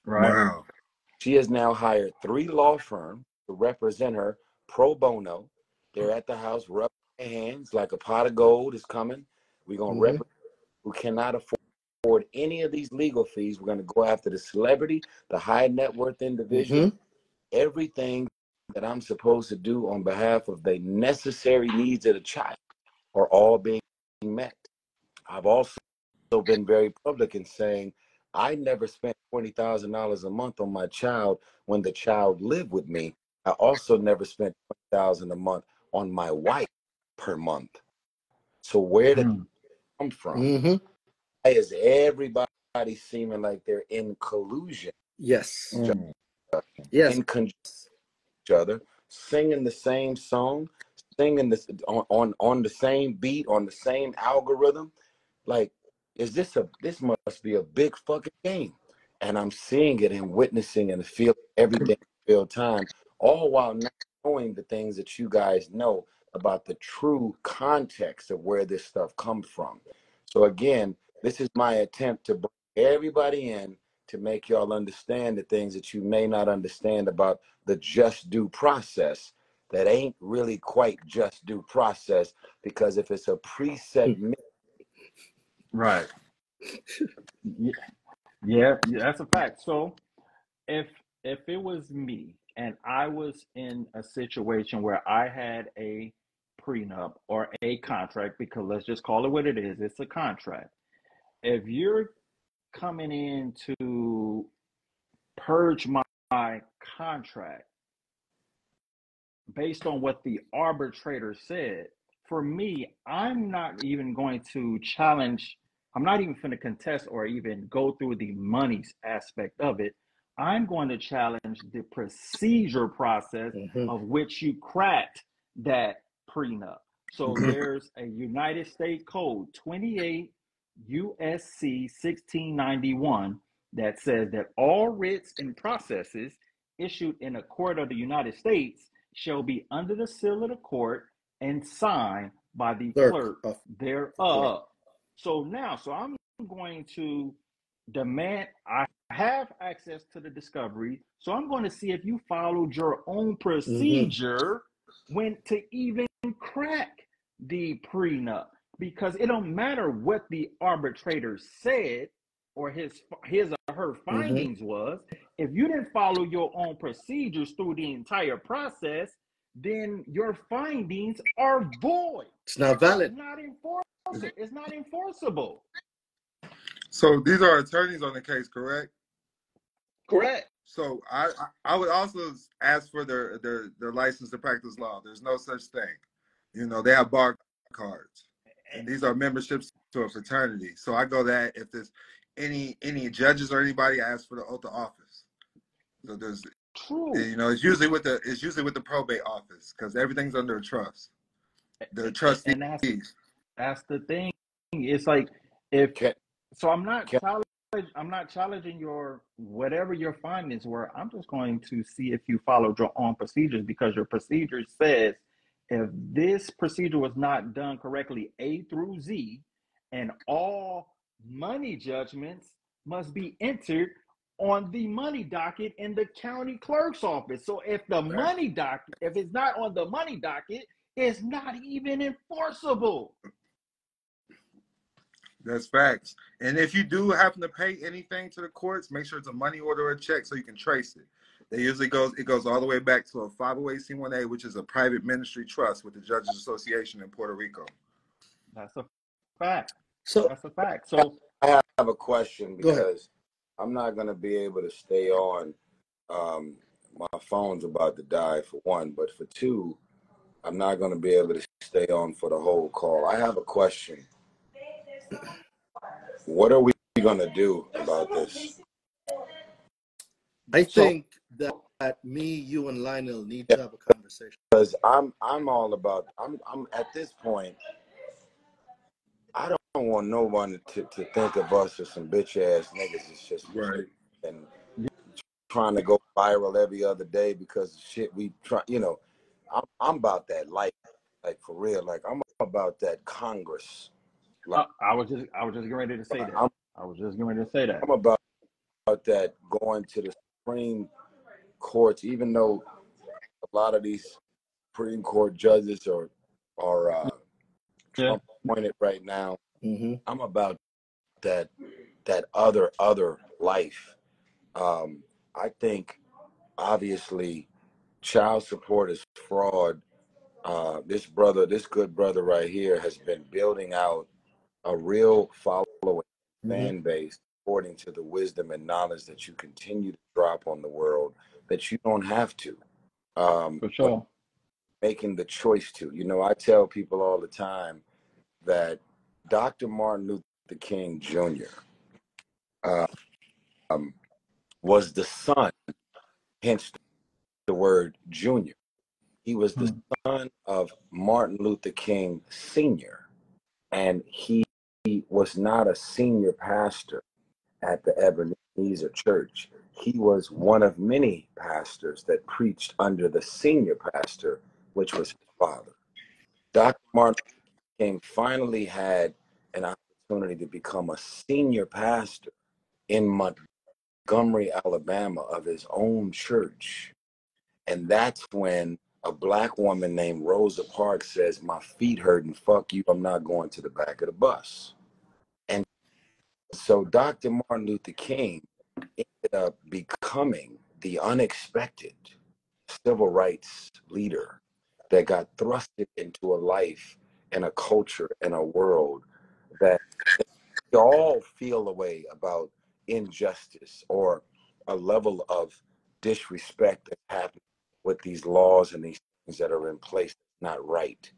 Speaker 5: she has now hired 3 law firms to represent her pro bono. They're at the house rubbing their hands like a pot of gold is coming. We're going to represent who cannot afford any of these legal fees. We're going to go after the celebrity, the high net worth individual, everything that I'm supposed to do on behalf of the necessary needs of the child are all being met. I've also been very public in saying I never spent $20,000 a month on my child when the child lived with me. I also never spent $20,000 a month on my wife per month. So where did it come from? Why is everybody seeming like they're in collusion?
Speaker 1: Yes.
Speaker 5: Yes. In conjunction with each other, singing the same song, singing this on the same beat, on the same algorithm. Like, this must be a big fucking game. And I'm seeing it and witnessing and feeling everything in real time, all while not knowing the things that you guys know about the true context of where this stuff comes from. So again, this is my attempt to bring everybody in to make y'all understand the things that you may not understand about the just due process that ain't really quite just due process, because if it's a preset
Speaker 2: right. Yeah, that's a fact. So if it was me and I was in a situation where I had a prenup or a contract, because let's just call it what it is, it's a contract. If you're coming in to purge my contract based on what the arbitrator said, for me, I'm not even going to challenge, I'm not even going to contest or even go through the monies aspect of it. I'm going to challenge the procedure process of which you cracked that prenup. So there's a United States Code 28 USC 1691 that says that all writs and processes issued in a court of the United States shall be under the seal of the court and signed by the clerk thereof. So I'm going to demand, I have access to the discovery, so I'm going to see if you followed your own procedure when to even crack the prenup, because it don't matter what the arbitrator said or his or her findings was. If you didn't follow your own procedures through the entire process, then your findings are void.
Speaker 1: It's not valid.
Speaker 2: It's not enforceable.
Speaker 3: So these are attorneys on the case, correct?
Speaker 2: Correct.
Speaker 3: So I would also ask for their license to practice law. There's no such thing. You know, they have bar cards, and these are memberships to a fraternity. So I go that if there's any judges or anybody, I ask for the oath of office. So there's, you know, it's usually with the probate office, because everything's under a trust. The trustees.
Speaker 2: And that's the thing. It's like I'm not challenging your whatever your findings were. I'm just going to see if you followed your own procedures, because your procedure says if this procedure was not done correctly, A through Z, and all money judgments must be entered on the money docket in the county clerk's office. So if the money docket, if it's not on the money docket, it's not even enforceable.
Speaker 3: That's facts. And if you do happen to pay anything to the courts, make sure it's a money order or a check so you can trace it. It goes all the way back to a 508c1a, which is a private ministry trust with the Judges Association in Puerto Rico.
Speaker 2: That's a fact.
Speaker 5: That's a fact. So I have a question, because I'm not going to be able to stay on. My phone's about to die, for one, but for two, I'm not going to be able to stay on for the whole call. I have a question. What are we going to do about this?
Speaker 1: I think that me, you, and Lionel need to have a conversation.
Speaker 5: Because I'm all about, I'm at this point, I don't want no one to think of us as some bitch ass niggas. It's just and trying to go viral every other day because of shit we try. You know, I'm about that life, like for real. Like I'm about that Congress. Like,
Speaker 2: I was just getting ready to say that. I'm
Speaker 5: about that going to the Supreme Courts, even though a lot of these Supreme Court judges are Trump appointed right now. I'm about that other life. I think obviously child support is fraud. This good brother right here has been building out a real following fan base according to the wisdom and knowledge that you continue to drop on the world, that you don't have to.
Speaker 2: For sure.
Speaker 5: Making the choice to. You know, I tell people all the time that Dr. Martin Luther King Jr. Was the son, hence the word junior. He was the son of Martin Luther King Sr., and he was not a senior pastor at the Ebenezer Church. He was one of many pastors that preached under the senior pastor, which was his father. Dr. Martin Luther King finally had an opportunity to become a senior pastor in Montgomery, Alabama, of his own church. And that's when a black woman named Rosa Parks says, my feet hurt and fuck you, I'm not going to the back of the bus. And so Dr. Martin Luther King ended up becoming the unexpected civil rights leader that got thrusted into a life and a culture and a world that we all feel a way about injustice or a level of disrespect that happens with these laws and these things that are in place that's not right.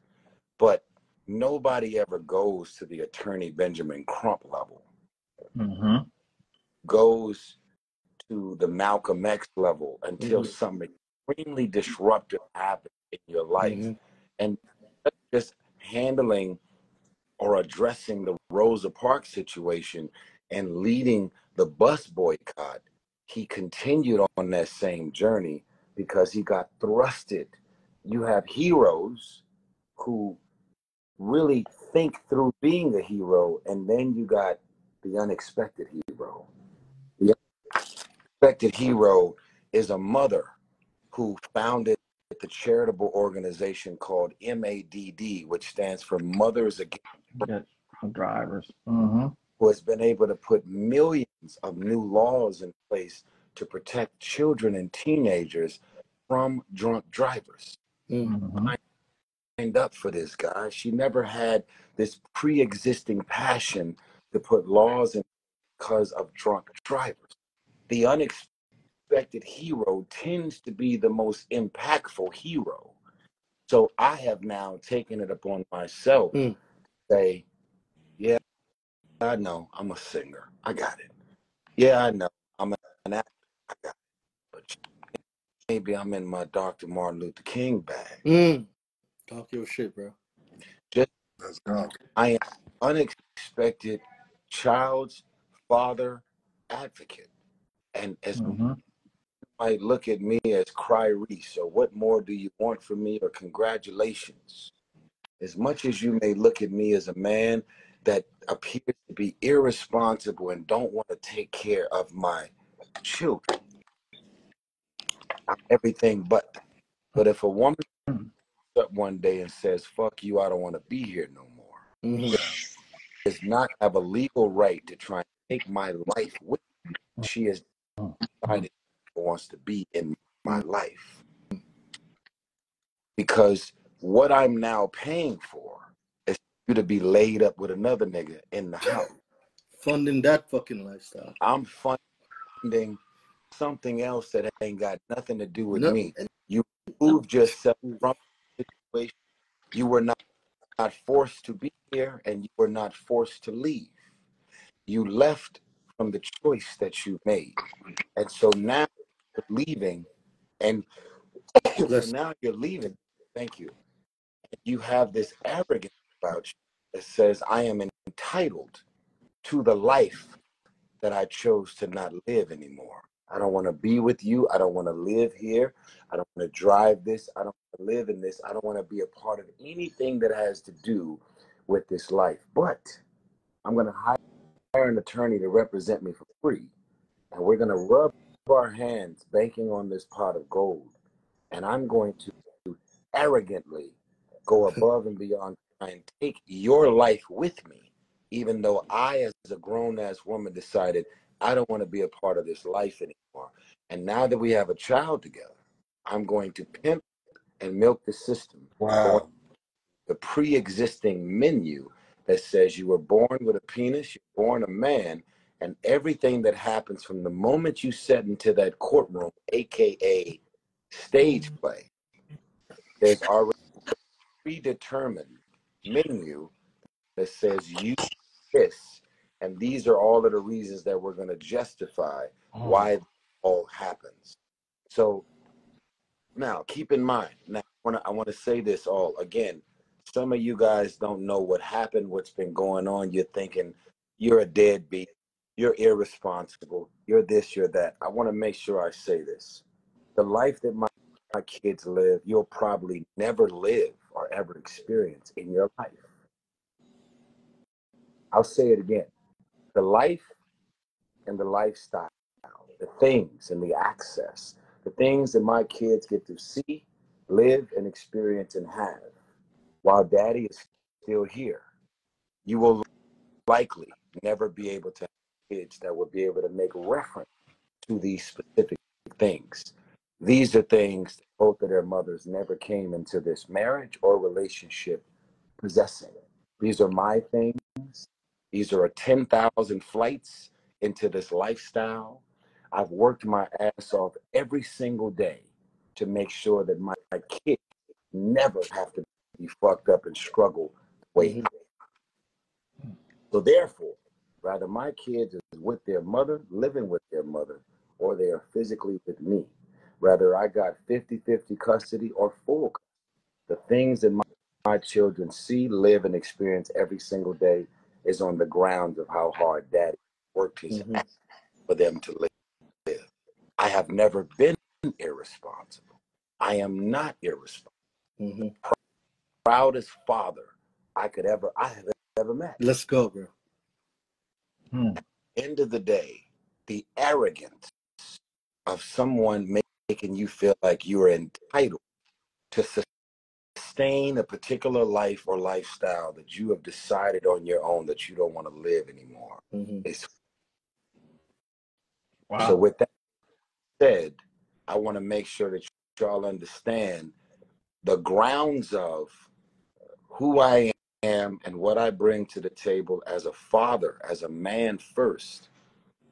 Speaker 5: But nobody ever goes to the attorney Benjamin Crump level, goes to the Malcolm X level until something extremely disruptive happens in your life. And just handling or addressing the Rosa Parks situation and leading the bus boycott, he continued on that same journey because he got thrusted. You have heroes who really think through being a hero, and then you got the unexpected hero. The unexpected hero is a mother who founded the charitable organization called MADD, which stands for Mothers Against
Speaker 2: Drivers,
Speaker 5: who has been able to put millions of new laws in place to protect children and teenagers from drunk drivers. I signed up for this, guy. She never had this pre-existing passion to put laws in because of drunk drivers. The unexpected hero tends to be the most impactful hero. So I have now taken it upon myself to say, yeah, I know I'm a singer. I got it. Yeah, I know I'm an actor. I got it. But maybe I'm in my Dr. Martin Luther King bag.
Speaker 1: Talk your shit, bro.
Speaker 5: Just I am unexpected child's father advocate. And as you might look at me as Tyrese, or what more do you want from me, or congratulations. As much as you may look at me as a man that appears to be irresponsible and don't want to take care of my children, I'm everything but. But if a woman up one day and says, fuck you, I don't want to be here no more, does not have a legal right to try and take my life with me. She has decided she wants to be in my life. Because what I'm now paying for is you to be laid up with another nigga in the house.
Speaker 1: Funding that fucking lifestyle.
Speaker 5: I'm funding something else that ain't got nothing to do with me. You moved yourself from the situation. You were not forced to be here, and you were not forced to leave. You left from the choice that you made. And so now you're leaving, and so now you're leaving. Thank you. You have this arrogance about you that says, I am entitled to the life that I chose to not live anymore. I don't want to be with you. I don't want to live here. I don't want to drive this. I don't want to live in this. I don't want to be a part of anything that has to do with this life. But I'm going to hire an attorney to represent me for free. And we're going to rub our hands banking on this pot of gold. And I'm going to arrogantly go above and beyond and take your life with me, even though I, as a grown-ass woman, decided I don't want to be a part of this life anymore. And now that we have a child together, I'm going to pimp and milk the system.
Speaker 3: Wow.
Speaker 5: The pre-existing menu that says you were born with a penis, you're born a man, And everything that happens from the moment you set into that courtroom, aka stage play, there's already a predetermined menu that says you this, and these are all of the reasons that we're going to justify why it all happens. So now keep in mind, now I want to say this all again. Some of you guys don't know what happened, what's been going on. You're thinking you're a deadbeat, you're irresponsible, you're this, you're that. I want to make sure I say this. The life that my kids live, you'll probably never live or ever experience in your life. I'll say it again. The life and the lifestyle, the things and the access, the things that my kids get to see, live, and experience and have while daddy is still here. You will likely never be able to have kids that will be able to make reference to these specific things. These are things that both of their mothers never came into this marriage or relationship possessing. These are my things. These are 10,000 flights into this lifestyle. I've worked my ass off every single day to make sure that my kids never have to be fucked up and struggle the way I am. So therefore, rather my kids is with their mother, living with their mother, or they are physically with me. Rather I got 50-50 custody or full custody. The things that my children see, live, and experience every single day is on the grounds of how hard daddy worked his ass for them to live. I have never been irresponsible. I am not irresponsible. Proudest father I have ever met.
Speaker 1: Let's go, bro.
Speaker 5: At the end of the day, the arrogance of someone making you feel like you are entitled to sustain a particular life or lifestyle that you have decided on your own that you don't want to live anymore.
Speaker 2: Wow.
Speaker 5: So with that said, I want to make sure that y'all understand the grounds of who I am and what I bring to the table as a father, as a man first.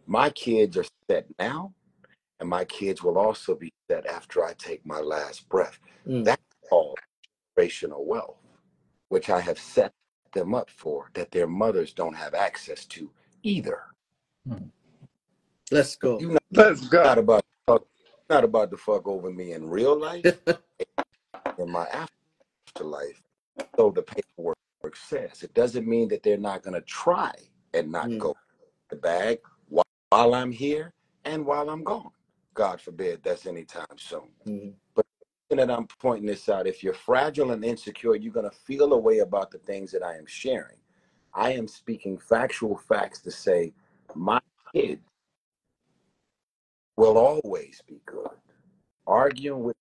Speaker 5: My kids are set now, and my kids will also be set after I take my last breath. That's called generational wealth, which I have set them up for, that their mothers don't have access to either.
Speaker 1: Let's go.
Speaker 3: Let's go.
Speaker 5: Not about to fuck over me in real life, in my afterlife. So the paperwork says it doesn't mean that they're not going to try and not go the bag while I'm here and while I'm gone. God forbid that's anytime soon. But that I'm pointing this out, if you're fragile and insecure, you're going to feel a way about the things that I am sharing. I am speaking factual facts to say my kids will always be good. Arguing with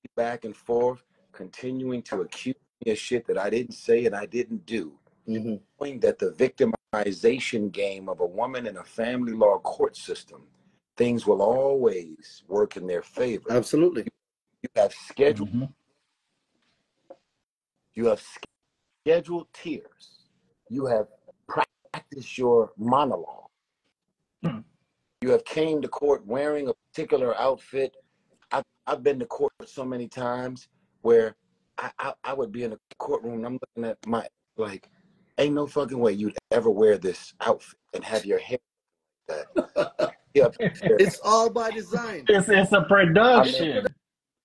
Speaker 5: me back and forth, continuing to accuse me of shit that I didn't say and I didn't do. Knowing that the victimization game of a woman in a family law court system, things will always work in their favor.
Speaker 1: Absolutely.
Speaker 5: You have scheduled. You have scheduled tears. You have practiced your monologue. You have came to court wearing a particular outfit. I've been to court so many times where I would be in a courtroom and I'm looking at my, like, ain't no fucking way you'd ever wear this outfit and have your hair like that.
Speaker 1: It's all by design.
Speaker 2: It's a production.
Speaker 1: I mean,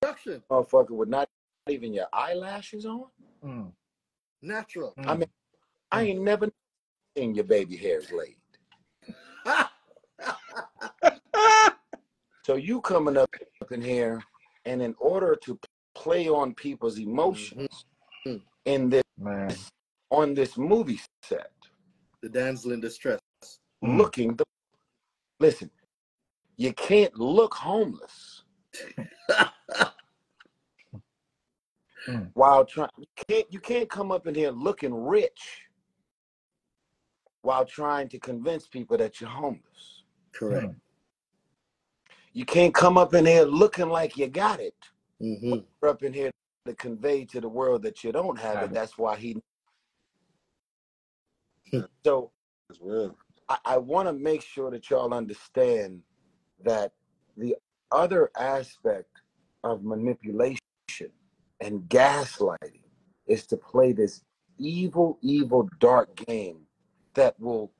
Speaker 1: production.
Speaker 5: Motherfucker with not even your eyelashes on.
Speaker 1: Natural.
Speaker 5: I mean, I ain't never seen your baby hairs laid. So you coming up in here, and in order to play on people's emotions in this on this movie set,
Speaker 1: the damsel in distress,
Speaker 5: listen, you can't look homeless while trying. You can't come up in here looking rich while trying to convince people that you're homeless.
Speaker 1: Correct.
Speaker 5: You can't come up in here looking like you got it. You're up in here to convey to the world that you don't have it. That's why he. So I want to make sure that y'all understand that the other aspect of manipulation and gaslighting is to play this evil, dark game that will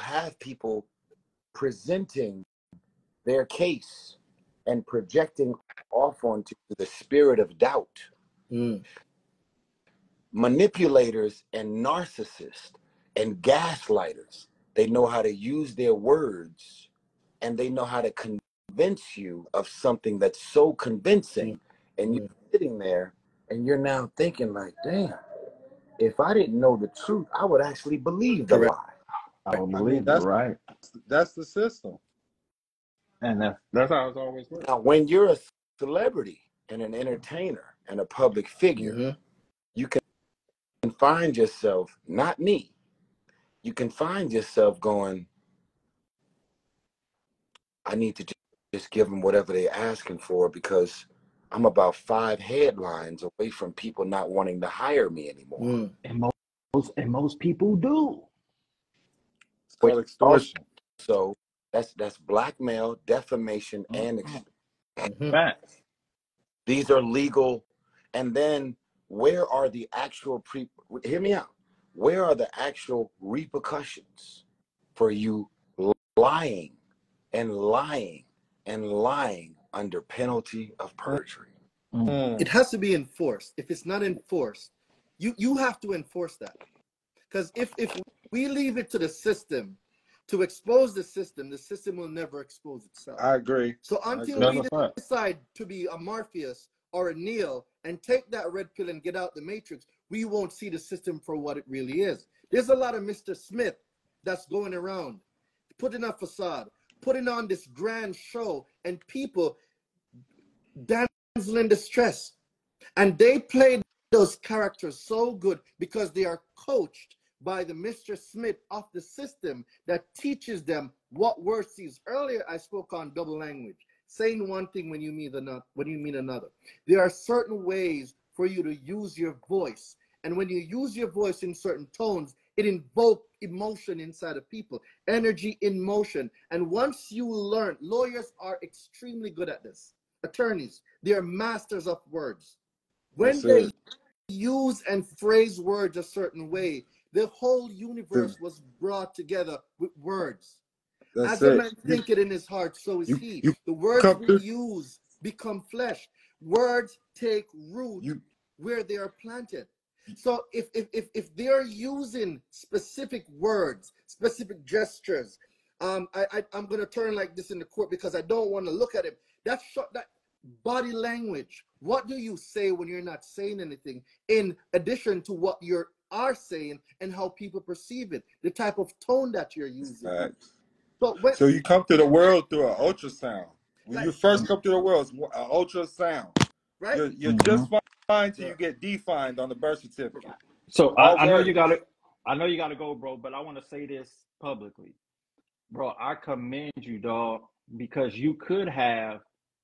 Speaker 5: have people presenting their case and projecting off onto the spirit of doubt. Manipulators and narcissists and gaslighters, they know how to use their words, and they know how to convince you of something that's so convincing, and you're sitting there and you're now thinking like, damn, if I didn't know the truth, I would actually believe the lie.
Speaker 2: I would believe you're right.
Speaker 3: That's the system.
Speaker 2: And that's how it's always worked.
Speaker 5: Now, when you're a celebrity and an entertainer and a public figure, you can find yourself, not me, you can find yourself going, I need to just give them whatever they're asking for, because I'm about 5 headlines away from people not wanting to hire me anymore.
Speaker 2: And most people do.
Speaker 3: It's called extortion.
Speaker 5: So that's blackmail, defamation, and
Speaker 2: Facts.
Speaker 5: These are legal. And then where are the actual hear me out. Where are the actual repercussions for you lying and lying and lying under penalty of perjury?
Speaker 1: It has to be enforced. If it's not enforced, you have to enforce that. Because if we leave it to the system to expose the system will never expose itself.
Speaker 3: I agree.
Speaker 1: So until we decide to be a Morpheus or a Neo and take that red pill and get out the matrix, we won't see the system for what it really is. There's a lot of Mr. Smith that's going around, putting a facade, putting on this grand show, and people damsel in distress. And they play those characters so good because they are coached by the Mr. Smith of the system that teaches them what words to use. Earlier, I spoke on double language, saying one thing when you mean another. There are certain ways for you to use your voice. And when you use your voice in certain tones, it invokes emotion inside of people, energy in motion. And once you learn, lawyers are extremely good at this. Attorneys, they are masters of words. When they use and phrase words a certain way, the whole universe was brought together with words. As a man thinketh in his heart, so is he. The words we use become flesh. Words take root where they are planted. So if they're using specific words, specific gestures, I'm going to turn like this in the court because I don't want to look at him. That body language. What do you say when you're not saying anything, in addition to what you are saying and how people perceive it, the type of tone that you're using?
Speaker 3: So you come to the world through an ultrasound. When you first come to the world, it's an ultrasound. Right? You're just fine till you get defined on the birth certificate.
Speaker 2: So I know you gotta go, bro, but I want to say this publicly. Bro, I commend you, dog, because you could have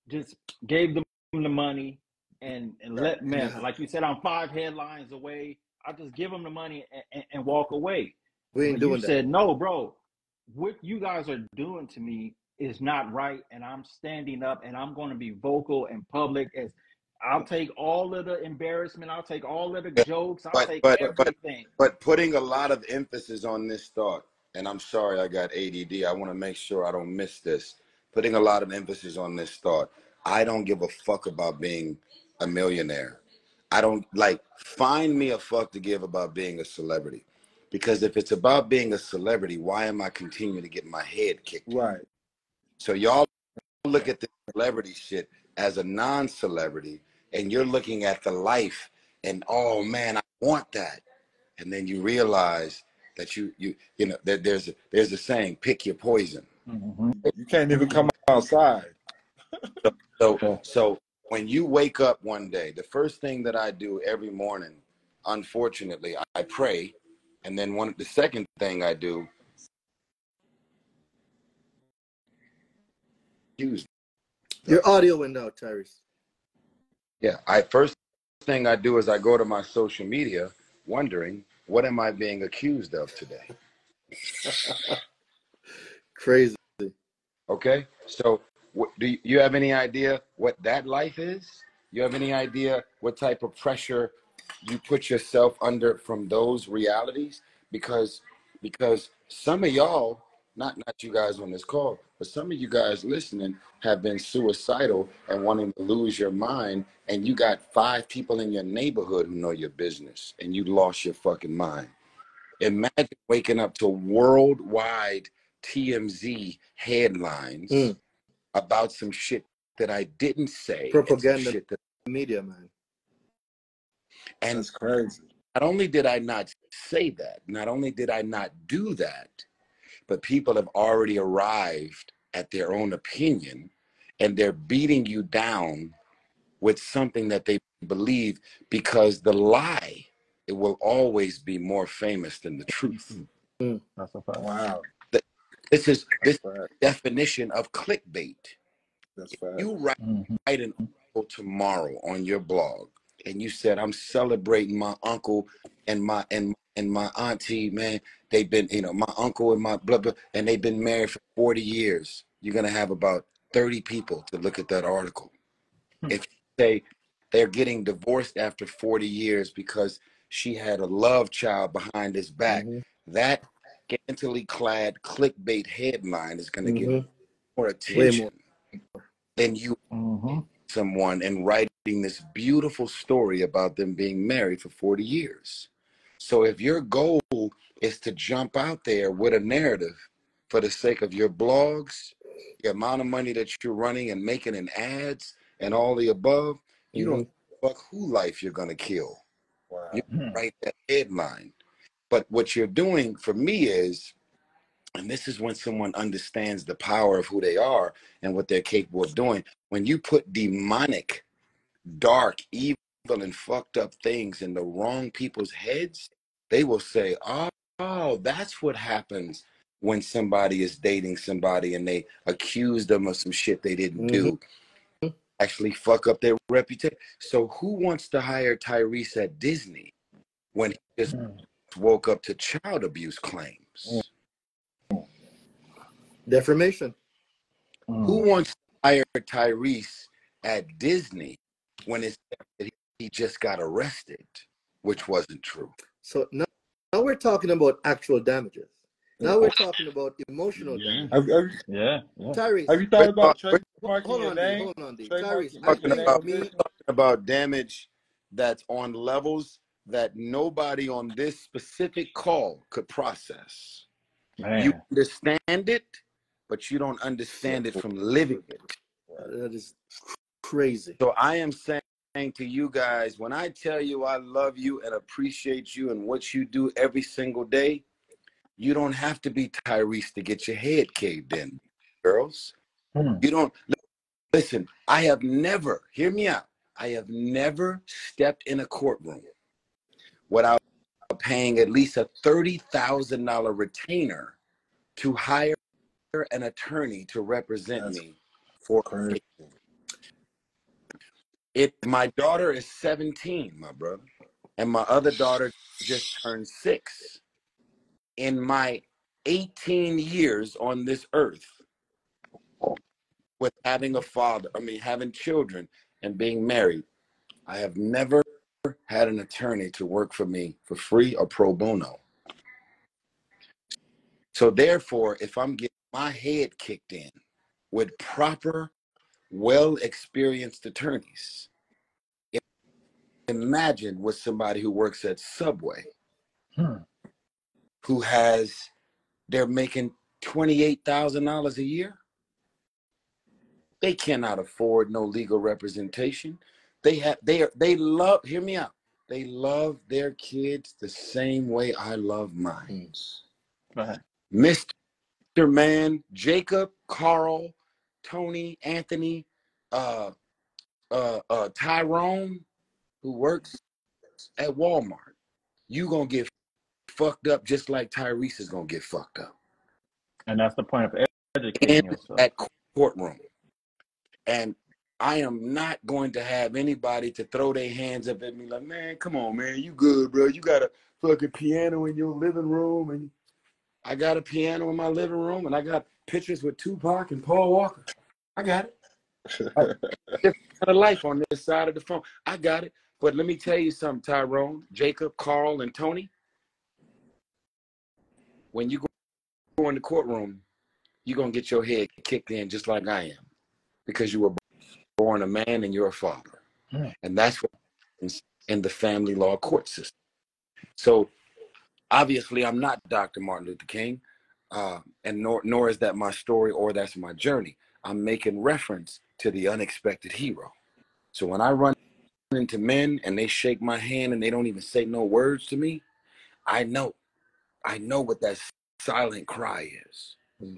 Speaker 2: just gave them the money and let men, like you said, I'm 5 headlines away. I'll just give them the money and walk away.
Speaker 1: We ain't doing that.
Speaker 2: You said, no, bro, what you guys are doing to me is not right, and I'm standing up and I'm going to be vocal in public. As I'll take all of the embarrassment, I'll take all of the jokes, I'll take everything.
Speaker 5: But putting a lot of emphasis on this thought, and I'm sorry I got ADD, I want to make sure I don't miss this. Putting a lot of emphasis on this thought. I don't give a fuck about being a millionaire. I don't, find me a fuck to give about being a celebrity. Because if it's about being a celebrity, why am I continuing to get my head kicked?
Speaker 3: Right.
Speaker 5: So y'all look at the celebrity shit as a non-celebrity, and you're looking at the life and, oh man, I want that. And then you realize that you know that there's a saying, pick your poison.
Speaker 3: You can't even come outside.
Speaker 5: So when you wake up one day, the first thing that I do every morning, unfortunately, I pray, and then the second thing I do,
Speaker 1: your audio went out, Tyrese.
Speaker 5: Yeah, first thing I do is I go to my social media, wondering what am I being accused of today.
Speaker 1: Crazy.
Speaker 5: Okay, so do you have any idea what that life is? You have any idea what type of pressure you put yourself under from those realities? Because some of y'all, not you guys on this call, but some of you guys listening have been suicidal and wanting to lose your mind, and you got 5 people in your neighborhood who know your business, and you lost your fucking mind. Imagine waking up to worldwide TMZ headlines about some shit that I didn't say.
Speaker 1: Propaganda
Speaker 5: Shit that,
Speaker 1: media, man.
Speaker 5: and
Speaker 3: that's crazy.
Speaker 5: not only did I not say that, not only did I not do that, but people have already arrived at their own opinion, and they're beating you down with something that they believe, because the lie, it will always be more famous than the truth.
Speaker 2: That's a fact.
Speaker 3: Wow.
Speaker 5: This is definition of clickbait.
Speaker 3: That's fact.
Speaker 5: You write an article tomorrow on your blog, and you said, I'm celebrating my uncle and my auntie, man. They've been, my uncle and my blah blah, and they've been married for 40 years. You're gonna have about 30 people to look at that article. If you say they're getting divorced after 40 years because she had a love child behind his back, that scantily clad clickbait headline is going to get more attention than you someone and writing this beautiful story about them being married for 40 years. So if your goal is to jump out there with a narrative for the sake of your blogs, the amount of money that you're running and making in ads and all the above, you don't fuck who life you're going to kill. Wow. You write that headline. But what you're doing for me is, and this is when someone understands the power of who they are and what they're capable of doing, when you put demonic, dark, evil, and fucked up things in the wrong people's heads, they will say, oh, that's what happens when somebody is dating somebody and they accuse them of some shit they didn't do, actually fuck up their reputation. So who wants to hire Tyrese at Disney when he just woke up to child abuse claims?
Speaker 1: Defamation.
Speaker 5: Who wants to hire Tyrese at Disney when it's that he just got arrested, which wasn't true?
Speaker 1: So now we're talking about actual damages. Now we're talking about emotional damage. Tyrese,
Speaker 3: have you thought about trademarking your name?
Speaker 1: Hold on, D. Tyrese, I think
Speaker 5: we're talking about damage that's on levels that nobody on this specific call could process. Man. You understand it, but you don't understand it from living it.
Speaker 1: That is crazy.
Speaker 5: So I am saying to you guys, when I tell you I love you and appreciate you and what you do every single day, you don't have to be Tyrese to get your head caved in, girls. You don't. Listen, I have never, hear me out, I have never stepped in a courtroom without paying at least a $30,000 retainer to hire an attorney to represent me for it. My daughter is 17, my brother, and my other daughter just turned 6. In my 18 years on this earth, with having a father, having children and being married, I have never had an attorney to work for me for free or pro bono. So therefore, if I'm getting my head kicked in with proper, well-experienced attorneys, imagine with somebody who works at Subway, who they're making $28,000 a year. They cannot afford no legal representation. They love, hear me out, they love their kids the same way I love mine. Mr. Man, Jacob, Carl, Tony, Anthony, Tyrone, who works at Walmart, you gonna get fucked up just like Tyrese is gonna get fucked up.
Speaker 2: And that's the point of educating yourself.
Speaker 5: At courtroom. And I am not going to have anybody to throw their hands up at me like, man, come on, man, you good, bro. You got a fucking piano in your living room. And I got a piano in my living room, and I got pictures with Tupac and Paul Walker. I got it. Different kind of life on this side of the phone. I got it. But let me tell you something, Tyrone, Jacob, Carl, and Tony. When you go in the courtroom, you're going to get your head kicked in just like I am, because you were born a man and you're a father. And that's what happens in the family law court system. So obviously I'm not Dr. Martin Luther King, and nor is that my story or that's my journey. I'm making reference to the unexpected hero. So when I run into men and they shake my hand and they don't even say no words to me, I know what that silent cry is.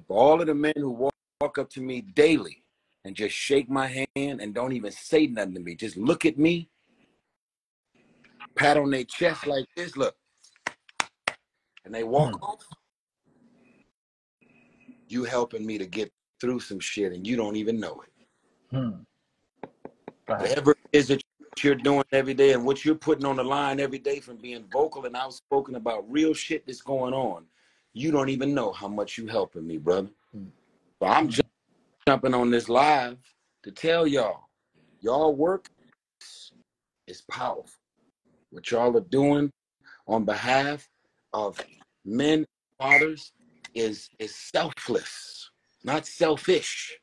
Speaker 5: For all of the men who walk up to me daily and just shake my hand and don't even say nothing to me, just look at me, pat on their chest like this, look, and they walk off, you helping me to get through some shit and you don't even know it. Whatever it is that you're doing every day and what you're putting on the line every day, from being vocal and outspoken about real shit that's going on, you don't even know how much you helping me, brother. So I'm jumping on this live to tell y'all work is powerful. What y'all are doing on behalf of men, fathers, is selfless, not selfish.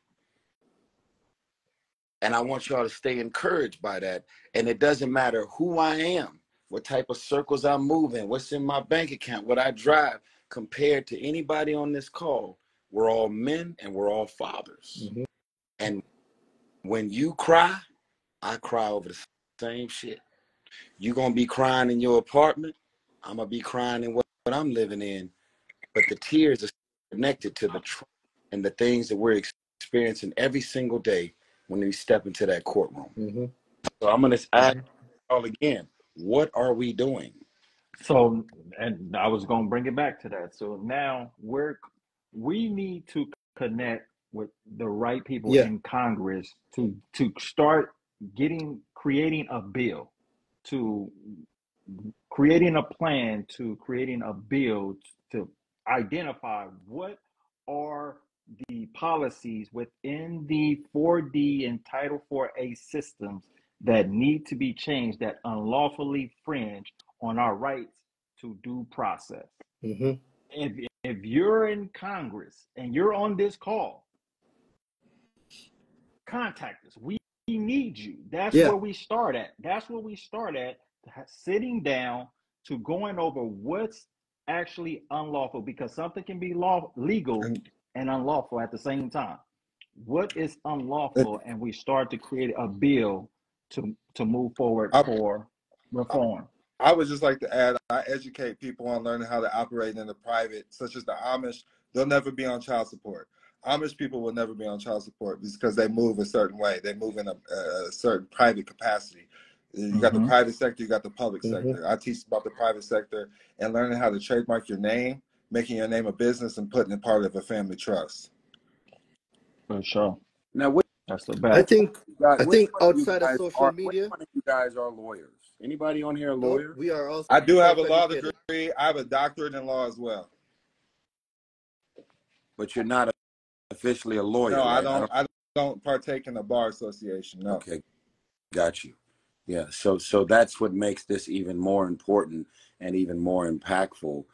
Speaker 5: And I want y'all to stay encouraged by that. And it doesn't matter who I am, what type of circles I move in, what's in my bank account, what I drive, compared to anybody on this call. We're all men and we're all fathers. And when you cry, I cry over the same shit. You're going to be crying in your apartment. I'm going to be crying in what I'm living in. But the tears are connected to the trauma and the things that we're experiencing every single day when we step into that courtroom. So I'm going to ask y'all again, what are we doing?
Speaker 2: So, and I was going to bring it back to that. So now we need to connect with the right people in Congress to start creating a bill, to creating a plan, to creating a bill to identify what are the policies within the 4D and Title 4A systems that need to be changed that unlawfully infringe on our rights to due process. If you're in Congress and you're on this call, contact us. We need you. That's where we start at. That's where we start at, sitting down to going over what's actually unlawful, because something can be legal and unlawful at the same time. What is unlawful? And we start to create a bill to move forward for reform.
Speaker 3: I would just like to add, I educate people on learning how to operate in the private, such as the Amish. They'll never be on child support. Amish people will never be on child support because they move a certain way. They move in a certain private capacity. You got the private sector, you got the public sector. I teach about the private sector and learning how to trademark your name, making your name a business, and putting it part of a family trust.
Speaker 2: For sure.
Speaker 5: Now,
Speaker 2: that's the best.
Speaker 1: I think outside of social media,
Speaker 5: which one of you guys are lawyers? Anybody on here a lawyer?
Speaker 1: We are also.
Speaker 3: I do have a law degree. I have a doctorate in law as well.
Speaker 5: But you're not officially a lawyer.
Speaker 3: No,
Speaker 5: right?
Speaker 3: I don't partake in the bar association. No.
Speaker 5: Okay, got you. Yeah, so that's what makes this even more important and even more impactful,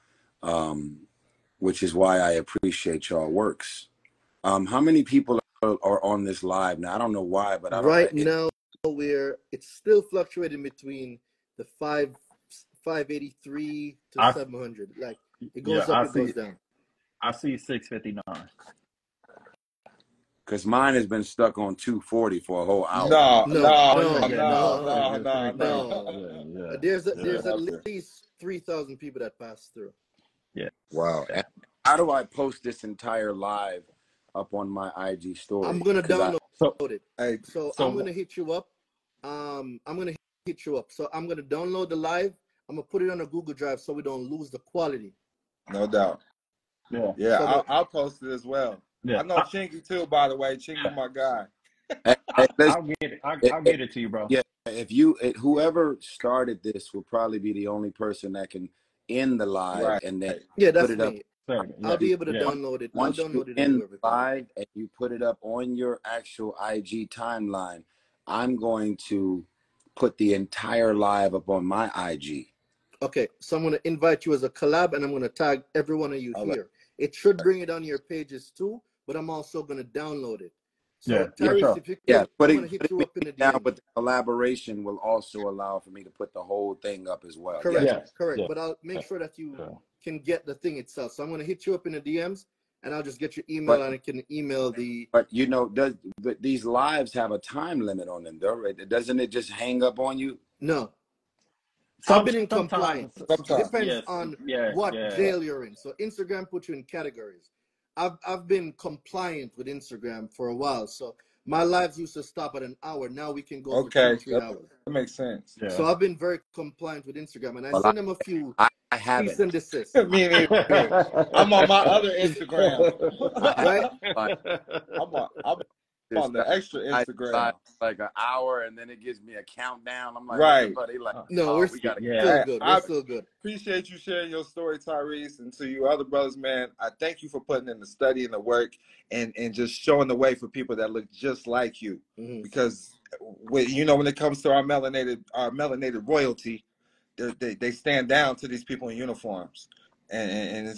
Speaker 5: which is why I appreciate y'all works. How many people are on this live now? I don't know why, but
Speaker 1: now it's still fluctuating between the 583 to 700. Like it goes up, it goes down.
Speaker 2: I see 659.
Speaker 5: Because mine has been stuck on 240 for a whole hour.
Speaker 1: No. There's at least 3,000 people that pass through.
Speaker 2: Yeah.
Speaker 5: Wow. And how do I post this entire live up on my IG story?
Speaker 1: I'm gonna download it. So I'm gonna hit you up. So I'm gonna download the live. I'm gonna put it on a Google Drive so we don't lose the quality.
Speaker 3: No doubt. Yeah. So I'll post it as well. Yeah. I know Chingy too, by the way. Chingy's my guy.
Speaker 2: I'll get it. I'll get it to you, bro.
Speaker 5: Yeah. Whoever started this will probably be the only person that can end the live and then
Speaker 1: that's
Speaker 5: put it up
Speaker 1: I'll be able to download it. I'll download it anywhere.
Speaker 5: Live and you put it up on your actual IG timeline, I'm going to put the entire live up on my IG.
Speaker 1: Okay, so I'm going to invite you as a collab, and I'm going to tag every one of you here. It should bring it on your pages too, but I'm also going to download it. So, Tyrese, if you can, I'm going to hit you up in the DM.
Speaker 5: But the collaboration will also allow for me to put the whole thing up as well.
Speaker 1: Correct, correct. But I'll make sure that you can get the thing itself. So I'm going to hit you up in the DMs, and I'll just get your email, and I can email the...
Speaker 5: But, you know, but these lives have a time limit on them, though, right? Doesn't it just hang up on you?
Speaker 1: No. I've been in compliance. It depends on what jail you're in. So Instagram puts you in categories. I've been compliant with Instagram for a while. So my lives used to stop at an hour. Now we can go for 2-3 hours.
Speaker 3: That makes sense.
Speaker 1: So I've been very compliant with Instagram, and I send them a few cease and desist.
Speaker 3: Me neither. I'm on my other Instagram.
Speaker 1: Right?
Speaker 3: I'm on the extra Instagram.
Speaker 5: Like an hour, and then it gives me a countdown. I'm like,
Speaker 3: right.
Speaker 1: No, we're still good. We're still good.
Speaker 3: Appreciate you sharing your story, Tyrese. And to you other brothers, man, I thank you for putting in the study and the work and just showing the way for people that look just like you. Because, when it comes to our melanated royalty, they stand down to these people in uniforms. And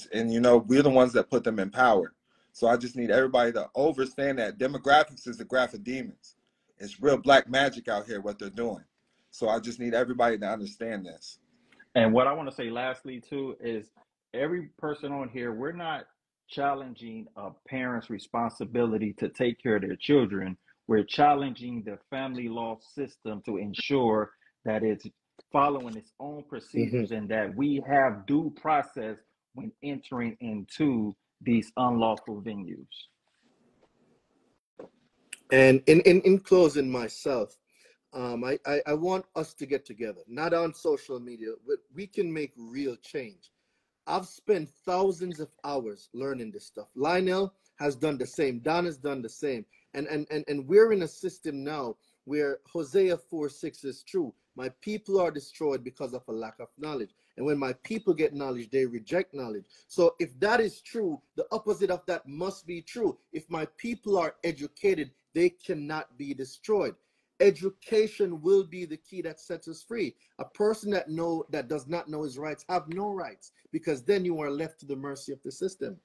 Speaker 3: we're the ones that put them in power. So I just need everybody to understand that demographics is the graph of demons. It's real black magic out here, what they're doing. So I just need everybody to understand this.
Speaker 2: And what I want to say lastly, too, is every person on here, we're not challenging a parent's responsibility to take care of their children. We're challenging the family law system to ensure that it's following its own procedures and that we have due process when entering into these unlawful venues.
Speaker 1: And in closing myself, I want us to get together, not on social media, but we can make real change. I've spent thousands of hours learning this stuff. Lionel has done the same. Don has done the same. And we're in a system now where Hosea 4:6 is true. My people are destroyed because of a lack of knowledge. And when my people get knowledge, they reject knowledge. So if that is true, the opposite of that must be true. If my people are educated, they cannot be destroyed. Education will be the key that sets us free. A person that does not know his rights have no rights, because then you are left to the mercy of the system.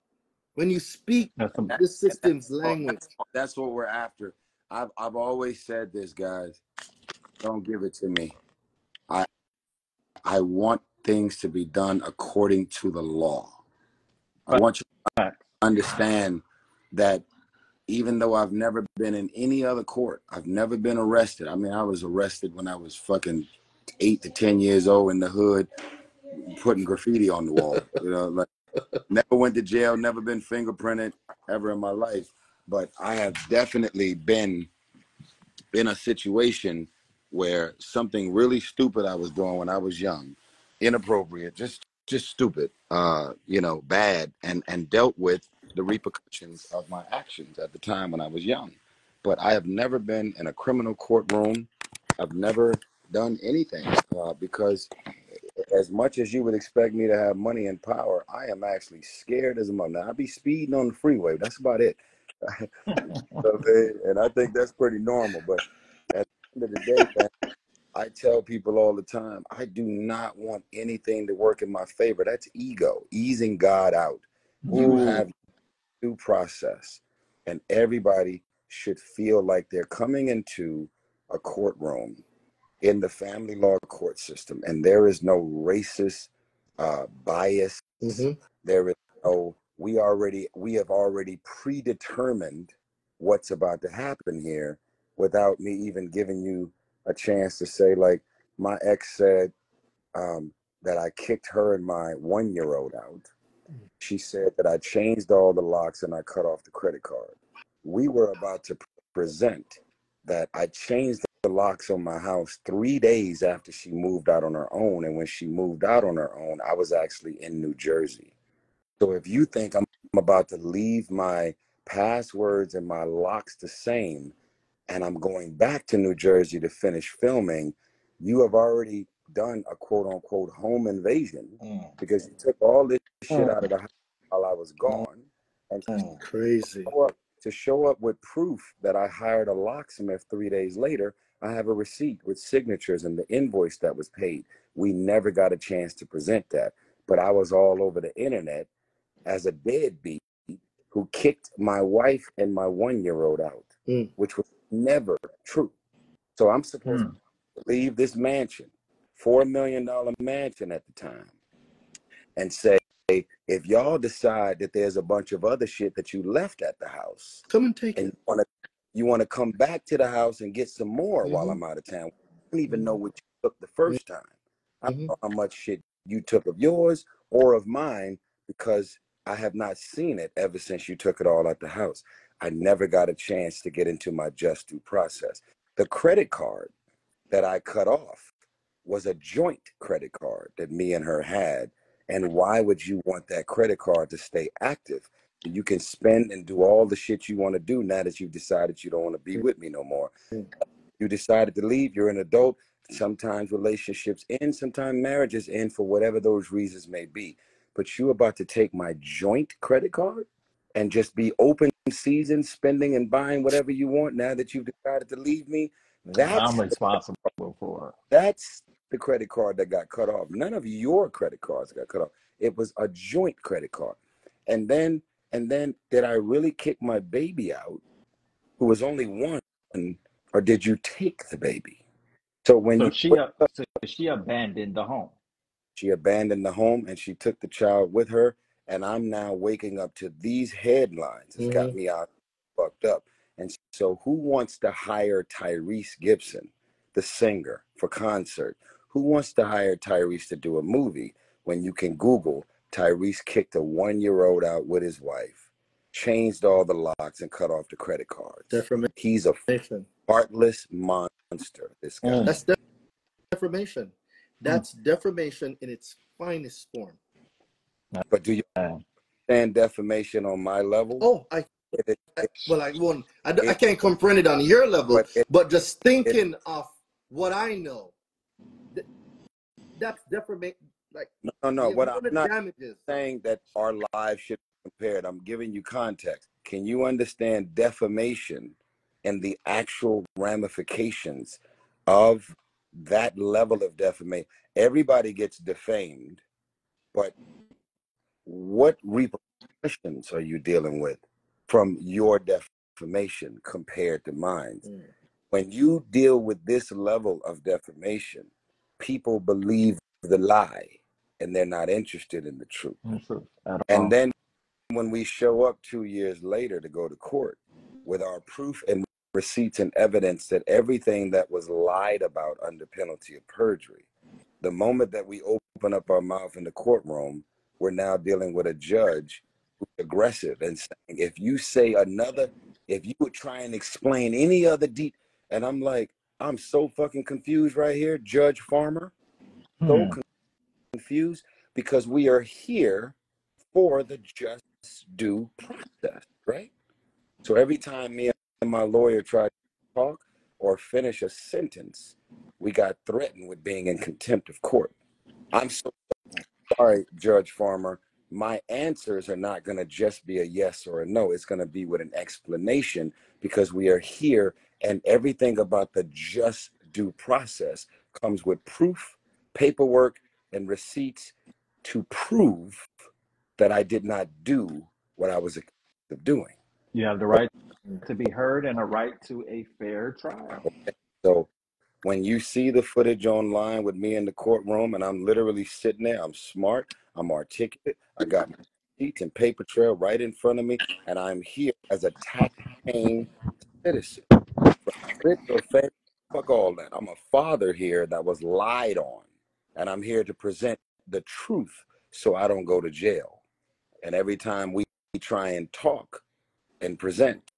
Speaker 1: When you speak the system's language.
Speaker 5: That's what we're after. I've always said this, guys. Don't give it to me. I want things to be done according to the law. I want you to understand that even though I've never been in any other court, I've never been arrested. I mean, I was arrested when I was fucking 8 to 10 years old in the hood, putting graffiti on the wall. Like never went to jail, never been fingerprinted ever in my life. But I have definitely been in a situation where something really stupid I was doing when I was young, inappropriate, just stupid, bad, and dealt with the repercussions of my actions at the time when I was young. But I have never been in a criminal courtroom. I've never done anything because as much as you would expect me to have money and power, I am actually scared as a mother. Now, I be speeding on the freeway. That's about it. And I think that's pretty normal. But at the end of the day, man, I tell people all the time, I do not want anything to work in my favor. That's ego, easing God out. You have due process, and everybody should feel like they're coming into a courtroom in the family law court system, and there is no racist bias. There is no, we have already predetermined what's about to happen here without me even giving you a chance to say, like, my ex said that I kicked her and my 1-year-old out. She said that I changed all the locks and I cut off the credit card. We were about to present that I changed the locks on my house 3 days after she moved out on her own. And when she moved out on her own, I was actually in New Jersey. So if you think I'm about to leave my passwords and my locks the same, and I'm going back to New Jersey to finish filming, you have already done a quote unquote home invasion because you took all this shit out of the house while I was gone, and
Speaker 1: crazy.
Speaker 5: to show up with proof that I hired a locksmith 3 days later. I have a receipt with signatures and the invoice that was paid. We never got a chance to present that, but I was all over the internet as a deadbeat who kicked my wife and my 1-year-old out, which was never true. So I'm supposed to leave this mansion, $4 million mansion at the time, and say, if y'all decide that there's a bunch of other shit that you left at the house,
Speaker 1: come and take it.
Speaker 5: You want to come back to the house and get some more while I'm out of town. I don't even know what you took the first time. I don't know how much shit you took of yours or of mine, because I have not seen it ever since you took it all out the house. I never got a chance to get into my just due process. The credit card that I cut off was a joint credit card that me and her had. And why would you want that credit card to stay active? You can spend and do all the shit you want to do now that you've decided you don't want to be with me no more. You decided to leave. You're an adult. Sometimes relationships end, sometimes marriages end for whatever those reasons may be. But you about to take my joint credit card and just be open season, spending and buying whatever you want now that you've decided to leave me?
Speaker 2: I'm responsible for it.
Speaker 5: That's the credit card that got cut off. None of your credit cards got cut off. It was a joint credit card. And then did I really kick my baby out, who was only one, or did you take the baby? So when
Speaker 2: she abandoned the home.
Speaker 5: She abandoned the home and she took the child with her, and I'm now waking up to these headlines. It's got me out fucked up. And so who wants to hire Tyrese Gibson, the singer, for concert? Who wants to hire Tyrese to do a movie when you can Google Tyrese kicked a 1-year-old out with his wife, changed all the locks, and cut off the credit cards? He's a heartless monster, this guy.
Speaker 1: That's defamation. That's defamation in its finest form.
Speaker 5: But do you understand defamation on my level?
Speaker 1: Oh, I can't comprehend it on your level, but just thinking of what I know, that's defamation. Like,
Speaker 5: no. What I'm not saying that our lives should be compared. I'm giving you context. Can you understand defamation and the actual ramifications of that level of defamation? Everybody gets defamed, but what repercussions are you dealing with from your defamation compared to mine? When you deal with this level of defamation, people believe the lie and they're not interested in the truth. And then when we show up 2 years later to go to court with our proof and receipts and evidence that everything that was lied about under penalty of perjury, the moment that we open up our mouth in the courtroom, we're now dealing with a judge who's aggressive and saying, if you would try and explain any other and I'm like, I'm so fucking confused right here, Judge Farmer. So confused, because we are here for the just due process, right? So every time me and my lawyer try to talk or finish a sentence, we got threatened with being in contempt of court. I'm so sorry, Judge Farmer. My answers are not going to just be a yes or a no. It's going to be with an explanation, because we are here, and everything about the just due process comes with proof, paperwork, and receipts to prove that I did not do what I was accused of doing.
Speaker 2: You have the right to be heard and a right to a fair trial.
Speaker 5: Okay. So when you see the footage online with me in the courtroom and I'm literally sitting there, I'm smart, I'm articulate, I got my receipts and paper trail right in front of me, and I'm here as a tax-paying citizen. Fuck all that. I'm a father here that was lied on, and I'm here to present the truth so I don't go to jail. And every time we try and talk and present,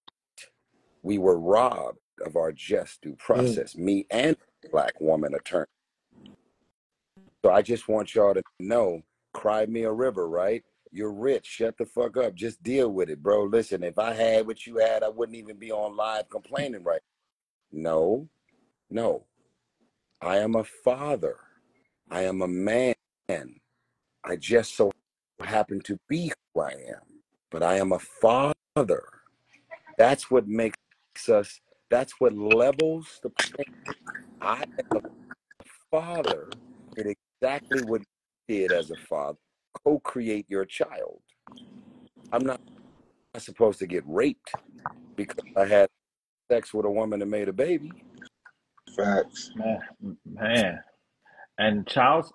Speaker 5: we were robbed of our just due process, me and the Black woman attorney. So I just want y'all to know, cry me a river, right? You're rich, shut the fuck up, just deal with it, bro. Listen, if I had what you had, I wouldn't even be on live complaining right now. No. I am a father. I am a man. I just so happen to be I am, but I am a father. That's what makes us, that's what levels the playing. I am a father, did exactly what you did as a father, co-create your child. I'm not supposed to get raped because I had sex with a woman that made a baby.
Speaker 3: Facts.
Speaker 2: Man. And child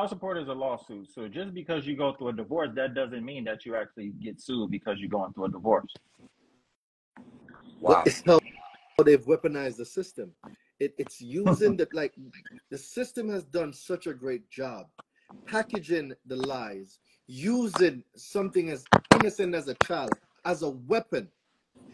Speaker 2: support is a lawsuit. So just because you go through a divorce, that doesn't mean that you actually get sued because you're going through a divorce.
Speaker 1: But
Speaker 5: Wow.
Speaker 1: it's how they've weaponized the system. It's using that, like, the system has done such a great job packaging the lies, using something as innocent as a child as a weapon.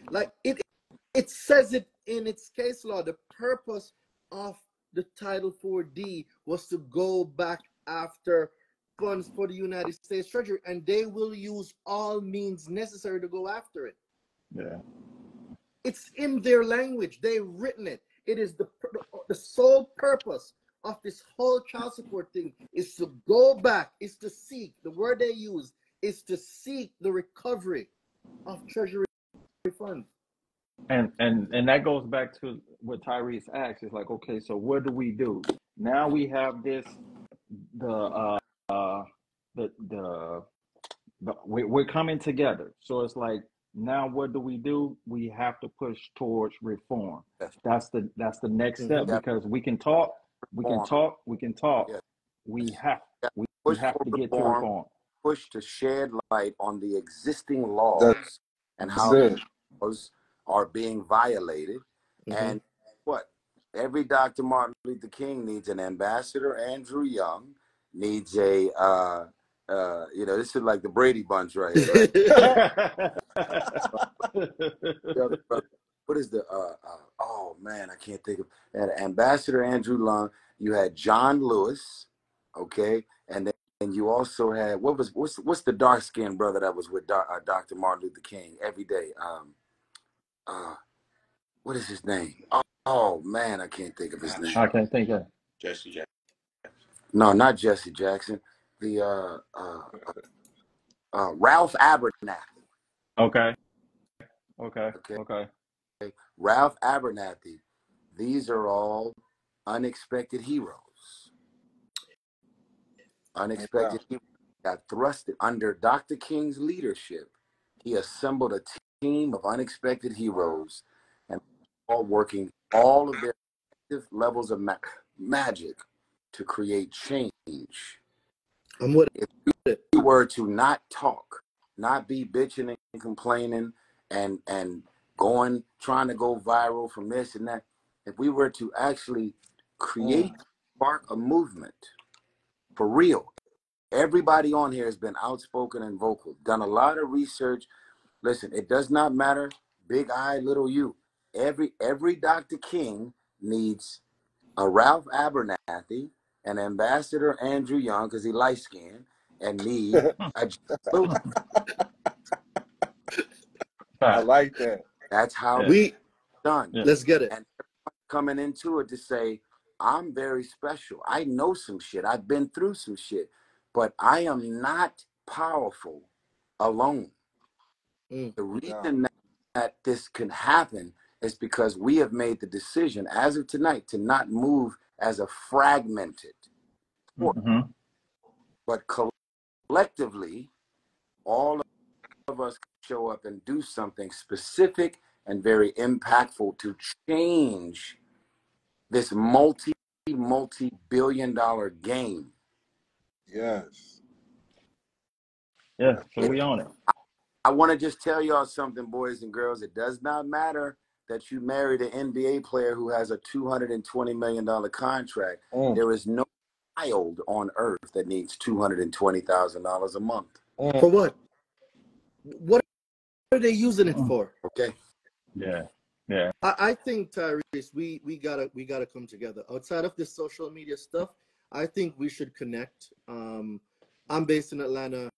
Speaker 1: Like it says it in its case law. The purpose of the Title 4D was to go back after funds for the United States Treasury, and they will use all means necessary to go after it.
Speaker 2: Yeah.
Speaker 1: It's in their language. They've written it. It is the sole purpose of this whole child support thing is to go back, is to seek, the word they use is to seek the recovery of Treasury funds.
Speaker 2: And that goes back to what Tyrese asked. It's like, okay, so what do we do? Now we have this, we're coming together. So it's like, now what do? We have to push towards reform.
Speaker 5: Yes.
Speaker 2: That's the next step, because we can talk. We can talk.
Speaker 5: Yes.
Speaker 2: We have to get to
Speaker 5: reform,
Speaker 2: reform.
Speaker 5: push to shed light on the existing laws and how laws are being violated. And what? Every Dr. Martin Luther King needs an ambassador. Andrew Young needs a this is like the Brady Bunch right here, right? What is the oh man, I can't think of Ambassador Andrew Young. You had John Lewis, okay, and then you also had what's the dark skinned brother that was with Dr. Martin Luther King every day? What is his name? Oh man, I can't think of his name.
Speaker 2: I can't think of
Speaker 3: Jesse Jackson.
Speaker 5: No, not Jesse Jackson. The Ralph Abernathy.
Speaker 2: Okay.
Speaker 5: Ralph Abernathy. These are all unexpected heroes. Unexpected heroes got thrusted under Dr. King's leadership. He assembled a team of unexpected heroes, and all working all of their levels of magic to create change. If we were to not talk, not be bitching and complaining and trying to go viral from this and that, if we were to actually spark a movement for real, everybody on here has been outspoken and vocal, done a lot of research. Listen, it does not matter, big I, little you. Every Dr. King needs a Ralph Abernathy, an Ambassador Andrew Young, because he light skinned, and need a Lewis.
Speaker 3: I like that.
Speaker 5: That's how
Speaker 1: we
Speaker 5: done.
Speaker 1: Let's get it.
Speaker 5: And coming into it to say, I'm very special. I know some shit. I've been through some shit, but I am not powerful alone. The reason that this can happen is because we have made the decision as of tonight to not move as a fragmented sport, but collectively, all of us show up and do something specific and very impactful to change this multi-billion-dollar game.
Speaker 3: Yes.
Speaker 2: Yeah, so we own it.
Speaker 5: I want to just tell y'all something, boys and girls. It does not matter that you married an NBA player who has a $220 million contract. There is no child on earth that needs $220,000 a month.
Speaker 1: For what? What are they using it for?
Speaker 5: Okay.
Speaker 2: Yeah.
Speaker 1: I think, Tyrese, we gotta come together. Outside of this social media stuff, I think we should connect. I'm based in Atlanta.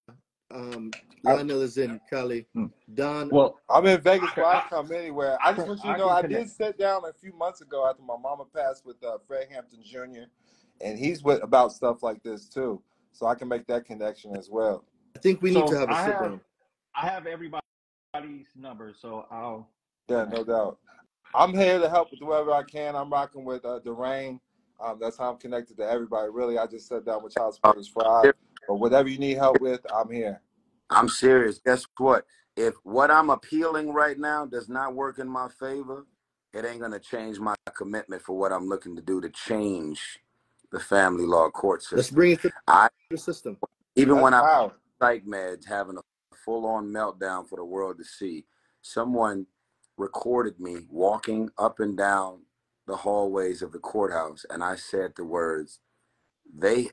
Speaker 1: Lionel is in Cali. Don.
Speaker 3: Well, I'm in Vegas, but I come anywhere. I just want you to know I did sit down a few months ago after my mama passed with Fred Hampton Jr., and he's with about stuff like this too. So I can make that connection as well.
Speaker 1: I think we need to
Speaker 2: So
Speaker 1: have a sit down.
Speaker 2: I have everybody's number, so I'll.
Speaker 3: Yeah, no doubt. I'm here to help with whoever I can. I'm rocking with Darain. That's how I'm connected to everybody. Really, I just sat down with Childsupportisfraud. But whatever you need help with, I'm here.
Speaker 5: I'm serious. Guess what? If what I'm appealing right now does not work in my favor, it ain't gonna change my commitment for what I'm looking to do to change the family law court system.
Speaker 1: Let's bring it to the system.
Speaker 5: Even when I was psych meds having a full-on meltdown for the world to see, someone recorded me walking up and down the hallways of the courthouse, and I said the words, they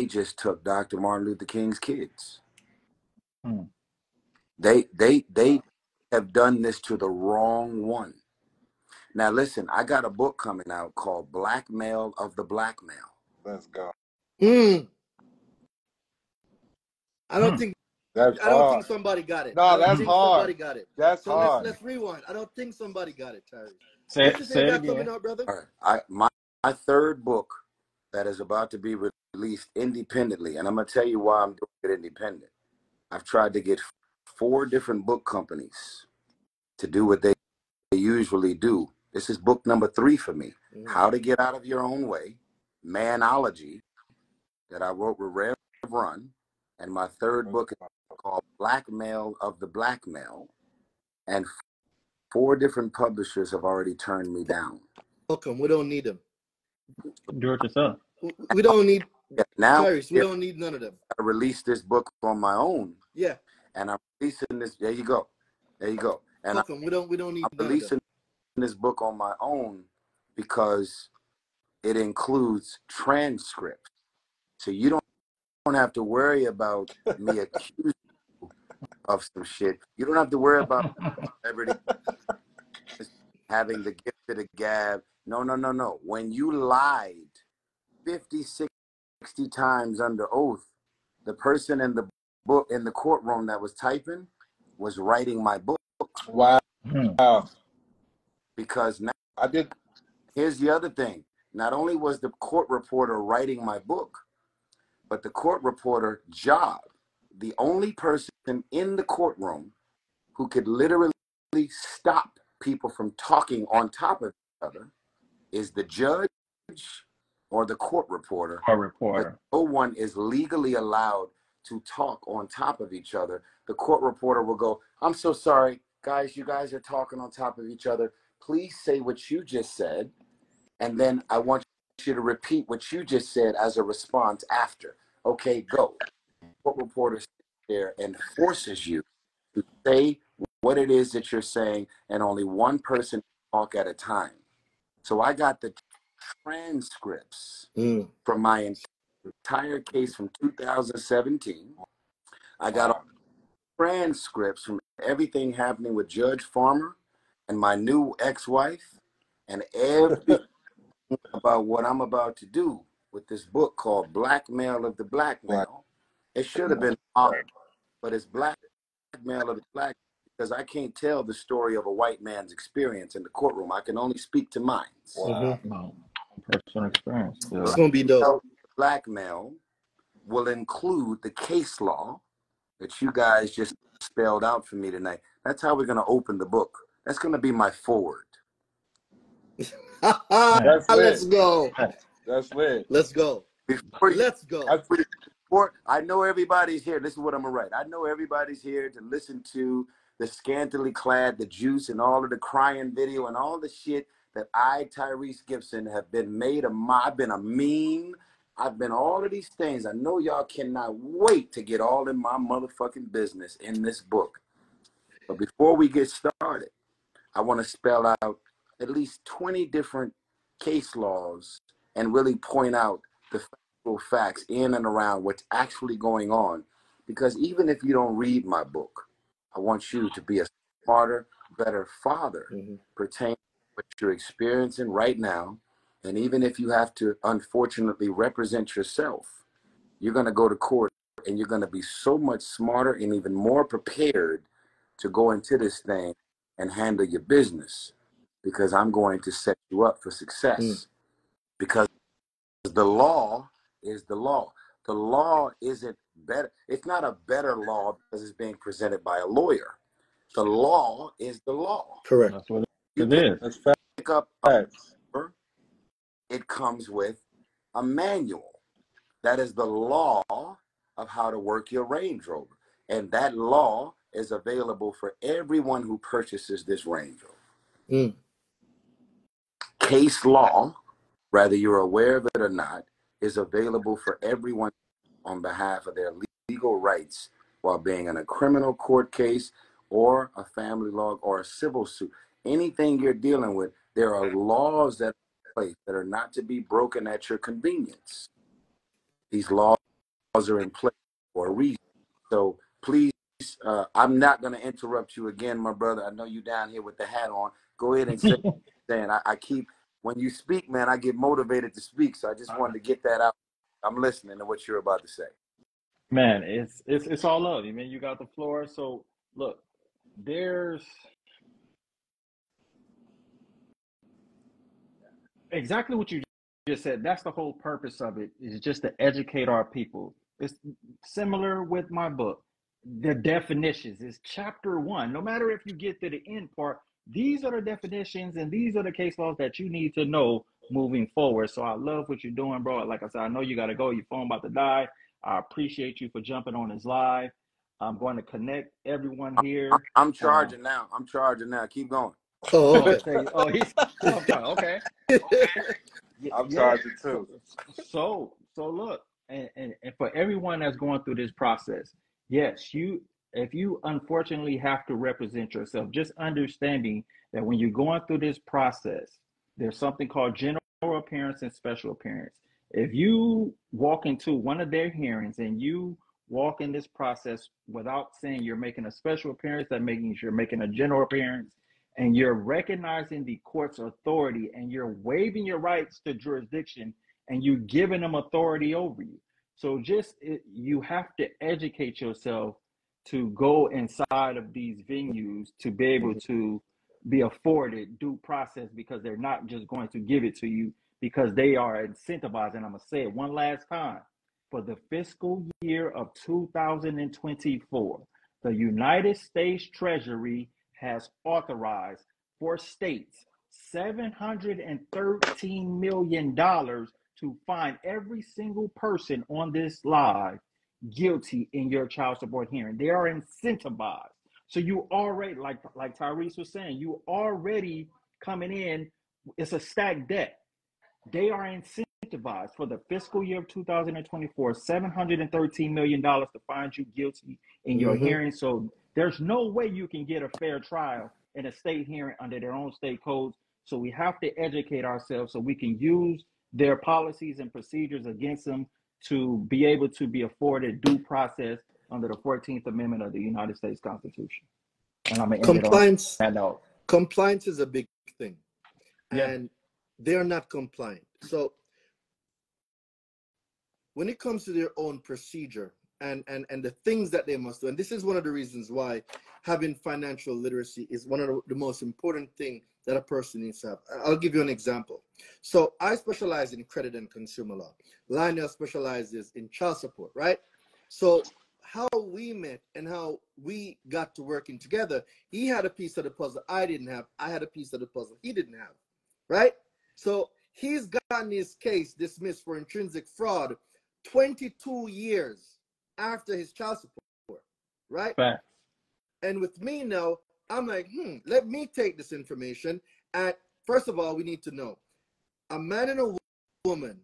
Speaker 5: just took Dr. Martin Luther King's kids. They have done this to the wrong one. Now listen, I got a book coming out called Blackmail of the Blackmail.
Speaker 3: Let's go.
Speaker 1: I don't think somebody got it.
Speaker 3: No, that's hard.
Speaker 1: Somebody got it.
Speaker 3: That's hard.
Speaker 1: Let's rewind. I don't think somebody got it, Tyrese.
Speaker 2: Say it again.
Speaker 1: Coming out, brother?
Speaker 5: All right. My third book that is about to be released independently, and I'm gonna tell you why I'm doing it independent. I've tried to get 4 different book companies to do what they usually do. This is book number 3 for me. How to Get Out of Your Own Way, Manology, that I wrote with Rev Run, and my third book is called Blackmail of the Blackmail, and 4 different publishers have already turned me down.
Speaker 1: Welcome. We don't need them.
Speaker 2: Do it yourself.
Speaker 1: We don't need
Speaker 5: now.
Speaker 1: Tyrese, we don't need none of them.
Speaker 5: I released this book on my own.
Speaker 1: Yeah.
Speaker 5: And I'm releasing this. There you go. And
Speaker 1: welcome. We don't need.
Speaker 5: I'm releasing this book on my own because it includes transcripts, so you don't have to worry about me accusing you of some shit. You don't have to worry about celebrity having the gift of the gab. No. When you lied 50, 60 times under oath, the person in the book in the courtroom that was typing was writing my book.
Speaker 3: Wow.
Speaker 5: Because now here's the other thing. Not only was the court reporter writing my book, but the court reporter job, the only person in the courtroom who could literally stop people from talking on top of each other is the judge or the court reporter. But no one is legally allowed to talk on top of each other. The court reporter will go, I'm so sorry, guys, you guys are talking on top of each other. Please say what you just said. And then I want you to repeat what you just said as a response after. Okay, go. The court reporter sits there and forces you to say what it is that you're saying, and only one person can talk at a time. So I got the transcripts from my entire case from 2017. I got all transcripts from everything happening with Judge Farmer and my new ex-wife, and everything about what I'm about to do with this book called Blackmail of the Blackmail. It should have been but it's Blackmail of the Black, because I can't tell the story of a white man's experience in the courtroom. I can only speak to mine.
Speaker 2: Personal experience.
Speaker 1: It's gonna be dope.
Speaker 5: Blackmail will include the case law that you guys just spelled out for me tonight. That's how we're gonna open the book. That's gonna be my forward.
Speaker 1: Let's go.
Speaker 3: That's lit.
Speaker 1: Let's go. Let's go.
Speaker 5: I know everybody's here. This is what I'm gonna write. I know everybody's here to listen to the scantily clad, the juice, and all of the crying video and all the shit that Tyrese Gibson, have been made I've been a meme. I've been all of these things. I know y'all cannot wait to get all in my motherfucking business in this book. But before we get started, I want to spell out at least 20 different case laws and really point out the factual facts in and around what's actually going on. Because even if you don't read my book, I want you to be a smarter, better father pertaining to what you're experiencing right now. And even if you have to, unfortunately, represent yourself, you're going to go to court and you're going to be so much smarter and even more prepared to go into this thing and handle your business, because I'm going to set you up for success. Because the law is the law. The law isn't better. It's not a better law because it's being presented by a lawyer. The law is the law.
Speaker 1: Correct.
Speaker 2: That's what
Speaker 5: You
Speaker 2: it is.
Speaker 3: That's
Speaker 5: pick up a paper, it comes with a manual. That is the law of how to work your Range Rover. And that law is available for everyone who purchases this Range Rover. Case law, whether you're aware of it or not, is available for everyone on behalf of their legal rights while being in a criminal court case or a family law or a civil suit. Anything you're dealing with, there are laws that are in place that are not to be broken at your convenience. These laws are in place for a reason. So please, I'm not going to interrupt you again, my brother. I know you down here with the hat on. Go ahead and say, I keep, when you speak, man, I get motivated to speak. So I just wanted to get that out. I'm listening to what you're about to say.
Speaker 2: Man, it's all love. I mean, you got the floor. So look, there's exactly what you just said. That's the whole purpose of it, is just to educate our people. It's similar with my book. The definitions is chapter 1. No matter if you get to the end part, these are the definitions and these are the case laws that you need to know moving forward. So I love what you're doing, bro. Like I said, I know you got to go. Your phone about to die. I appreciate you for jumping on this live. I'm going to connect everyone here.
Speaker 5: I'm charging now. I'm charging now. Keep going.
Speaker 1: Oh, okay.
Speaker 2: Okay. Oh, he's okay.
Speaker 3: I'm charging too.
Speaker 2: So look, and for everyone that's going through this process, yes, if you unfortunately have to represent yourself, just understanding that when you're going through this process, there's something called general appearance and special appearance. If you walk into one of their hearings and you walk in this process without saying you're making a special appearance, that means you're making a general appearance, and you're recognizing the court's authority and you're waiving your rights to jurisdiction and you're giving them authority over you. So you have to educate yourself to go inside of these venues to be able to be afforded due process, because they're not just going to give it to you because they are incentivized. And I'm going to say it one last time. For the fiscal year of 2024, the United States Treasury has authorized for states $713 million to find every single person on this live guilty in your child support hearing. They are incentivized. So you already, like Tyrese was saying, you already coming in, it's a stacked deck. They are incentivized for the fiscal year of 2024, $713 million to find you guilty in your hearing. So there's no way you can get a fair trial in a state hearing under their own state codes. So we have to educate ourselves so we can use their policies and procedures against them to be able to be afforded due process under the 14th Amendment of the United States Constitution. And I'm going to end it on that note.
Speaker 1: Compliance is a big thing.
Speaker 2: Yeah.
Speaker 1: And they're not compliant. So when it comes to their own procedure and the things that they must do, and this is one of the reasons why having financial literacy is one of the most important thing that a person needs to have. I'll give you an example. So I specialize in credit and consumer law. Lionel specializes in child support, right? So how we met and how we got to working together, he had a piece of the puzzle I didn't have. I had a piece of the puzzle he didn't have, right? So he's gotten his case dismissed for intrinsic fraud 22 years after his child support, right?
Speaker 2: Fact.
Speaker 1: And with me now, I'm like, let me take this information. And first of all, we need to know a man and a woman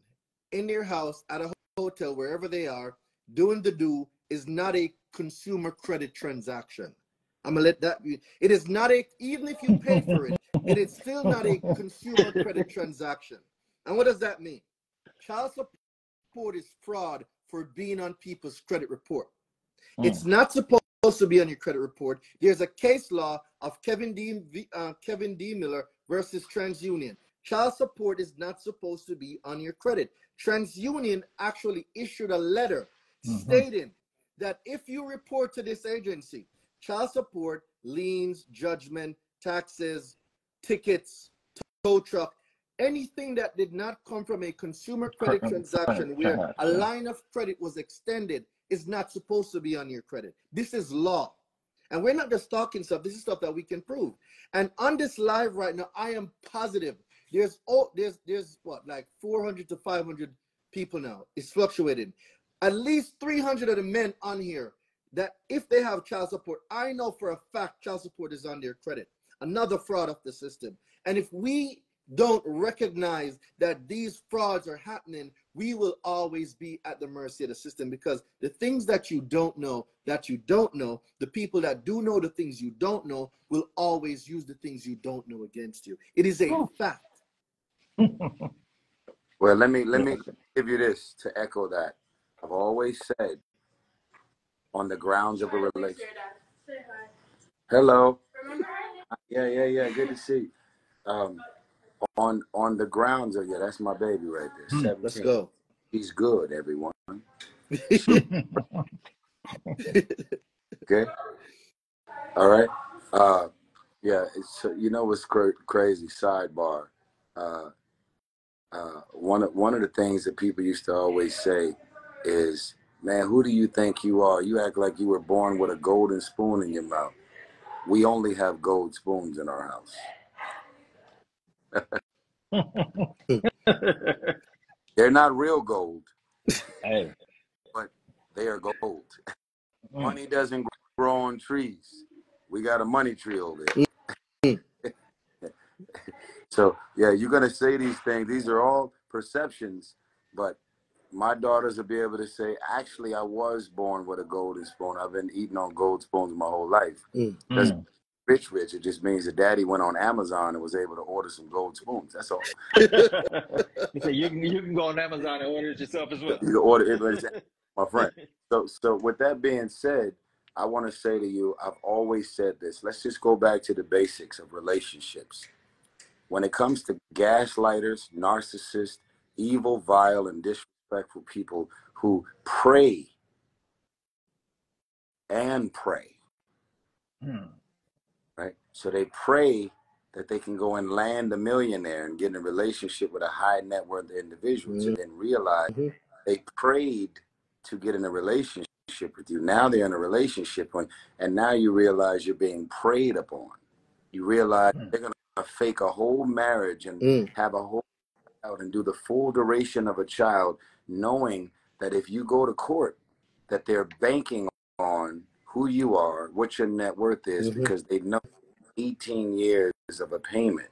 Speaker 1: in their house, at a hotel, wherever they are, doing the do is not a consumer credit transaction. I'm gonna let that be. It is not even if you pay for it, it is still not a consumer credit transaction. And what does that mean? Child support is fraud for being on people's credit report. It's not supposed to be on your credit report. There's a case law of Kevin D. Miller versus TransUnion. Child support is not supposed to be on your credit. TransUnion actually issued a letter stating that if you report to this agency, child support, liens, judgment, taxes, tickets, tow truck, anything that did not come from a consumer credit transaction where a line of credit was extended is not supposed to be on your credit. This is law. And we're not just talking stuff. This is stuff that we can prove. And on this live right now, I am positive there's what, like 400 to 500 people now. It's fluctuating. At least 300 of the men on here that if they have child support, I know for a fact child support is on their credit. Another fraud of the system. And if we don't recognize that these frauds are happening, we will always be at the mercy of the system, because the things that you don't know, the people that do know the things you don't know will always use the things you don't know against you. It is a fact.
Speaker 5: Well, let me give you this to echo that. I've always said, on the grounds of a relationship. Hello. Yeah. Good to see you. On the grounds of, that's my baby right there. 17.
Speaker 1: Let's go.
Speaker 5: He's good, everyone. Okay. All right. It's, what's crazy, sidebar. One of the things that people used to always say is, man, who do you think you are? You act like you were born with a golden spoon in your mouth. We only have gold spoons in our house. They're not real gold, but they are gold. Money doesn't grow on trees. We got a money tree over there. So, yeah, you're going to say these things. These are all perceptions, but my daughters will be able to say, actually, I was born with a golden spoon. I've been eating on gold spoons my whole life. Because rich, it just means that daddy went on Amazon and was able to order some gold spoons. That's all.
Speaker 2: You say you can go on Amazon and order it yourself as well.
Speaker 5: You can order it, my friend. So with that being said, I want to say to you, I've always said this. Let's just go back to the basics of relationships. When it comes to gaslighters, narcissists, evil, vile, and disrespectful people who pray and pray, right? So they pray that they can go and land a millionaire and get in a relationship with a high net worth individual, and then realize they prayed to get in a relationship with you. Now they're in a relationship, and now you realize you're being preyed upon. You realize they're going to fake a whole marriage and have a whole child and do the full duration of a child, knowing that if you go to court, that they're banking on who you are, what your net worth is, because they know 18 years of a payment,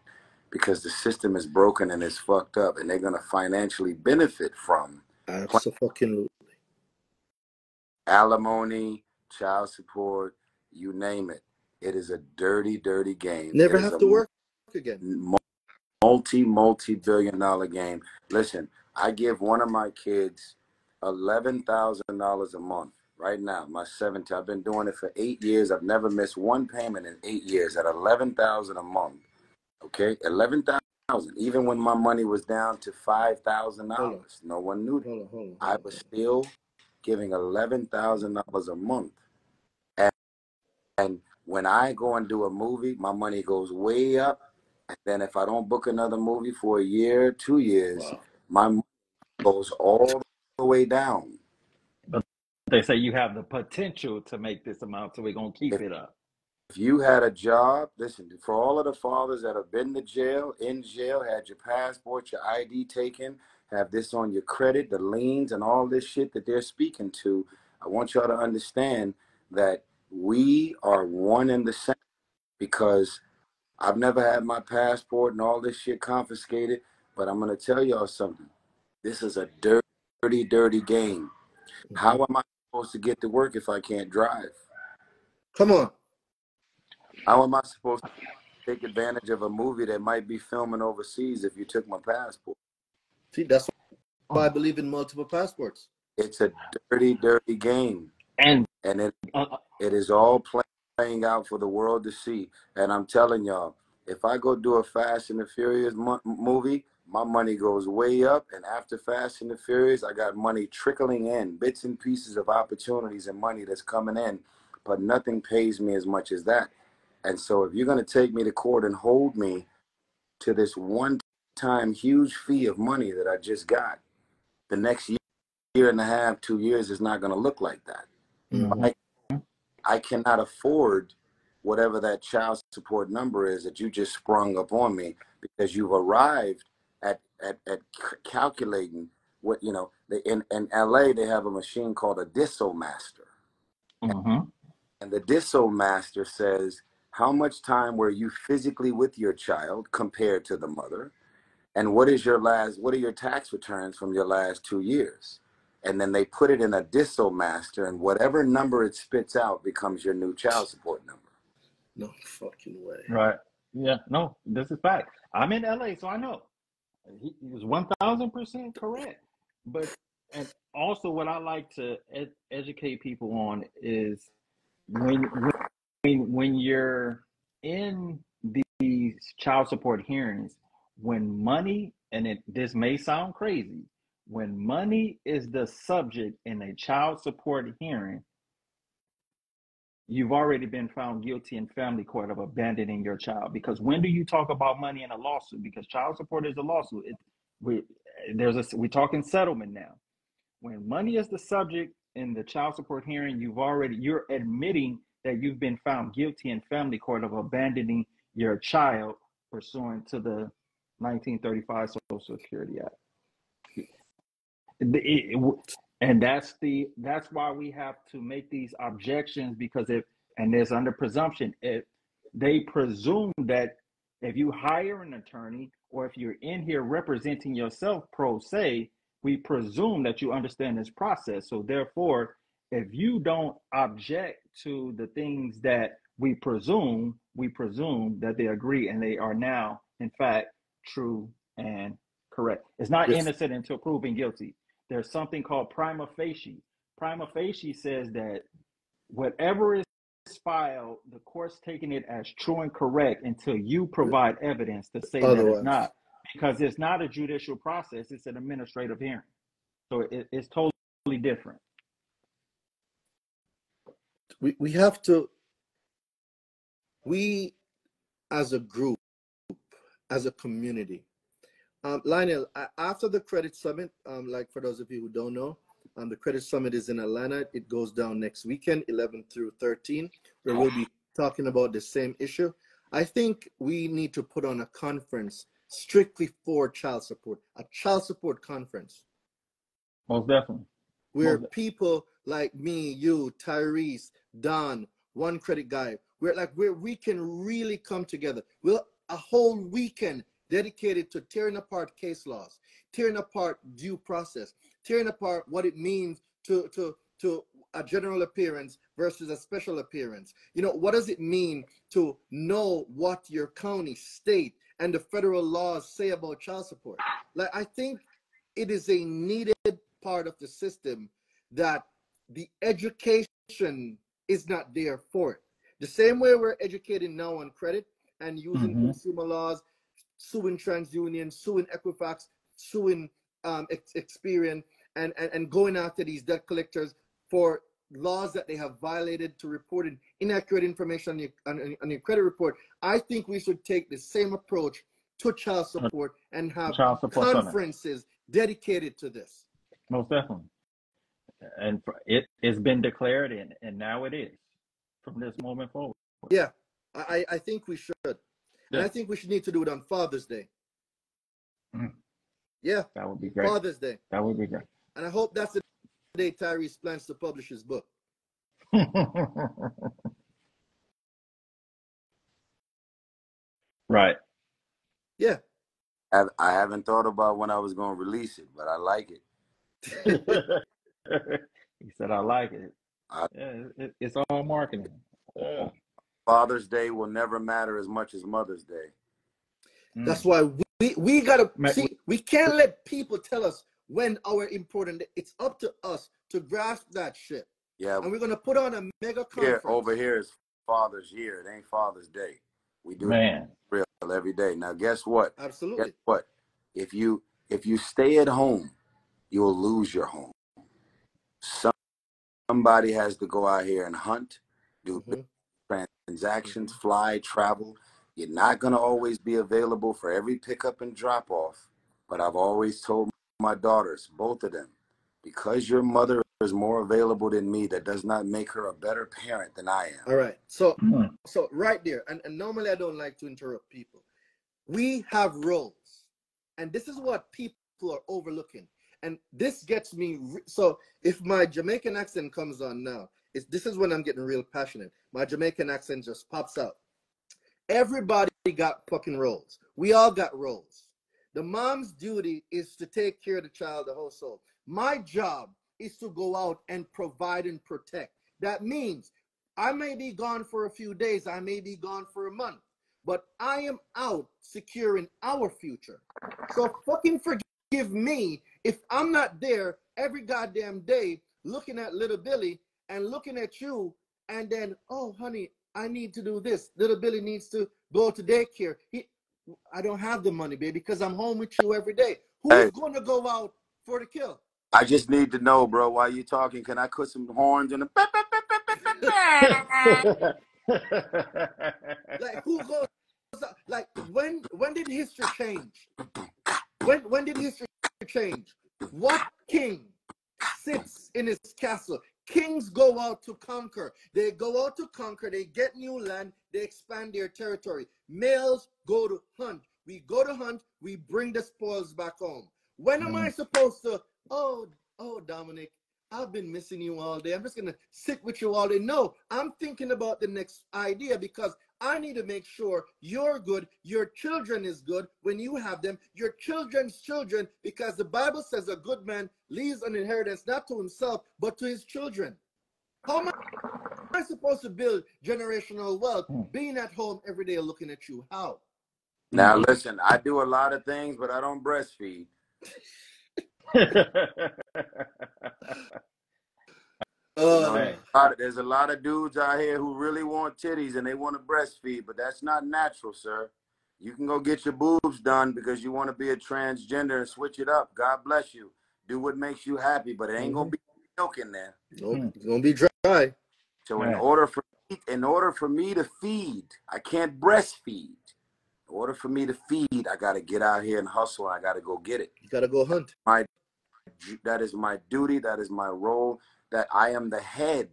Speaker 5: because the system is broken and it's fucked up, and they're going to financially benefit from alimony, child support, you name it. It is a dirty, dirty game.
Speaker 1: Never have to work again.
Speaker 5: Multi-billion-dollar game. Listen, I give one of my kids $11,000 a month right now. My 17. I've been doing it for 8 years. I've never missed one payment in 8 years at $11,000 a month. Okay, $11,000. Even when my money was down to $5,000, no one knew. I was still giving $11,000 a month. And when I go and do a movie, my money goes way up. And then if I don't book another movie for a year, 2 years, my money goes all the way down.
Speaker 2: But they say you have the potential to make this amount, so we're going to keep it up.
Speaker 5: If you had a job, listen, for all of the fathers that have been to jail, in jail, had your passport, your ID taken, have this on your credit, the liens and all this shit that they're speaking to, I want y'all to understand that we are one and the same, because I've never had my passport and all this shit confiscated, but I'm going to tell y'all something. This is a dirty, dirty game. How am I supposed to get to work if I can't drive?
Speaker 1: Come on.
Speaker 5: How am I supposed to take advantage of a movie that might be filming overseas if you took my passport?
Speaker 1: See, that's why I believe in multiple passports.
Speaker 5: It's a dirty, dirty game. And it is all playing out for the world to see. And I'm telling y'all, if I go do a Fast and the Furious movie, my money goes way up. And after Fast and the Furious, I got money trickling in, bits and pieces of opportunities and money that's coming in. But nothing pays me as much as that. And so if you're going to take me to court and hold me to this one time huge fee of money that I just got, the next year and a half, 2 years is not going to look like that.
Speaker 2: Mm-hmm.
Speaker 5: I cannot afford whatever that child support number is that you just sprung up on me, because you've arrived at calculating what, you know, in LA, they have a machine called a Disso Master.
Speaker 2: Mm-hmm.
Speaker 5: And the Disso Master says, how much time were you physically with your child compared to the mother? And what are your tax returns from your last 2 years? And then they put it in a Disso Master, and whatever number it spits out becomes your new child support number.
Speaker 1: No fucking way.
Speaker 2: Right. Yeah. No, this is fact. I'm in LA, so I know. He was 1,000% correct. But, and also what I like to educate people on is when you're in these child support hearings, when money, and this may sound crazy, when money is the subject in a child support hearing, you've already been found guilty in family court of abandoning your child. Because when do you talk about money in a lawsuit? Because child support is a lawsuit. We're talking settlement now. When money is the subject in the child support hearing, you're admitting that you've been found guilty in family court of abandoning your child pursuant to the 1935 Social Security Act. And that's why we have to make these objections, because there's under presumption, if they presume that if you hire an attorney, or if you're in here representing yourself pro se, we presume that you understand this process. So therefore, if you don't object to the things that we presume that they agree, and they are now in fact true and correct. It's not innocent until proven guilty. There's something called prima facie. Prima facie says that whatever is filed, the court's taking it as true and correct until you provide evidence to say that it's not. Because it's not a judicial process, it's an administrative hearing. So it's totally different.
Speaker 1: We have to, as a group, as a community, Lionel, after the credit summit, like for those of you who don't know, the credit summit is in Atlanta. It goes down next weekend, 11 through 13, where we'll be talking about the same issue. I think we need to put on a conference strictly for child support, a child support conference.
Speaker 2: Most definitely.
Speaker 1: Where people like me, you, Tyrese, Don, One Credit Guy, where we can really come together. A whole weekend dedicated to tearing apart case laws, tearing apart due process, tearing apart what it means to a general appearance versus a special appearance. You know, what does it mean to know what your county, state, and the federal laws say about child support? Like, I think it is a needed part of the system that the education is not there for it. The same way we're educating now on credit and using consumer laws, suing TransUnion, suing Equifax, suing Experian, and going after these debt collectors for laws that they have violated, to reporting inaccurate information on your credit report. I think we should take the same approach to child support and have conferences dedicated to this.
Speaker 2: Most definitely. And it's been declared, and now it is from this moment forward.
Speaker 1: Yeah, I think we should. And I think we should need to do it on Father's Day. Yeah.
Speaker 2: That would be great.
Speaker 1: Father's Day.
Speaker 2: That would be great.
Speaker 1: And I hope that's the day Tyrese plans to publish his book.
Speaker 2: Right.
Speaker 1: Yeah.
Speaker 5: I haven't thought about when I was going to release it, but I like it.
Speaker 2: He said, I like it. It's all marketing.
Speaker 5: Father's Day will never matter as much as Mother's Day.
Speaker 1: That's why we gotta see. We can't let people tell us when our important. It's up to us to grasp that shit.
Speaker 5: Yeah,
Speaker 1: and we're gonna put on a mega conference.
Speaker 5: Over here is Father's Year. It ain't Father's Day. We do it real every day. Now, guess what?
Speaker 1: Absolutely.
Speaker 5: Guess what? If you stay at home, you'll lose your home. Somebody has to go out here and hunt, do transactions, fly, travel. You're not going to always be available for every pickup and drop off. But I've always told my daughters, both of them, because your mother is more available than me, that does not make her a better parent than I am.
Speaker 1: All right. So right there, and normally I don't like to interrupt people. We have roles, and this is what people are overlooking. And this gets me, so if my Jamaican accent comes on now, this is when I'm getting real passionate. My Jamaican accent just pops out. Everybody got fucking roles. We all got roles. The mom's duty is to take care of the child, the household. My job is to go out and provide and protect. That means I may be gone for a few days, I may be gone for a month, but I am out securing our future. So fucking forgive me if I'm not there every goddamn day looking at little Billy and looking at you, and then, oh honey, I need to do this. Little Billy needs to go to daycare. I don't have the money, baby, because I'm home with you every day. Who's going to go out for the kill?
Speaker 5: I just need to know, bro, while you talking, can I put some horns in the...
Speaker 1: Like, who goes out? Like, when did history change? When did history change? What king sits in his castle? Kings go out to conquer. They go out to conquer. They get new land. They expand their territory. Males go to hunt. We go to hunt. We bring the spoils back home. When am I supposed to, oh, Dominic, I've been missing you all day. I'm just going to sit with you all day. No, I'm thinking about the next idea, because I need to make sure you're good, your children is good when you have them, your children's children, because the Bible says a good man leaves an inheritance not to himself, but to his children. How am I supposed to build generational wealth being at home every day looking at you? How?
Speaker 5: Now, listen, I do a lot of things, but I don't breastfeed. There's a lot of dudes out here who really want titties and they want to breastfeed, but that's not natural, sir. You can go get your boobs done because you want to be a transgender and switch it up. God bless you. Do what makes you happy, but it ain't gonna be milk in there.
Speaker 1: Nope, it's gonna be dry.
Speaker 5: So in order for me to feed, I can't breastfeed. In order for me to feed, I gotta get out here and hustle. I gotta go get it.
Speaker 1: You gotta go hunt.
Speaker 5: That is my duty. That is my role. That I am the head.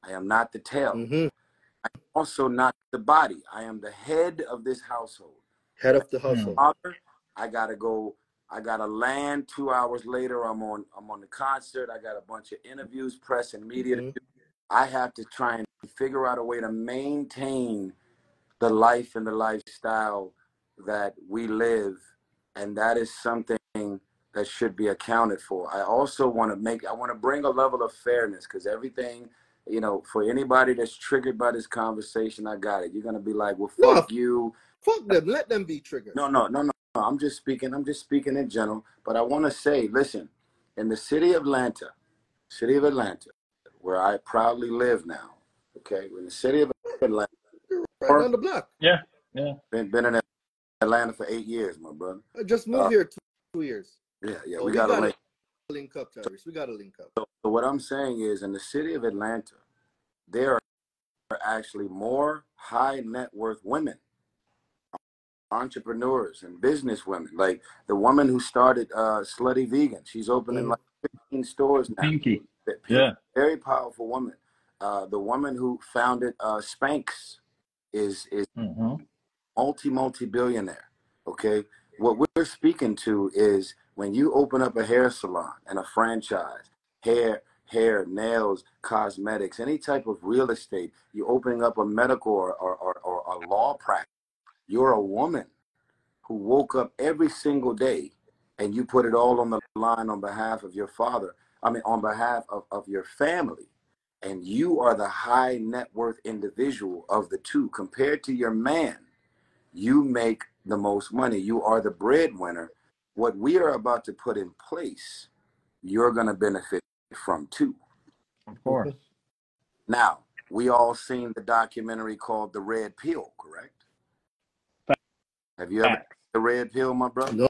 Speaker 5: I am not the tail. I'm also not the body. I am the head of this household.
Speaker 1: Head of the household.
Speaker 5: I gotta go. I gotta land 2 hours later. I'm on the concert. I got a bunch of interviews, press, and media to do. I have to try and figure out a way to maintain the life and the lifestyle that we live, and that is something that should be accounted for. I also want to bring a level of fairness, because everything, for anybody that's triggered by this conversation, I got it. You're gonna be like, well, fuck you.
Speaker 1: Fuck them. Let them be triggered.
Speaker 5: No. I'm just speaking in general. But I want to say, listen, in the city of Atlanta, where I proudly live now, okay, in the city of Atlanta,
Speaker 1: right on the block.
Speaker 2: Yeah.
Speaker 5: Been in Atlanta for 8 years, my brother.
Speaker 1: I just moved here 2 years.
Speaker 5: Yeah.
Speaker 1: So we gotta link up, Tyrese. We gotta link up.
Speaker 5: So what I'm saying is, in the city of Atlanta, there are actually more high net worth women, entrepreneurs and business women. Like the woman who started Slutty Vegan. She's opening like 15 stores now.
Speaker 2: Pinky.
Speaker 5: Very powerful woman. The woman who founded Spanx is multi-billionaire. Okay. What we're speaking to is, when you open up a hair salon and a franchise, hair, nails, cosmetics, any type of real estate, you're opening up a medical or a law practice. You're a woman who woke up every single day and you put it all on the line on behalf of your father. On behalf of your family. And you are the high net worth individual of the two. Compared to your man, you make the most money. You are the breadwinner. What we are about to put in place, you're going to benefit from too.
Speaker 2: Of course.
Speaker 5: Now, we all seen the documentary called The Red Pill, correct? Have you ever seen The Red Pill, my brother?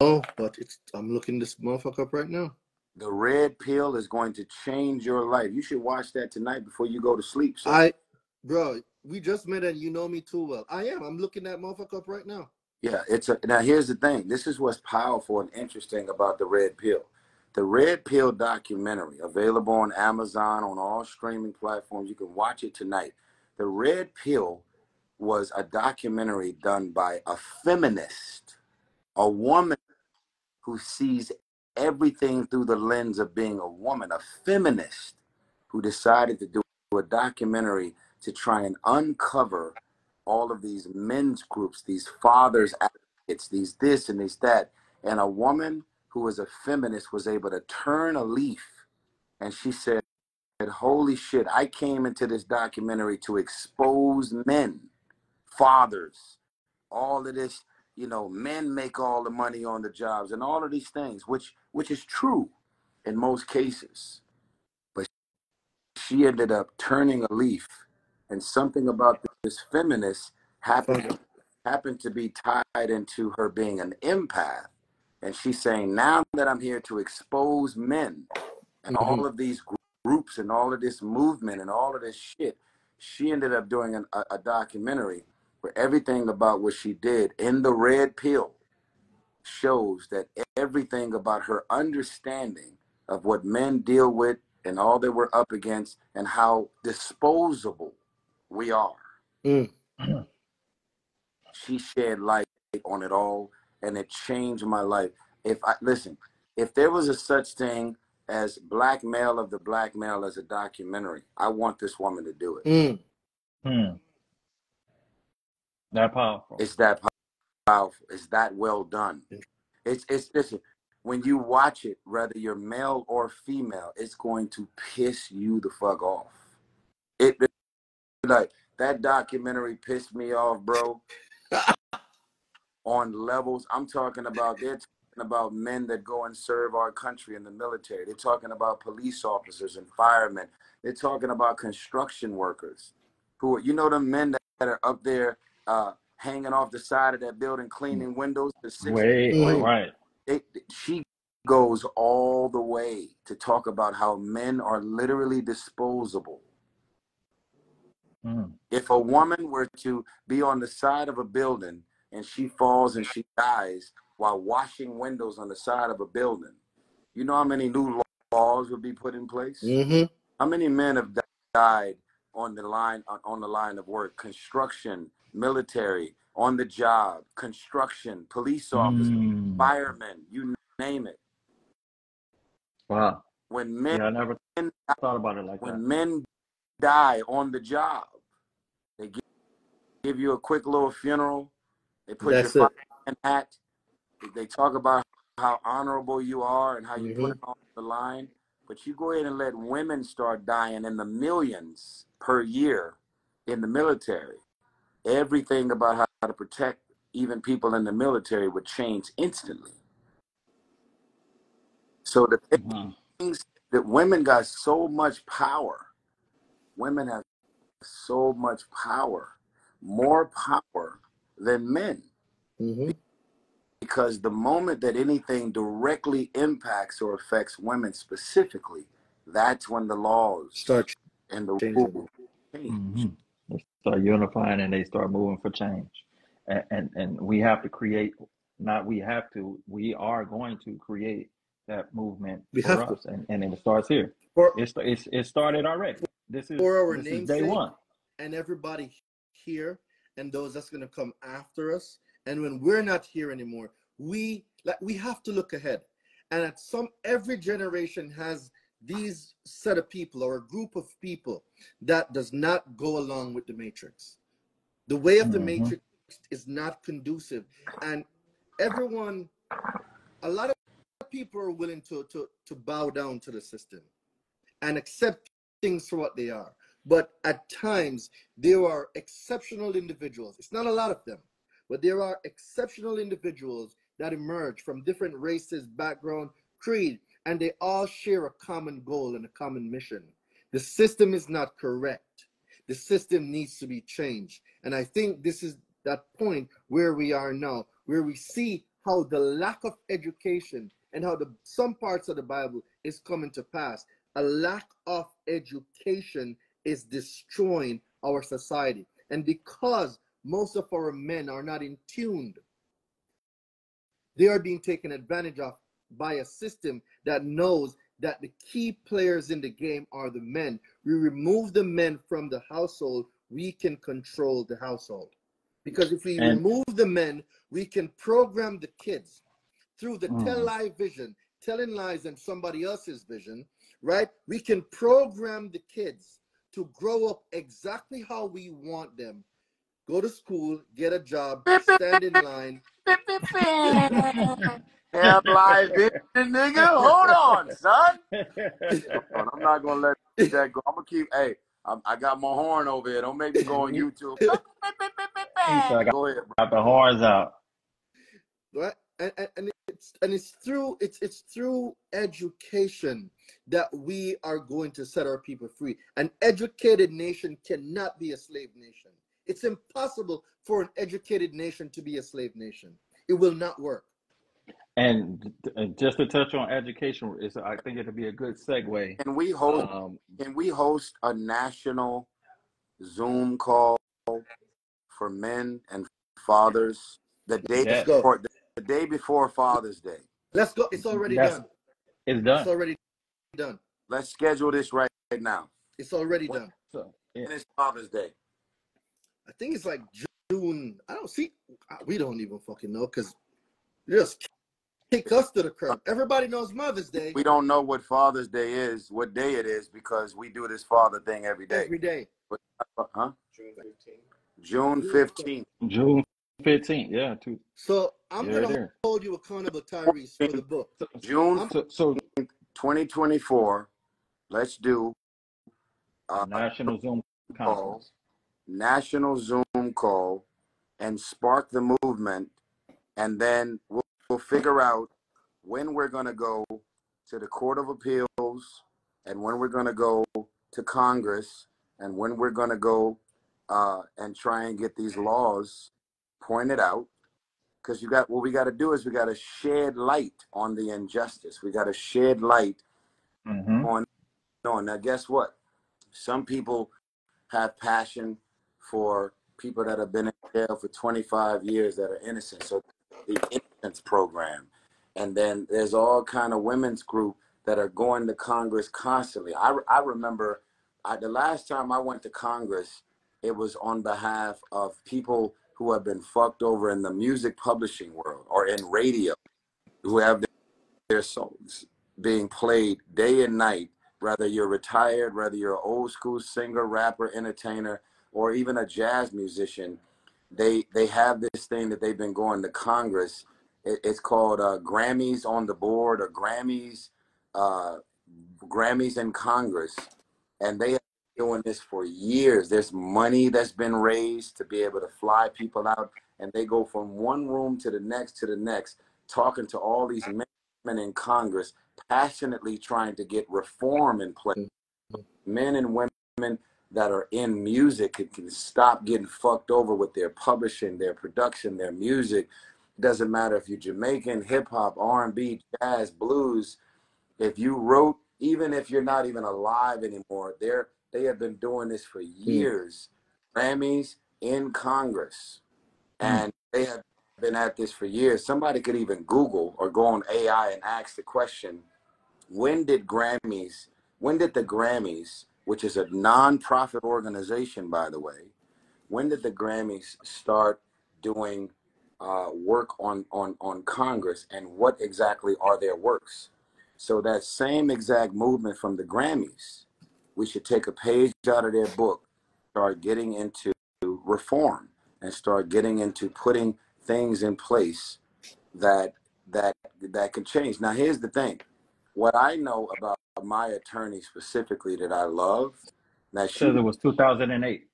Speaker 1: No, but I'm looking this motherfucker up right now.
Speaker 5: The Red Pill is going to change your life. You should watch that tonight before you go to sleep. So.
Speaker 1: Bro, we just met and you know me too well. I am. I'm looking at motherfucker up right now.
Speaker 5: Yeah, now here's the thing. This is what's powerful and interesting about the Red Pill. The Red Pill documentary, available on Amazon, on all streaming platforms. You can watch it tonight. The Red Pill was a documentary done by a feminist, a woman who sees everything through the lens of being a woman, a feminist who decided to do a documentary to try and uncover all of these men's groups, these fathers advocates, these this and these that. And a woman who is a feminist was able to turn a leaf, and she said, holy shit, I came into this documentary to expose men, fathers, all of this, you know, men make all the money on the jobs and all of these things, which is true in most cases. But she ended up turning a leaf, and something about this feminist happened to be tied into her being an empath. And she's saying, now that I'm here to expose men and all of these groups and all of this movement and all of this shit, she ended up doing a documentary where everything about what she did in the Red Pill shows that everything about her understanding of what men deal with and all that we're up against and how disposable we are. She shed light on it all, and it changed my life. If there was a such thing as Black Male of the Black Male as a documentary, I want this woman to do it.
Speaker 2: That powerful.
Speaker 5: It's that powerful. It's that well done. It's listen, when you watch it, whether you're male or female, it's going to piss you the fuck off. It like that documentary pissed me off, bro. On levels. I'm talking about, they're talking about men that go and serve our country in the military. They're talking about police officers and firemen. They're talking about construction workers who, you know, the men that are up there hanging off the side of that building, cleaning windows.
Speaker 2: Right.
Speaker 5: She goes all the way to talk about how men are literally disposable. If a woman were to be on the side of a building and she falls and she dies while washing windows on the side of a building, you know how many new laws would be put in place? How many men have died on the line of work? Construction, military, on the job, construction, police officers, firemen, you name it.
Speaker 2: Wow.
Speaker 5: When men,
Speaker 2: I never thought about it like that.
Speaker 5: When men die on the job, they give you a quick little funeral. They put your fireman hat. They talk about how honorable you are and how you put it on the line. But you go ahead and let women start dying in the millions per year in the military. Everything about how to protect even people in the military would change instantly. So the things that women got so much power. Women have so much power, more power than men. Because the moment that anything directly impacts or affects women specifically, that's when the laws
Speaker 1: start
Speaker 5: and the rules change.
Speaker 2: They start unifying and they start moving for change. And we have to create, we are going to create that movement for us. And it starts here. It started already. This is day one.
Speaker 1: And everybody here and those that's going to come after us. And when we're not here anymore, we have to look ahead. And every generation has these set of people or a group of people that does not go along with the matrix. The way of the matrix is not conducive. And a lot of people are willing to bow down to the system and accept things for what they are. But at times, there are exceptional individuals. It's not a lot of them, but there are exceptional individuals that emerge from different races, background, creed, and they all share a common goal and a common mission. The system is not correct. The system needs to be changed. And I think this is that point where we are now, where we see how the lack of education and how some parts of the Bible is coming to pass. A lack of education is destroying our society. And because most of our men are not in tune, they are being taken advantage of by a system that knows that the key players in the game are the men. We remove the men from the household, we can control the household. Because if we remove the men, we can program the kids through the tell lie vision, telling lies and somebody else's vision, right? We can program the kids to grow up exactly how we want them. Go to school, get a job, stand in line.
Speaker 5: Have live vision, nigga. Hold on, son. Hold on. I'm not gonna let that go. I'm gonna keep. Hey, I got my horn over here. Don't make me go on YouTube.
Speaker 2: Go ahead. Got the horns out.
Speaker 1: Right, and it's through education that we are going to set our people free. An educated nation cannot be a slave nation. It's impossible for an educated nation to be a slave nation. It will not work.
Speaker 2: And just to touch on education, I think it'll be a good segue.
Speaker 5: Can we host a national Zoom call for men and fathers the day before Father's Day?
Speaker 1: Let's go. It's already done.
Speaker 2: It's done.
Speaker 1: It's already done.
Speaker 5: Let's schedule this right now.
Speaker 1: It's already done.
Speaker 5: So, when is Father's Day?
Speaker 1: I think it's like June. I don't see. We don't even fucking know because just kick us to the curb. Everybody knows Mother's Day.
Speaker 5: We don't know what Father's Day is, what day it is, because we do this father thing every day.
Speaker 1: Every day.
Speaker 5: Huh? June 15th.
Speaker 2: June 15th. Yeah.
Speaker 1: So I'm gonna hold you accountable, Tyrese, for the book.
Speaker 5: June 2024. Let's do
Speaker 2: National Zoom conference.
Speaker 5: National Zoom call, and spark the movement, and then we'll figure out when we're going to go to the Court of Appeals, and when we're going to go to Congress, and when we're going to go and try and get these laws pointed out. Because what we got to do is we got to shed light on the injustice. We got to shed light on. Now, guess what? Some people have passion for people that have been in jail for 25 years that are innocent. So the Innocence Program. And then there's all kind of women's group that are going to Congress constantly. I remember the last time I went to Congress, it was on behalf of people who have been fucked over in the music publishing world or in radio, who have their songs being played day and night, whether you're retired, whether you're an old school singer, rapper, entertainer, or even a jazz musician. They have this thing that they've been going to Congress. It's called Grammys on the Board, or Grammys in Congress. And they have been doing this for years. There's money that's been raised to be able to fly people out. And they go from one room to the next, talking to all these men in Congress, passionately trying to get reform in place. Men and women that are in music can stop getting fucked over with their publishing, their production, their music. Doesn't matter if you're Jamaican, hip hop, R&B, jazz, blues. If you wrote, even if you're not even alive anymore, they have been doing this for years. Grammys in Congress. And they have been at this for years. Somebody could even Google or go on AI and ask the question, when did the Grammys, which is a non-profit organization, by the way, when did the Grammys start doing work on Congress, and what exactly are their works? So that same exact movement from the Grammys, we should take a page out of their book, start getting into reform, and start getting into putting things in place that can change. Now, here's the thing. What I know about my attorney specifically that I love, that she
Speaker 2: says it was 2008.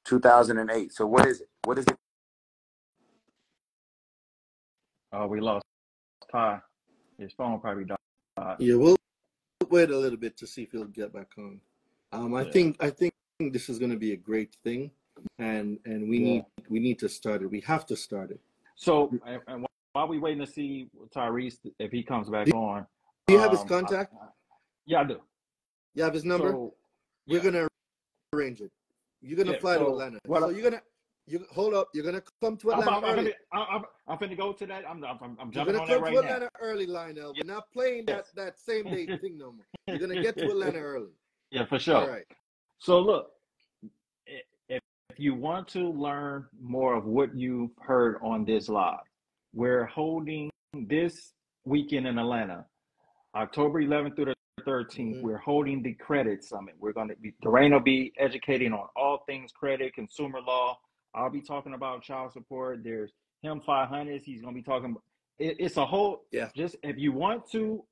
Speaker 5: 2008. So what is it? What is it?
Speaker 2: We lost Ty. His phone probably died.
Speaker 1: Yeah, we'll wait a little bit to see if he'll get back on. I think this is going to be a great thing, and we need to start it. We have to start it.
Speaker 2: So, and while we waiting to see Tyrese if he comes back on.
Speaker 1: Do you have his contact?
Speaker 2: Yeah, I do.
Speaker 1: You have his number?
Speaker 2: So,
Speaker 1: we're going to arrange it. You're gonna fly to Atlanta. So you hold up. You're gonna come to Atlanta early.
Speaker 2: I'm finna go to that. I'm
Speaker 1: You're
Speaker 2: jumping
Speaker 1: gonna
Speaker 2: on
Speaker 1: come
Speaker 2: that right
Speaker 1: to
Speaker 2: now.
Speaker 1: Atlanta early, Lionel. We're not playing that same day thing no more. You're gonna get to Atlanta early.
Speaker 2: Yeah, for sure.
Speaker 1: All right.
Speaker 2: So look, if you want to learn more of what you've heard on this live, we're holding this weekend in Atlanta, October 11th through the 13th. We're holding the credit summit. We're going to be, Darain will be educating on all things credit, consumer law. I'll be talking about child support. There's him 500s. He's going to be talking. It's a whole, just if you want to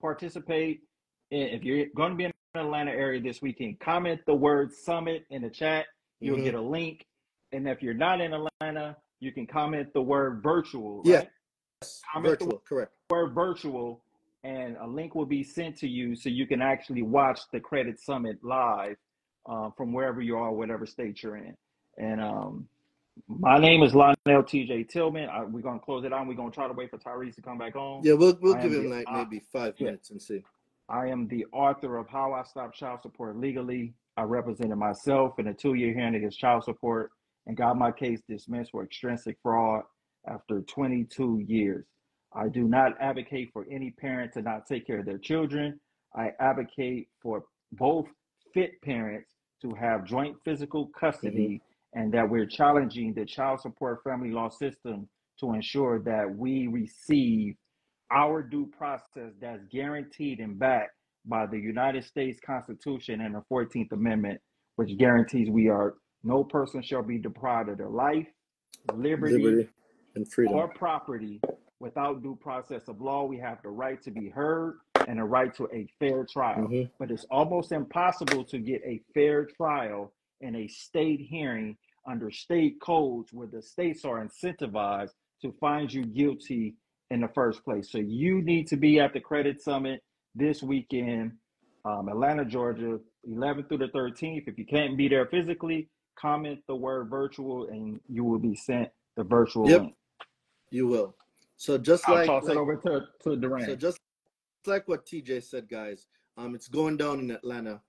Speaker 2: participate, if you're going to be in the Atlanta area this weekend, comment the word summit in the chat. You'll get a link. And if you're not in Atlanta, you can comment the word virtual, right?
Speaker 1: Yes, virtual, correct.
Speaker 2: Word virtual, and a link will be sent to you so you can actually watch the credit summit live from wherever you are, whatever state you're in. And my name is Lionel TJ Tillman. We're going to close it out. We're going to try to wait for Tyrese to come back on.
Speaker 1: Yeah, we'll give him like maybe 5 minutes and see.
Speaker 2: I am the author of How I Stopped Child Support Legally. I represented myself in a 2-year hearing against child support and got my case dismissed for extrinsic fraud after 22 years. I do not advocate for any parent to not take care of their children. I advocate for both fit parents to have joint physical custody and that we're challenging the child support family law system to ensure that we receive our due process that's guaranteed and backed by the United States Constitution and the 14th Amendment, which guarantees no person shall be deprived of their life, liberty
Speaker 1: and freedom
Speaker 2: or property without due process of law. We have the right to be heard and a right to a fair trial. But it's almost impossible to get a fair trial in a state hearing under state codes where the states are incentivized to find you guilty in the first place. So you need to be at the Credit Summit this weekend, Atlanta, Georgia, 11th through the 13th. If you can't be there physically, comment the word virtual and you will be sent the virtual link.
Speaker 1: You will. So just
Speaker 2: I'll toss it over to Darain.
Speaker 1: So just like what TJ said, guys, it's going down in Atlanta.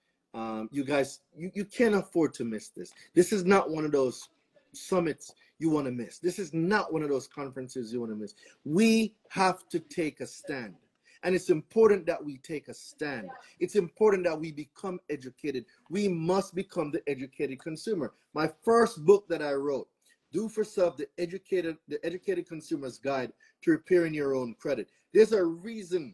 Speaker 1: You guys, you can't afford to miss this. This is not one of those summits you want to miss. This is not one of those conferences you want to miss. We have to take a stand. And it's important that we take a stand. It's important that we become educated. We must become the educated consumer. My first book that I wrote, Do for Self, the Educated Consumer's Guide to Repairing Your Own Credit. There's a reason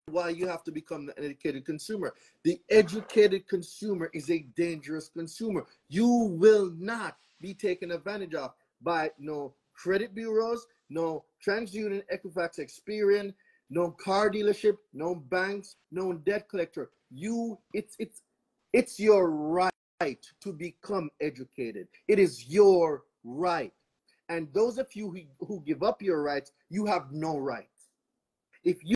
Speaker 1: why you have to become an educated consumer. The educated consumer is a dangerous consumer. You will not be taken advantage of by no credit bureaus, no TransUnion, Equifax, Experian, no car dealership, no banks, no debt collector. It's your right to become educated. It is your right. And those of you who give up your rights, you have no rights. If you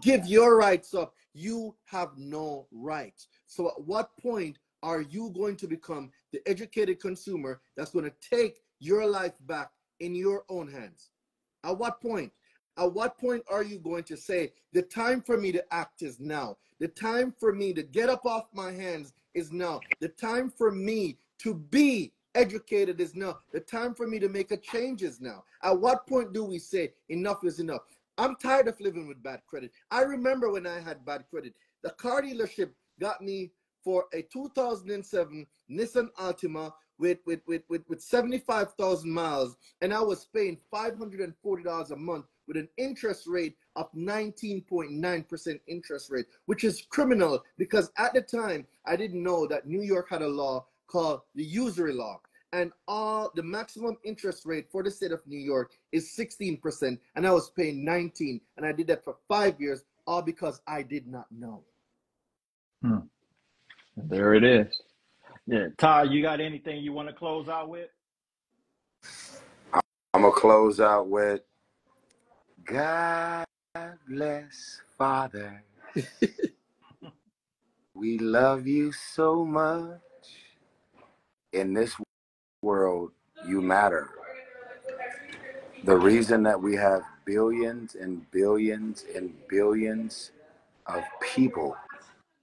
Speaker 1: give your rights up, you have no rights. So at what point are you going to become the educated consumer that's going to take your life back in your own hands? At what point? At what point are you going to say, the time for me to act is now? The time for me to get up off my hands is now. The time for me to be educated is now. The time for me to make a change is now. At what point do we say enough is enough? I'm tired of living with bad credit. I remember when I had bad credit. The car dealership got me for a 2007 Nissan Altima with 75,000 miles, and I was paying $540 a month with an interest rate of 19.9% interest rate, which is criminal because at the time I didn't know that New York had a law called the usury law, and the maximum interest rate for the state of New York is 16%, and I was paying 19%, and I did that for 5 years, all because I did not know.
Speaker 2: There it is. Yeah, Ty, you got anything you want to close out with?
Speaker 5: I'm gonna close out with God bless Father. We love you so much. In this world, you matter. The reason that we have billions and billions and billions of people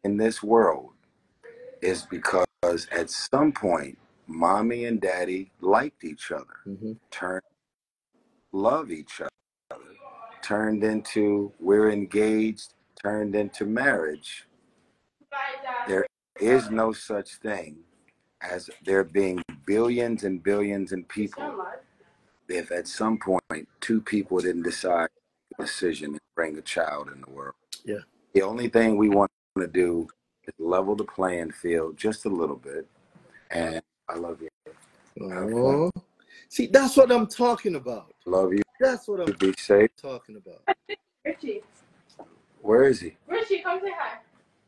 Speaker 5: in this world is because at some point, mommy and daddy liked each other, love each other, turned into we're engaged, turned into marriage. There is no such thing as there being billions and billions of people if at some point two people didn't decide a decision and bring a child in the world.
Speaker 1: Yeah.
Speaker 5: The only thing we want to do is level the playing field just a little bit. And I love you.
Speaker 1: Oh. See, that's what I'm talking about.
Speaker 5: Love you.
Speaker 1: That's what I'm
Speaker 5: be safe.
Speaker 1: Talking about.
Speaker 6: Richie.
Speaker 5: Where is he?
Speaker 6: Richie, come say hi.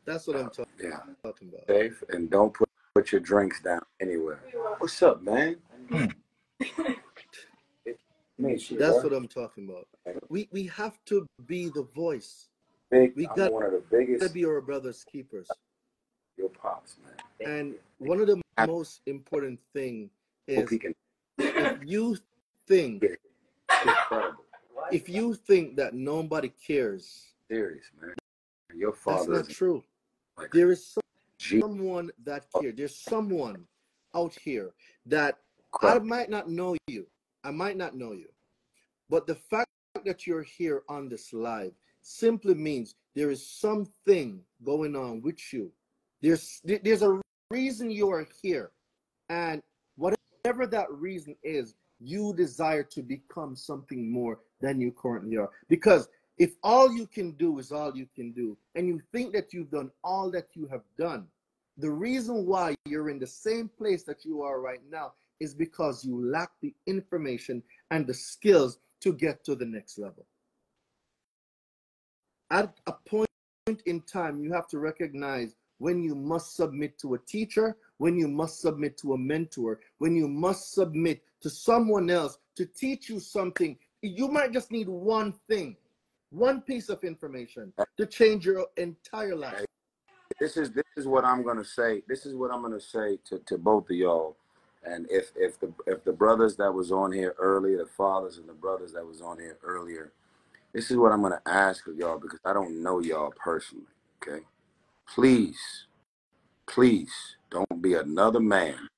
Speaker 1: That's what I'm talking about.
Speaker 5: Safe, and don't put your drinks down anywhere. What's up, man?
Speaker 1: That's what I'm talking about. We have to be the voice.
Speaker 5: We got one of the biggest.
Speaker 1: To be our brother's keepers.
Speaker 5: Your pops, man.
Speaker 1: And one of the most important thing is if you think that nobody cares.
Speaker 5: Serious, man. Your father.
Speaker 1: That's not true. There is someone that cares. There's someone out here that I might not know you. I might not know you. But the fact that you're here on this live simply means there is something going on with you. There's a reason you are here. And whatever that reason is, you desire to become something more than you currently are. Because if all you can do is all you can do, and you think that you've done all that you have done, the reason why you're in the same place that you are right now is because you lack the information and the skills to get to the next level. At a point in time, you have to recognize when you must submit to a teacher, when you must submit to a mentor, when you must submit to someone else to teach you something. You might just need one thing, one piece of information to change your entire life.
Speaker 5: This is what I'm gonna say. This is what I'm gonna say to both of y'all. And if the brothers that was on here earlier, the fathers and the brothers that was on here earlier, this is what I'm gonna ask of y'all because I don't know y'all personally. Okay, please don't be another man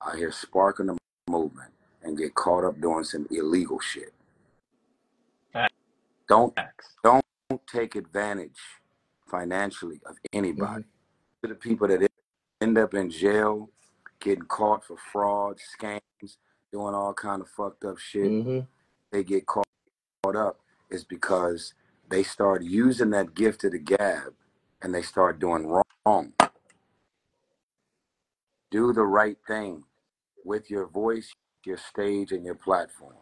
Speaker 5: out here sparking the movement and get caught up doing some illegal shit. Don't take advantage financially of anybody. To the people that end up in jail, getting caught for fraud, scams, doing all kind of fucked up shit, they get caught up is because they start using that gift of the gab and they start doing wrong. Do the right thing with your voice, your stage, and your platform.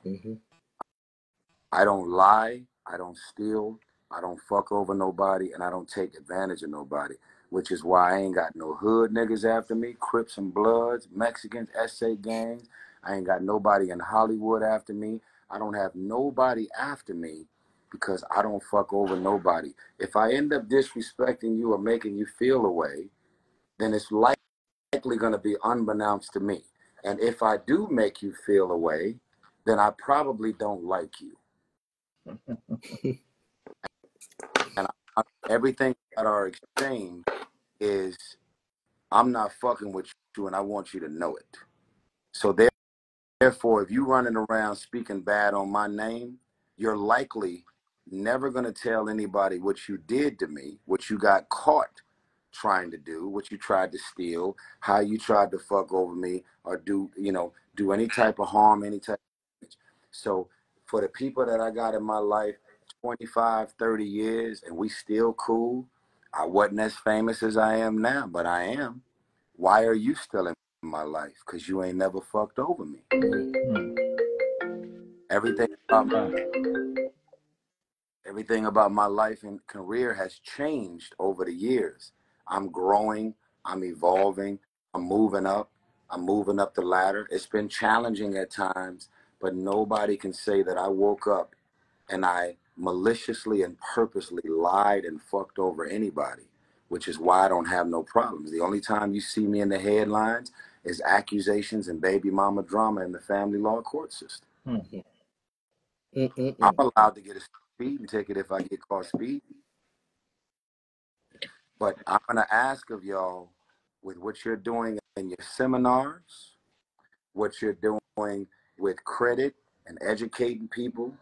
Speaker 5: I don't lie, I don't steal, I don't fuck over nobody, and I don't take advantage of nobody, which is why I ain't got no hood niggas after me, Crips and Bloods, Mexicans, SA gangs. I ain't got nobody in Hollywood after me. I don't have nobody after me because I don't fuck over nobody. If I end up disrespecting you or making you feel a way, then it's likely going to be unbeknownst to me. And if I do make you feel a way, then I probably don't like you. And everything at our exchange is I'm not fucking with you and I want you to know it. So therefore, if you running around speaking bad on my name, you're likely never going to tell anybody what you did to me, what you got caught trying to do, what you tried to steal, how you tried to fuck over me or do any type of harm, any type of damage. So for the people that I got in my life 25, 30 years and we still cool, I wasn't as famous as I am now, but I am. Why are you still in my life? Because you ain't never fucked over me. Everything about my life and career has changed over the years. I'm growing, I'm evolving, I'm moving up the ladder. It's been challenging at times, but nobody can say that I woke up and I maliciously and purposely lied and fucked over anybody, which is why I don't have no problems. The only time you see me in the headlines is accusations and baby mama drama in the family law court system. I'm allowed to get a speeding ticket if I get caught speeding. But I'm going to ask of y'all, with what you're doing in your seminars, what you're doing with credit and educating people.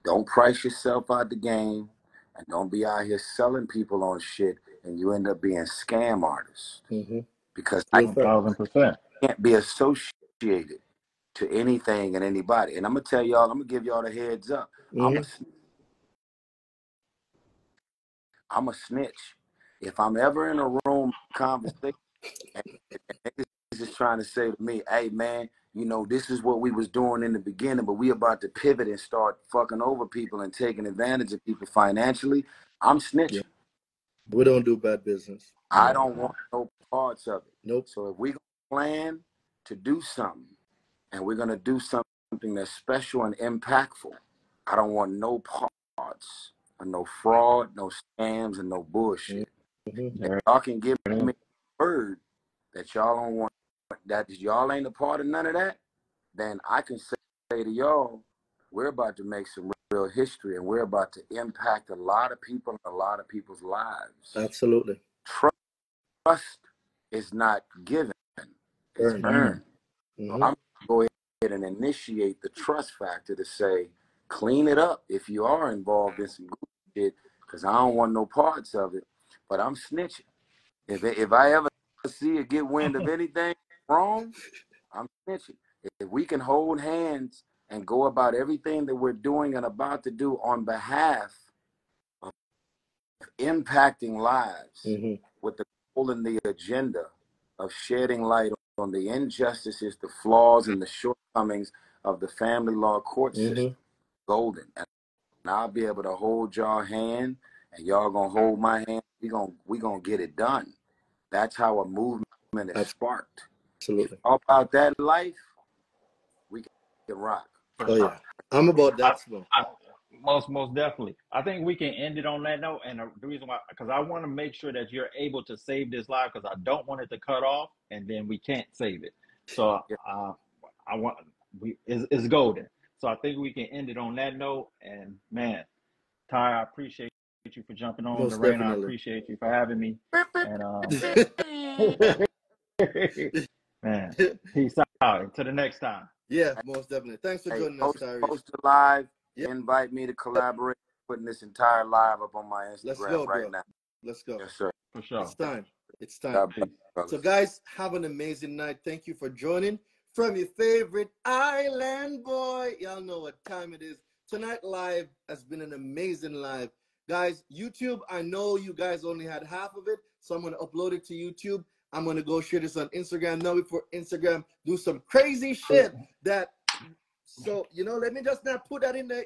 Speaker 5: Don't price yourself out the game, and don't be out here selling people on shit and you end up being scam artists. Because I
Speaker 2: 1,000%.
Speaker 5: can't be associated to anything and anybody. And I'm gonna tell y'all, I'm gonna give y'all the heads up. I'm a snitch. If I'm ever in a room conversation and niggas is trying to say to me, hey man, you know, this is what we was doing in the beginning, but we about to pivot and start fucking over people and taking advantage of people financially, I'm snitching.
Speaker 1: Yeah. We don't do bad business.
Speaker 5: I don't want no parts of it.
Speaker 1: Nope.
Speaker 5: So if we plan to do something and we're gonna do something that's special and impactful, I don't want no parts and no fraud, no scams, and no bullshit. If y'all can give me a word that y'all don't want, that y'all ain't a part of none of that, then I can say to y'all, we're about to make some real history and we're about to impact a lot of people and a lot of people's lives.
Speaker 1: Absolutely.
Speaker 5: Trust is not given, it's earned. So I'm going to go ahead and initiate the trust factor to say, clean it up if you are involved in some good shit, because I don't want no parts of it, but I'm snitching. If I ever see or get wind of anything wrong, I'm snitching. If we can hold hands and go about everything that we're doing and about to do on behalf of impacting lives with the goal and the agenda of shedding light on the injustices, the flaws, and the shortcomings of the family law court system, golden. And I'll be able to hold y'all hand, and y'all gonna hold my hand. We gonna get it done. That's how a movement is sparked.
Speaker 1: Absolutely.
Speaker 5: All about that life, we can rock.
Speaker 1: Oh yeah, I'm about that smoke.
Speaker 2: Most definitely. I think we can end it on that note. And the reason why, because I want to make sure that you're able to save this live, because I don't want it to cut off and then we can't save it. So I want it's golden. So I think we can end it on that note. And man, Ty, I appreciate you for jumping on.
Speaker 1: Most
Speaker 2: Darain,
Speaker 1: definitely.
Speaker 2: I appreciate you for having me. And man, peace out. Until the next time.
Speaker 1: Yeah, most definitely. Thanks for joining us, Tyrese.
Speaker 5: Post it live. Invite me to collaborate, putting this entire live up on my Instagram right now.
Speaker 1: Let's go.
Speaker 5: Yes, sir.
Speaker 2: For sure.
Speaker 1: It's time. It's time. So, guys, have an amazing night. Thank you for joining. From your favorite island boy. Y'all know what time it is. Tonight live has been an amazing live. Guys, YouTube, I know you guys only had half of it, so I'm going to upload it to YouTube. I'm going to go share this on Instagram. Now before Instagram do some crazy shit that... So, you know, let me just not put that in the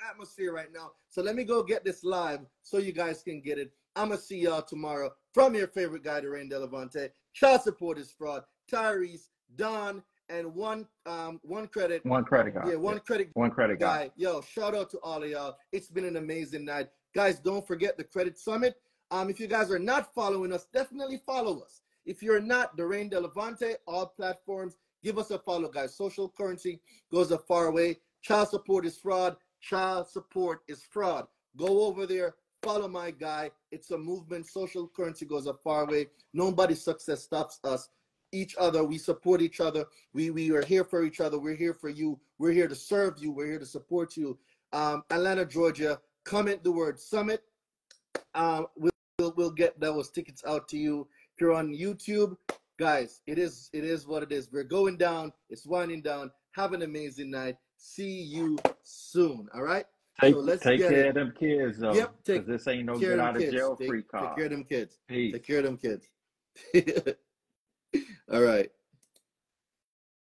Speaker 1: atmosphere right now. So let me go get this live so you guys can get it. I'm going to see y'all tomorrow from your favorite guy, Daraine Delevante, Childsupportisfraud, Tyrese, Don, and one credit guy. Yeah, one credit guy. Yo, shout out to all of y'all. It's been an amazing night. Guys, don't forget the Credit Summit. If you guys are not following us, definitely follow us. If you're not, Daraine Delevante, all platforms, give us a follow, guys. Social currency goes a far way. Child support is fraud. Child support is fraud. Go over there. Follow my guy. It's a movement. Social currency goes a far way. Nobody's success stops us. Each other. We support each other. We are here for each other. We're here for you. We're here to serve you. We're here to support you. Atlanta, Georgia. Comment the word summit. We'll get those tickets out to you. If you're on YouTube, guys, it is what it is. We're going down. It's winding down. Have an amazing night. See you soon. All right.
Speaker 2: So let's take care of them kids, though.
Speaker 1: Yep.
Speaker 2: Because this ain't no get out of jail free card.
Speaker 1: Take care of them kids.
Speaker 2: Peace.
Speaker 1: Take care of them kids. All right.